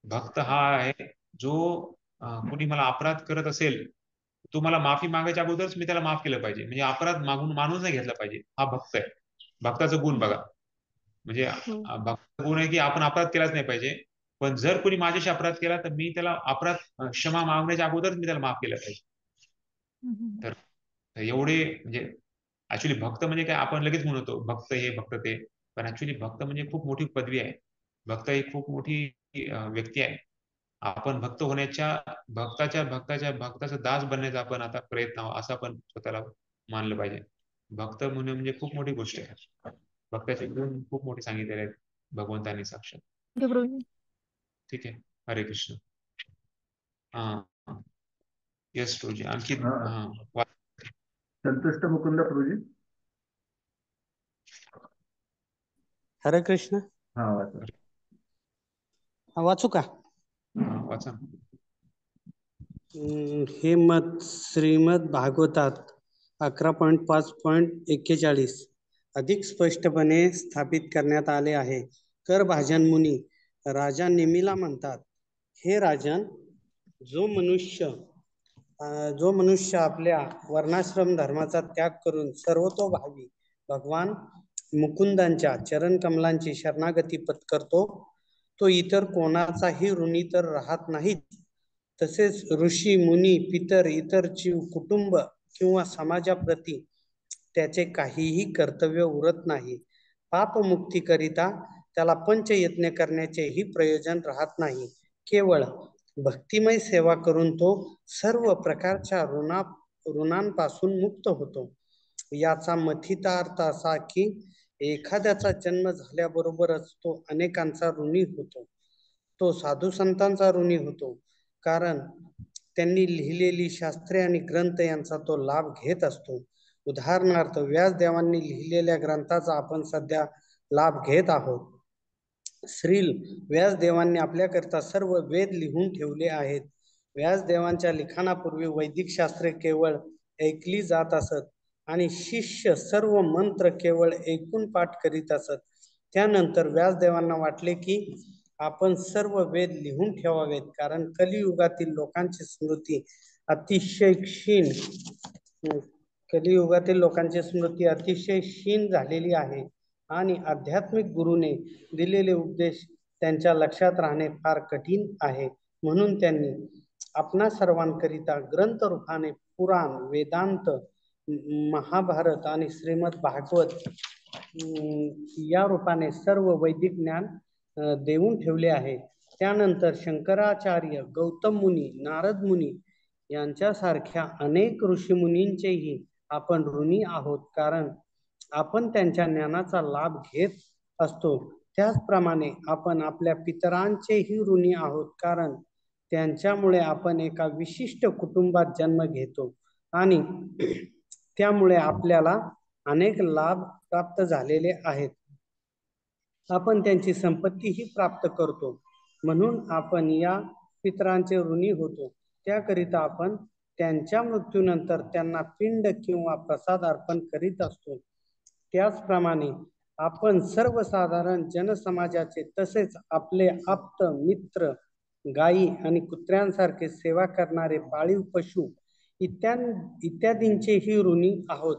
भक्त हा आहे जो कुणी मला अपराध करत असेल, तो मला माफी मागायच्या अगोदरच मी त्याला माफ केलं पाहिजे, म्हणजे अपराध मानून नाही घेतला पाहिजे. हा भक्त आहे. भक्ताचा गुण बघा, म्हणजे भक्ताचा गुण आहे की आपण अपराध केलाच नाही पाहिजे, पण जर कोणी माझ्याशी अपराध केला तर मी त्याला क्षमा मागण्याच्या अगोदरच मी त्याला माफ केलं पाहिजे. तर एवढे म्हणजे ऍक्च्युली भक्त म्हणजे काय, आपण लगेच म्हणतो भक्त हे भक्त ते, पण ऍक्च्युली भक्त म्हणजे खूप मोठी पदवी आहे. भक्त ही खूप मोठी व्यक्ती आहे. आपण भक्त होण्याच्या भक्ताचा दास बनण्याचा आपण आता प्रयत्न असं आपण स्वतःला मानलं पाहिजे. भक्त म्हणजे खूप मोठी गोष्ट आहे. भक्ताचे गुण खूप मोठे सांगितलेले आहेत भगवंतांनी साक्षात. ठीक आहे. हरे कृष्ण. हा येस प्रभूजी. आणखी संतुष्ट मुकुंद प्रभूजी. हरे कृष्ण. हा वाचा. वाचू का? वाचा. हे मत श्रीमद भागवतात 11.5.41 अधिक स्पष्टपणे स्थापित करण्यात आले आहे. करभाजन मुनी राजा नेमीला म्हणतात, हे राजन, जो मनुष्य आपल्या वर्णाश्रम धर्माचा त्याग करून सर्वतोभावी भगवान मुकुंदांच्या चरण कमलांची शरणागती पत्करतो, तो इतर कोणाचाही ऋणी तर राहत नाहीत. तसेच ऋषी, मुनी, पितर, इतर जीव, कुटुंब किंवा समाजाप्रती त्याचे काहीही कर्तव्य उरत नाही. पापमुक्तीकरिता त्याला पंचयज्ञ करण्याचेही प्रयोजन राहत नाही. केवळ भक्तिमय सेवा करून तो सर्व प्रकारच्या ऋणांपासून मुक्त होतो. याचा मथिता अर्थ असा की एखाद्याचा जन्म झाल्याबरोबरच तो अनेकांचा ऋणी होतो. तो साधू संतांचा ऋणी होतो, कारण त्यांनी लिहिलेली शास्त्रे आणि ग्रंथ यांचा तो लाभ घेत असतो. उदाहरणार्थ, व्यासदेवांनी लिहिलेल्या ग्रंथाचा आपण सध्या लाभ घेत आहोत. श्रील व्यासदेवांनी आपल्याकरिता सर्व वेद लिहून ठेवले आहेत. व्यासदेवांच्या लिखाणापूर्वी वैदिक शास्त्रे केवळ ऐकली जात असत आणि शिष्य सर्व मंत्र केवळ ऐकून पाठ करीत असत. त्यानंतर व्यासदेवांना वाटले की आपण सर्व वेद लिहून ठेवावेत, कारण कलियुगातील लोकांची स्मृती अतिशय क्षीण झालेली आहे आणि आध्यात्मिक गुरुने दिलेले उपदेश त्यांच्या लक्षात राहणे फार कठीण आहे. म्हणून त्यांनी आपणा सर्वांकरिता ग्रंथ रूपाने पुराण, वेदांत, महाभारत आणि श्रीमद भागवत या रूपाने सर्व वैदिक ज्ञान देऊन ठेवले आहे. त्यानंतर शंकराचार्य, गौतम मुनी, नारद मुनी यांच्यासारख्या अनेक ऋषीमुनींचेही आपण ऋणी आहोत, कारण आपण त्यांच्या ज्ञानाचा लाभ घेत असतो. त्याचप्रमाणे आपण आपल्या पितरांचेही ऋणी आहोत, कारण त्यांच्यामुळे आपण एका विशिष्ट कुटुंबात जन्म घेतो आणि त्यामुळे आपल्याला अनेक लाभ प्राप्त झालेले आहेत. आपण त्यांची संपत्तीही प्राप्त करतो, म्हणून आपण या पितरांचे ऋणी होतो. त्याकरिता आपण त्यांच्या मृत्यूनंतर त्यांना पिंड किंवा प्रसाद अर्पण करीत असतो. त्याचप्रमाणे आपण सर्वसाधारण जनसमाजाचे तसेच आपले आप्त मित्र गायी आणि कुत्र्यांसारखे सेवा करणारे पाळीव पशु इत्यादींचेही ऋणी आहोत.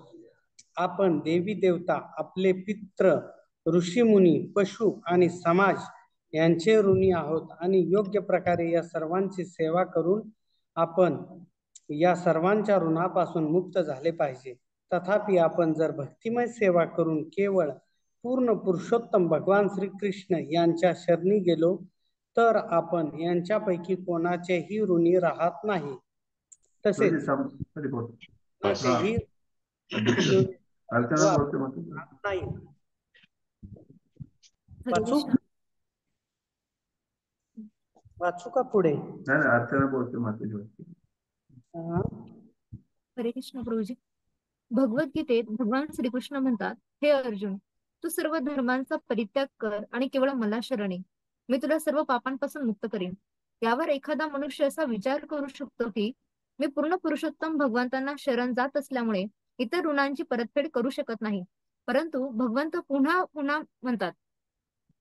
आपण देवी देवता, आपले पित्र, ऋषीमुनी, पशु आणि समाज यांचे ऋणी आहोत आणि योग्य प्रकारे या सर्वांची सेवा करून आपण या सर्वांच्या ऋणापासून मुक्त झाले पाहिजे. तथापि आपण जर भक्तिमय सेवा करून केवळ पूर्ण पुरुषोत्तम भगवान श्रीकृष्ण यांच्या शरणी गेलो तर आपण यांच्यापैकी कोणाचेही ऋणी राहत नाही. तसेच कोणाचेही नाही. वाचू वाचू का पुढे? हरे कृष्ण प्रभूजी. भगवद्गीतेत भगवान श्रीकृष्ण म्हणतात, हे अर्जुन, तू सर्व धर्मांचा परित्याग कर आणि केवळ मला शरण ये. मी तुला सर्व पापांपासून मुक्त करेन. यावर एखादा मनुष्य असा विचार करू शकतो की मी पूर्ण पुरुषोत्तम भगवंतांना शरण जात असल्यामुळे इतर ऋणांची परतफेड करू शकत नाही. परंतु भगवंत पुन्हा पुन्हा म्हणतात,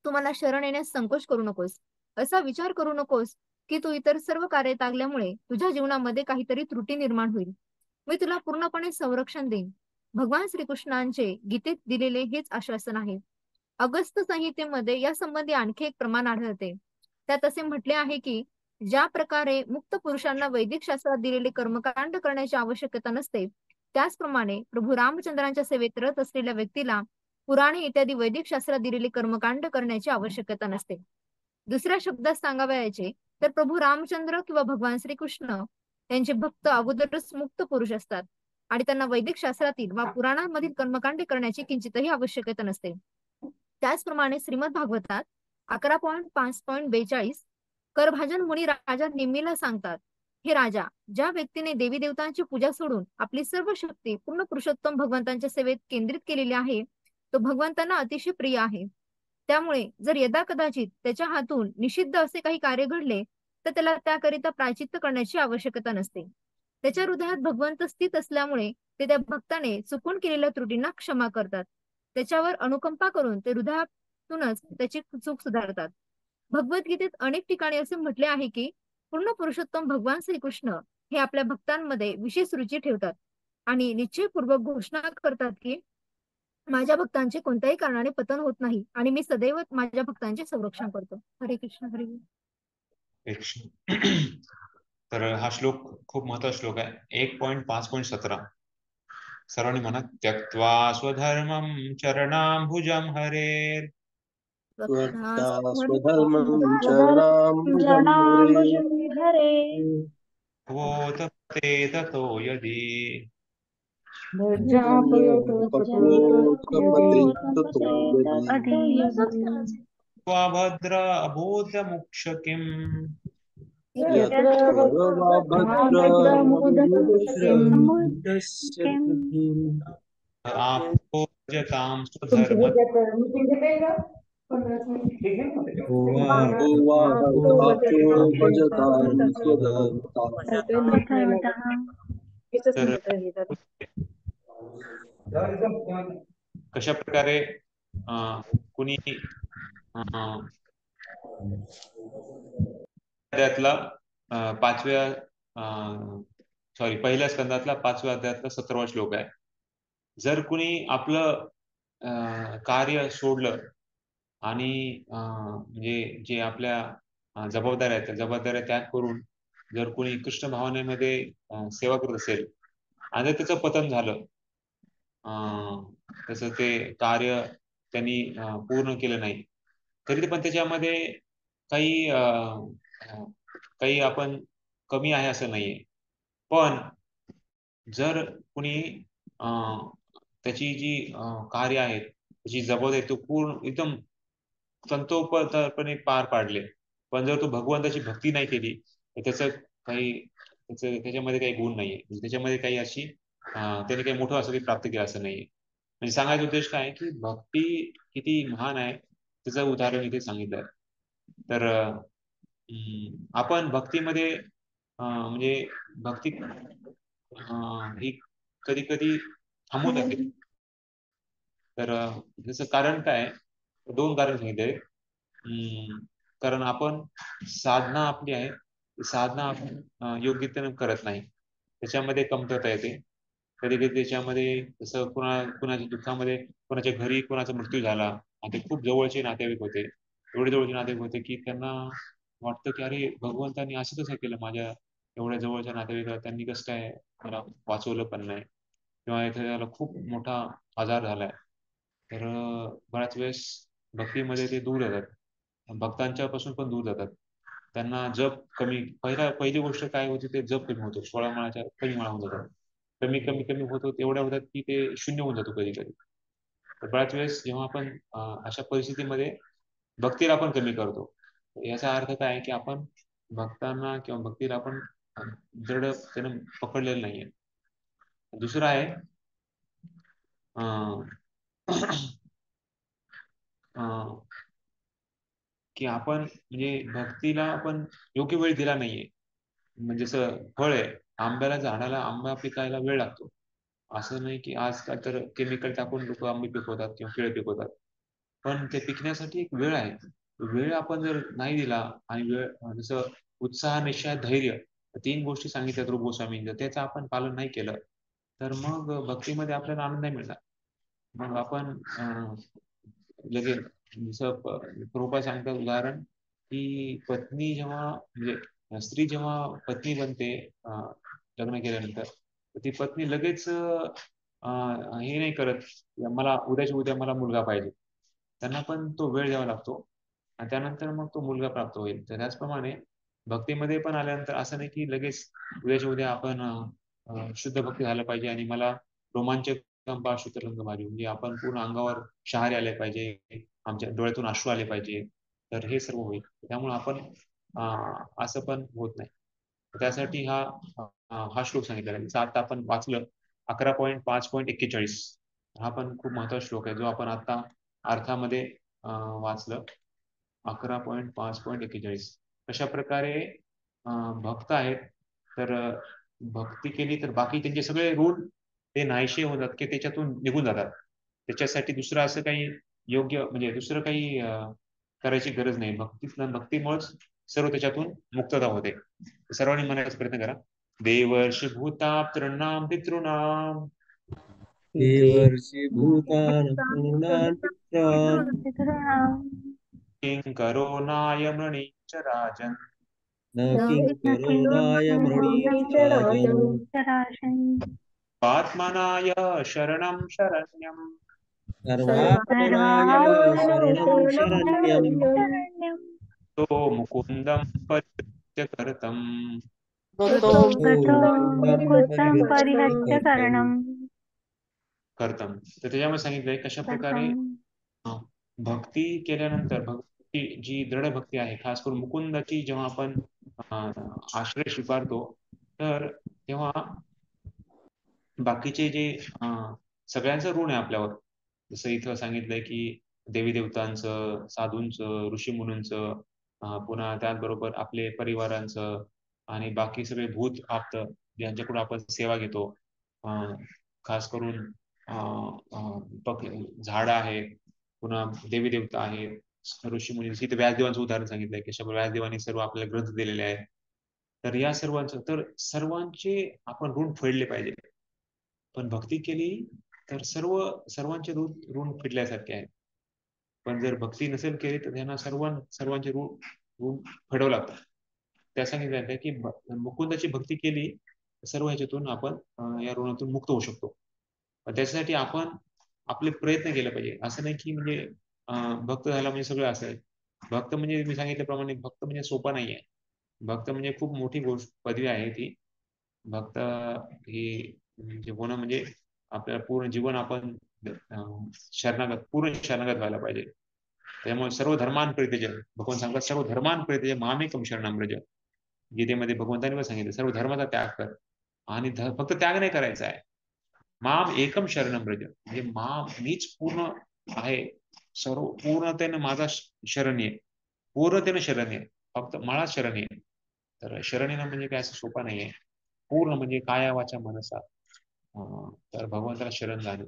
तू मला शरण येण्यास संकोच करू नकोस. असा विचार करू नकोस की तू इतर सर्व कार्य टाकल्यामुळे तुझ्या जीवनामध्ये काहीतरी त्रुटी निर्माण होईल. मी तुला पूर्णपणे संरक्षण देईन. भगवान श्रीकृष्णांचे गीतेत दिलेले हेच आश्वासन आहे. अगस्त्य संहितेमध्ये या संबंधी आणखी एक प्रमाण आढळते. त्यात असे म्हटले आहे की ज्या प्रकारे मुक्त पुरुषांना वैदिक शास्त्रात दिलेले कर्मकांड करण्याची आवश्यकता नसते, त्याचप्रमाणे प्रभू रामचंद्रांच्या सेवेत रत असलेल्या व्यक्तीला पुराणे इत्यादी वैदिक शास्त्रात दिलेले कर्मकांड करण्याची आवश्यकता नसते. दुसऱ्या शब्दात सांगावयाचे तर प्रभू रामचंद्र किंवा भगवान श्रीकृष्ण त्यांचे भक्त अगोदरच मुक्त पुरुष असतात आणि त्यांना वैदिक शास्त्रातील वा पुराणांमधील कर्मकांड करण्याची किंचितही आवश्यकता नसते. त्याचप्रमाणे श्रीमद भागवतात 11.5.42 करभाजन मुनी राजा निम्मीला सांगतात, हे राजा, ज्या व्यक्तीने देवी देवतांची पूजा सोडून आपली सर्व शक्ती पूर्ण पुरुषोत्तम भगवंतांच्या सेवेत केंद्रित केलेली आहे, तो भगवंतांना अतिशय प्रिय आहे. त्यामुळे जर यदा कदाचित त्याच्या हातून निषिद्ध असे काही कार्य घडले तर त्याला त्याकरिता प्रायचित्त करण्याची आवश्यकता नसते. त्याच्या हृदयात भगवंत स्थित असल्यामुळे ते त्या भक्ताने चुकून केलेल्या त्रुटींना क्षमा करतात. त्याच्यावर अनुकंपा करून ते हृदयातूनच त्याची चूक सुधारतात. भगवद्गीतेत अनेक ठिकाणी असे म्हटले आहे की पूर्ण पुरुषोत्तम भगवान श्रीकृष्ण हे आपल्या भक्तांमध्ये विशेष रुची ठेवतात आणि निश्चयपूर्वक घोषणा करतात की माझ्या भक्तांचे कोणत्याही कारणाने पतन होत नाही आणि मी सदैव माझ्या भक्तांचे संरक्षण करतो. हरे कृष्ण हरे कृष्ण. तर हा श्लोक खूप महत्वाचा श्लोक आहे. 1.5.17 सर्वांनी म्हणा. त्यक्त्वा स्वधर्मं चरणाम्बुजं हरेर् स्वधर्मं चरणाम्बुजं हरेः वोतपते ततो यदि त्वा भद्र अभूतमुक्ष किम् आपोजतां स्वधर्म कशा प्रकारे कुणी अध्यायातला पहिल्या स्कंदातला 5व्या अध्यायातला 17वा श्लोक आहे. जर कुणी आपलं कार्य सोडलं आणि म्हणजे जे आपल्या जबाबदाऱ्या आहेत त्या जबाबदाऱ्या त्याग करून जर कोणी कृष्ण भावनेमध्ये सेवा करत असेल आणि जर त्याचं पतन झालं, तसं ते कार्य त्यांनी पूर्ण केलं नाही तरी पण त्याच्यामध्ये काही आपण कमी आहे असं नाहीये. पण जर कुणी त्याची जी कार्य आहेत त्याची जबाबदारी तो पूर्ण एकदम तंतोतंतपणे पार पाडले, पण जर तू भगवंताची भक्ती नाही केली तर त्याच्यामध्ये काही गुण नाहीये, त्याच्यामध्ये काही अशी त्याने काही मोठं असं काही प्राप्त केलं असं नाहीये. म्हणजे सांगायचा उद्देश काय की भक्ती किती महान आहे त्याचं उदाहरण इथे सांगितलं आहे. तर आपण भक्तीमध्ये म्हणजे भक्ती ही कधी कधी थांबवत असेल. तर त्याचं कारण काय आहे? 2 कारण सांगितले. कारण आपण साधना आपली आहे, साधना आपण योग्यतेने करत नाही, त्याच्यामध्ये कमतरता येते. कधी कधी त्याच्यामध्ये जसं कुणाच्या दुःखामध्ये, कोणाच्या घरी कोणाचा मृत्यू झाला आणि ते खूप जवळचे नातेवाईक होते, एवढे जवळचे नातेवाईक होते की त्यांना वाटतं की अरे भगवंतांनी असं कसं केलं, माझ्या एवढ्या जवळच्या नातेवाईकाला त्यांनी कसं काय मला वाचवलं पण नाही, किंवा एखाद्याला खूप मोठा आजार झालाय. तर बऱ्याच वेळेस भक्तीमध्ये ते दूर जातात, भक्तांच्या पासून पण दूर जातात. त्यांना जप कमी, पहिली गोष्ट काय होती, ते जप कमी होतो, 16 माळाच्या कमी माळा होऊन जातात, कमी कमी कमी होतो, एवढ्या होतात की ते शून्य होऊन जातो कधी कधी. तर बऱ्याच वेळेस जेव्हा आपण अशा परिस्थितीमध्ये भक्तीला आपण कमी करतो, याचा अर्थ काय आहे की आपण भक्तांना किंवा भक्तीला आपण दृढ त्यानं पकडलेलं नाहीये. दुसरं आहे अं, अं, की आपण म्हणजे भक्तीला आपण योग्य वेळ दिला नाहीये. म्हणजे जसं फळ आहे, आंब्याला झाडाला आंबा पिकायला वेळ लागतो. असं नाही की आजकाल तर केमिकल टाकून लोक आंबे पिकवतात किंवा केळं पिकवतात, पण ते पिकण्यासाठी एक वेळ आहे. वेळ आपण जर नाही दिला आणि वेळ जसं उत्साह, निश्चय, धैर्य, 3 गोष्टी सांगितल्यात रूप गोस्वामींनी, जर त्याचं आपण पालन नाही केलं तर मग भक्तीमध्ये आपल्याला आनंद नाही मिळणार. मग आपण लगेच जसं प्रभुपाद सांगतात उदाहरण, की पत्नी जेव्हा म्हणजे स्त्री जेव्हा पत्नी बनते लग्न केल्यानंतर, तर ती पत्नी लगेच हे नाही करत मला उद्याच्या उद्या मला मुलगा पाहिजे. त्यांना पण तो वेळ द्यावा लागतो आणि त्यानंतर मग तो मुलगा प्राप्त होईल. तर त्याचप्रमाणे भक्तीमध्ये पण आल्यानंतर असं नाही की लगेच उद्याच्या उद्या आपण शुद्ध भक्ती झालं पाहिजे आणि मला रोमांचक कंपा शुद्धरंग भारी, म्हणजे आपण पूर्ण अंगावर शहारे आले पाहिजे, आमच्या डोळ्यातून अश्रू आले पाहिजे, तर हे सर्व होईल. त्यामुळे आपण असं पण होत नाही. त्यासाठी हा श्लोक सांगितला आहे. आता आपण वाचलं 11.5.41, हा पण खूप महत्वाचा श्लोक आहे, जो आपण आता अर्थामध्ये वाचलं. 11.5.41 कशा प्रकारे भक्त आहेत, तर भक्ती केली तर बाकी त्यांचे सगळे ऋण ते नाहीसे होतात, की त्याच्यातून निघून जातात. त्याच्यासाठी दुसरं असं काही योग्य म्हणजे दुसरं काही करायची गरज नाही. भक्तीमुळेच सर्व त्याच्यातून मुक्तता होते. सर्वांनी म्हणायचा प्रयत्न करा. देवर्षी भूता तृणाम पितृणाम देवर्षि भूतान् पूर्णान् पित्रान् किंकरो नाय मृणीच राजन् न किङ्करो मृणीच राजन् आत्मनाय शरणं शरण्यम् सर्वात्मनाय शरणं शरण्यम् तो मुकुन्दं परित्यज्य कर्तम् तो मुकुन्दं परिहत्य कर्तम् कर्तम. तर त्याच्यामध्ये सांगितलंय कशा प्रकारे भक्ती केल्यानंतर, भक्ती जी दृढ भक्ती आहे, खास करून मुकुंदाची जेव्हा आपण आश्रय स्वीकारतो, तर तेव्हा बाकीचे जे सगळ्यांचं ऋण आहे आपल्यावर. जसं इथं सांगितलंय की देवी देवतांचं, साधूंचं, ऋषीमुनींचं, पुन्हा त्याचबरोबर आपले परिवारांचं आणि बाकी सगळे भूत आप्त ज्यांच्याकडून आपण सेवा घेतो, खास करून झाड आहे, पुन्हा देवी देवता आहेत, ऋषीमुनी. इथे व्यासदेवांचं उदाहरण सांगितलंय की व्यासदेवांनी सर्व आपल्याला ग्रंथ दिलेले आहेत. तर या सर्वांचं, तर सर्वांचे आपण ऋण फेडले पाहिजे. पण भक्ती केली तर सर्वांचे ऋण फेडल्यासारखे आहे. पण जर भक्ती नसेल केली तर त्यांना सर्वांचे ऋण फेडावं लागतात. त्या सांगितलं की मुकुंदाची भक्ती केली सर्व ह्याच्यातून आपण या ऋणातून मुक्त होऊ शकतो. त्याच्यासाठी आपण आपले प्रयत्न केले पाहिजे. असं नाही की म्हणजे भक्त झाला म्हणजे सगळं असं आहे. भक्त म्हणजे मी सांगितल्याप्रमाणे भक्त म्हणजे सोपा नाहीये. भक्त म्हणजे खूप मोठी गोष्ट पदवी आहे ती. भक्त ही म्हणजे होणं म्हणजे आपल्याला पूर्ण जीवन आपण पूर्ण शरणागत व्हायला पाहिजे. त्यामुळे सर्व धर्मां परित्यज्य, भगवान सांगतात सर्व धर्मां परित्यज्य मामेकं शरणं व्रज. गीतेमध्ये भगवंतांनी पण सांगितलं सर्व धर्माचा त्याग कर, आणि फक्त त्याग नाही करायचा आहे, माम एकम शरणं व्रज, म्हणजे मीच पूर्ण आहे, सर्व पूर्णतेने माझा शरण ये, पूर्णतेने शरण ये, फक्त मला शरण ये. तर शरण येणं म्हणजे काय असं सोपा नाहीये. पूर्ण म्हणजे काया वाचा मनसा, तर भगवंताला शरण जाणे.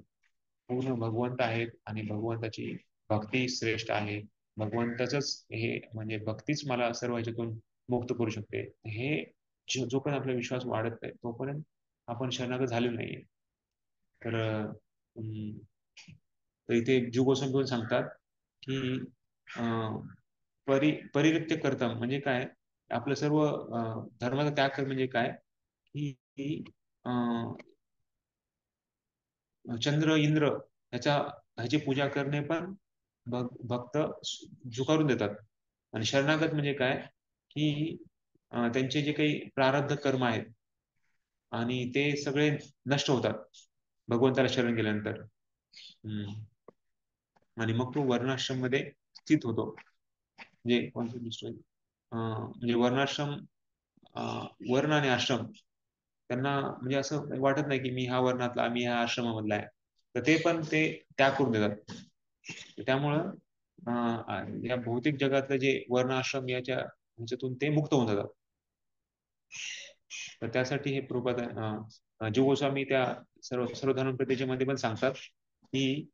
पूर्ण भगवंत आहेत आणि भगवंताची भक्ती श्रेष्ठ आहे. भगवंताच हे म्हणजे भक्तीच मला सर्व ह्याच्यातून मुक्त करू शकते. हे जोपर्यंत आपला विश्वास वाढत नाही तोपर्यंत आपण शरणागत झालेलो नाहीये. तर तर इथे जीव गोस्वामी पण सांगतात की परिरित्य कर्तव्य म्हणजे काय, आपलं सर्व धर्माचा त्याग कर म्हणजे काय की चंद्र इंद्र ह्याची पूजा करणे पण भक्त झुकारून देतात. आणि शरणागत म्हणजे काय की त्यांचे जे काही प्रारब्ध कर्म आहेत आणि ते सगळे नष्ट होतात भगवंताला शरण गेल्यानंतर. आणि मग तो वर्णाश्रम मध्ये स्थित होतो. म्हणजे कोणतं दुसरं म्हणजे वर्णाश्रम, वर्ण आणि आश्रम त्यांना म्हणजे असं वाटत नाही की मी ह्या वर्णातला, मी ह्या आश्रमामधला आहे, तर ते पण ते त्याग करून देतात. त्यामुळं या भौतिक जगातलं जे वर्ण आश्रम ह्याच्यातून ते मुक्त होऊन जातात. तर त्यासाठी हे प्रभुपाद जीव गोस्वामी त्या सर्व धर्म प्रतीचेमध्ये पण सांगतात की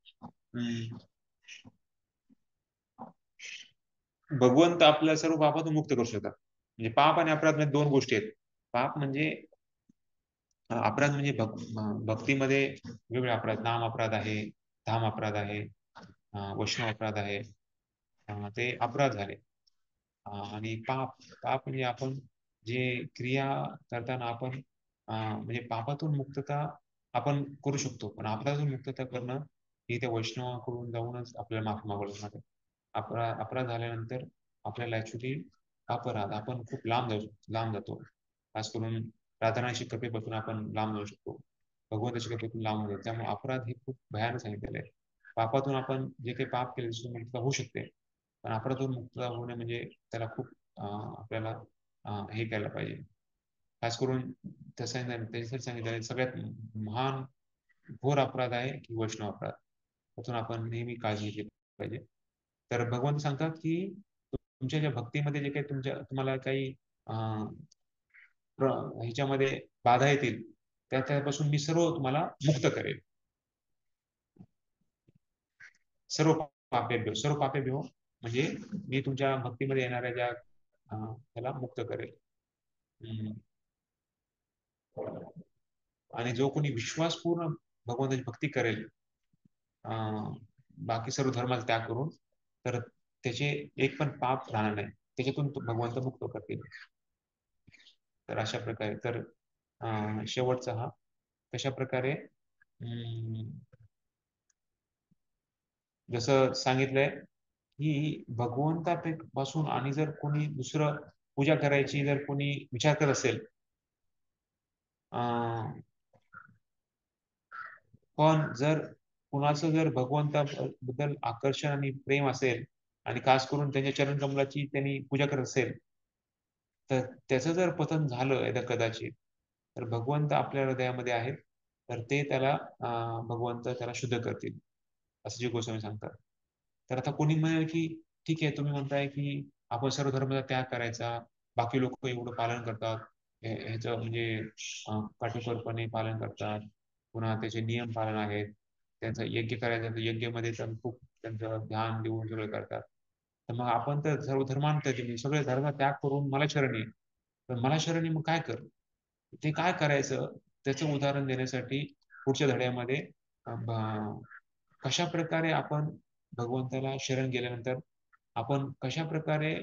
भगवंत आपल्या सर्व पापातून मुक्त करू शकतात. म्हणजे पाप आणि अपराध मध्ये दोन गोष्टी आहेत. पाप म्हणजे अपराध म्हणजे भक्तीमध्ये वेगवेगळे अपराध, नाम अपराध आहे, धाम अपराध आहे, वैष्णव अपराध आहे, ते अपराध झाले. आणि पाप म्हणजे आपण जे क्रिया करताना आपण म्हणजे पापातून मुक्तता आपण करू शकतो, पण अपराधातून मुक्तता करणं ही त्या वैष्णवाकडून जाऊनच आपल्याला माफी मागावी लागते. अपराध झाल्यानंतर आपल्याला ऍक्च्युली अपराध आपण खूप लांब जातो. खास करून प्रार्थनाची कृपेपासून आपण लांब जाऊ शकतो, भगवंताच्या कृपेतून लांब जातो. त्यामुळे अपराध हे खूप भयानक सांगितलेलं आहे. पापातून आपण जे काही पाप केले त्याची मुक्तता होऊ शकते, पण अपराधातून मुक्तता होणे म्हणजे त्याला खूप आपल्याला हे करायला पाहिजे. खास करून तसं त्याच्यासाठी सांगितलं सगळ्यात महान घोर अपराध आहे की वैष्णव अपराध. त्यातून आपण नेहमी काळजी घेतली पाहिजे. तर भगवंत सांगतात की तुमच्या ज्या भक्तीमध्ये जे काही तुम्हाला काही ह्याच्यामध्ये बाधा येतील त्यापासून मी सर्व तुम्हाला मुक्त करेल. सर्व पापेभ्यो म्हणजे मी तुमच्या भक्तीमध्ये येणाऱ्या ज्या त्याला मुक्त करेल. आणि जो कोणी विश्वासपूर्ण भगवंताची भक्ती करेल बाकी सर्व धर्माचा त्याग करून, तर त्याचे एक पण पाप राहणार नाही, त्याच्यातून भगवंत मुक्त करतील. तर अशा प्रकारे तर शेवटचा हा कशा प्रकारे जसं सांगितलंय की भगवंतापासून आणि जर कोणी दुसरं पूजा करायची जर कोणी विचार करत असेल, पण जर कुणाचं जर भगवंताबद्दल आकर्षण आणि प्रेम असेल आणि खास करून त्यांच्या चरण कमलाची त्यांनी पूजा करत असेल, तर त्याचं जर पतन झालं कदाचित, तर भगवंत आपल्या हृदयामध्ये आहेत, तर ते त्याला भगवंत त्याला शुद्ध करतील, असं जे गोस्वामी सांगतात. तर आता कोणी म्हणेल की ठीक आहे, तुम्ही म्हणताय की आपण सर्व धर्माचा त्याग करायचा, बाकी लोक एवढं पालन करतात, ह्याचं म्हणजे काटेकोरपणे पालन करतात, पुन्हा त्याचे नियम पालन आहेत, त्यांचं यज्ञ करायचं यज्ञमध्ये तर खूप त्यांचं ध्यान देऊन सगळं करतात. तर मग आपण तर सर्व धर्मांतर सगळे धर्म त्याग करून मला शरण ये, तर मला शरण मग काय कर, ते काय करायचं त्याचं उदाहरण देण्यासाठी पुढच्या धड्यामध्ये कशा प्रकारे आपण भगवंताला शरण गेल्यानंतर आपण कशा प्रकारे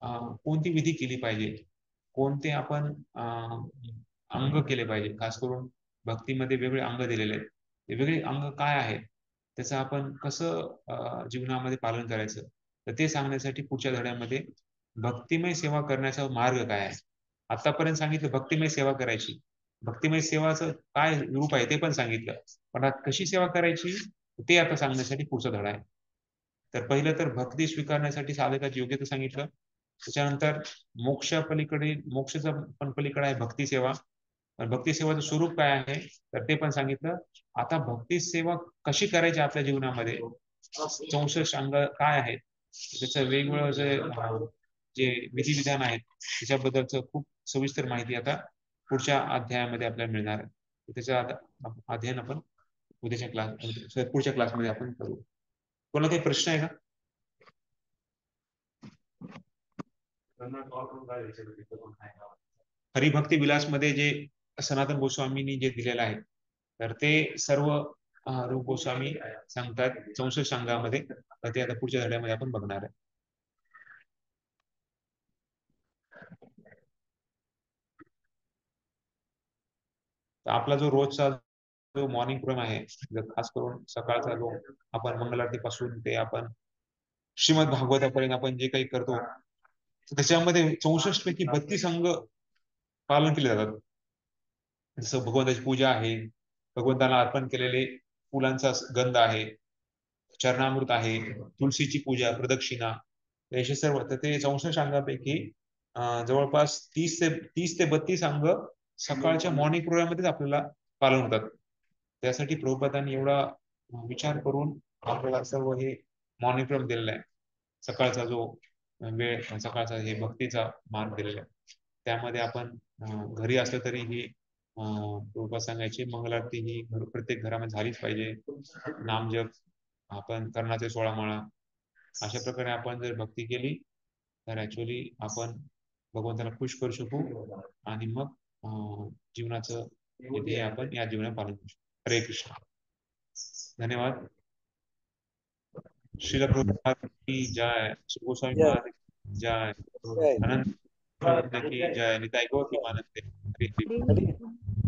कोणती विधी केली पाहिजे, कोणते आपण अंग केले पाहिजे. खास करून भक्तीमध्ये वेगळे अंग दिलेले आहेत, ते वेगळे अंग काय आहेत, त्याचं आपण कसं जीवनामध्ये पालन करायचं, तर ते सांगण्यासाठी पुढच्या धड्यामध्ये भक्तिमय सेवा करण्याचा मार्ग काय आहे. आतापर्यंत सांगितलं भक्तिमय सेवा करायची, भक्तिमय सेवाचं काय रूप आहे ते पण सांगितलं, पण आता कशी सेवा करायची ते आता सांगण्यासाठी पुढचा धडा आहे. तर पहिलं तर भक्ती स्वीकारण्यासाठी साधकाची योग्यता सांगितलं, त्याच्यानंतर मोक्षाचा पण पलीकडे आहे भक्ती सेवा, भक्ती सेवाचं स्वरूप काय आहे तर ते पण सांगितलं. आता भक्ती सेवा कशी करायची आपल्या जीवनामध्ये, 64 अंग काय आहेत, त्याचं वेगवेगळं जे विधिविधान आहेत त्याच्याबद्दलचं खूप सविस्तर माहिती आता पुढच्या अध्यायामध्ये आपल्याला मिळणार आहे. त्याचं अध्ययन आपण उद्याच्या क्लास पुढच्या क्लासमध्ये आपण करू. कोणाला काही प्रश्न आहे का? हरिभक्ती विलास मध्ये जे सनातन गोस्वामींनी जे दिलेलं आहे तर ते सर्व रूप गोस्वामी सांगतात 64 सांगामध्ये. तर ते आता पुढच्या धड्यामध्ये आपण बघणार आहे. तर आपला जो रोजचा जो मॉर्निंग प्रोग्राम आहे खास करून सकाळचा जो आपण मंगलारतीपासून ते आपण श्रीमद भागवतापर्यंत आपण जे काही करतो त्याच्यामध्ये 64 पैकी 32 अंग पालन केले जातात. जसं भगवंताची पूजा आहे, भगवंताला अर्पण केलेले फुलांचा गंध आहे, चरणामृत आहे, तुलसीची पूजा, प्रदक्षिणा, हे सर्व. तर ते 64 अंगापैकी जवळपास 30 ते 32 अंग सकाळच्या मॉर्निंग प्रोग्राममध्येच आपल्याला पालन होतात. त्यासाठी प्रभुपादांनी एवढा विचार करून आपल्याला सर्व हे मॉर्निंग प्रोग्राम दिलेला आहे. सकाळचा जो वेळ, सकाळचा हे भक्तीचा मार्ग दिलेला आहे. त्यामध्ये आपण घरी असलं तरीही प्रभुपाद सांगायचे मंगलारती ही प्रत्येक घरामध्ये झालीच पाहिजे. नामजप, आपण कर्णाचे 16 माळा, अशा प्रकारे आपण जर भक्ती केली तर ऍक्च्युअली आपण भगवंताला खुश करू शकू आणि मग जीवनाचं हे आपण या जीवनात पालन करू शकू. हरे कृष्ण. धन्यवाद. श्रील प्रभुपाद की जय, श्री गोस्वामी महाराज की जय, अनंत की जय, निताई गौर प्रेमानंद. हरे कृष्ण.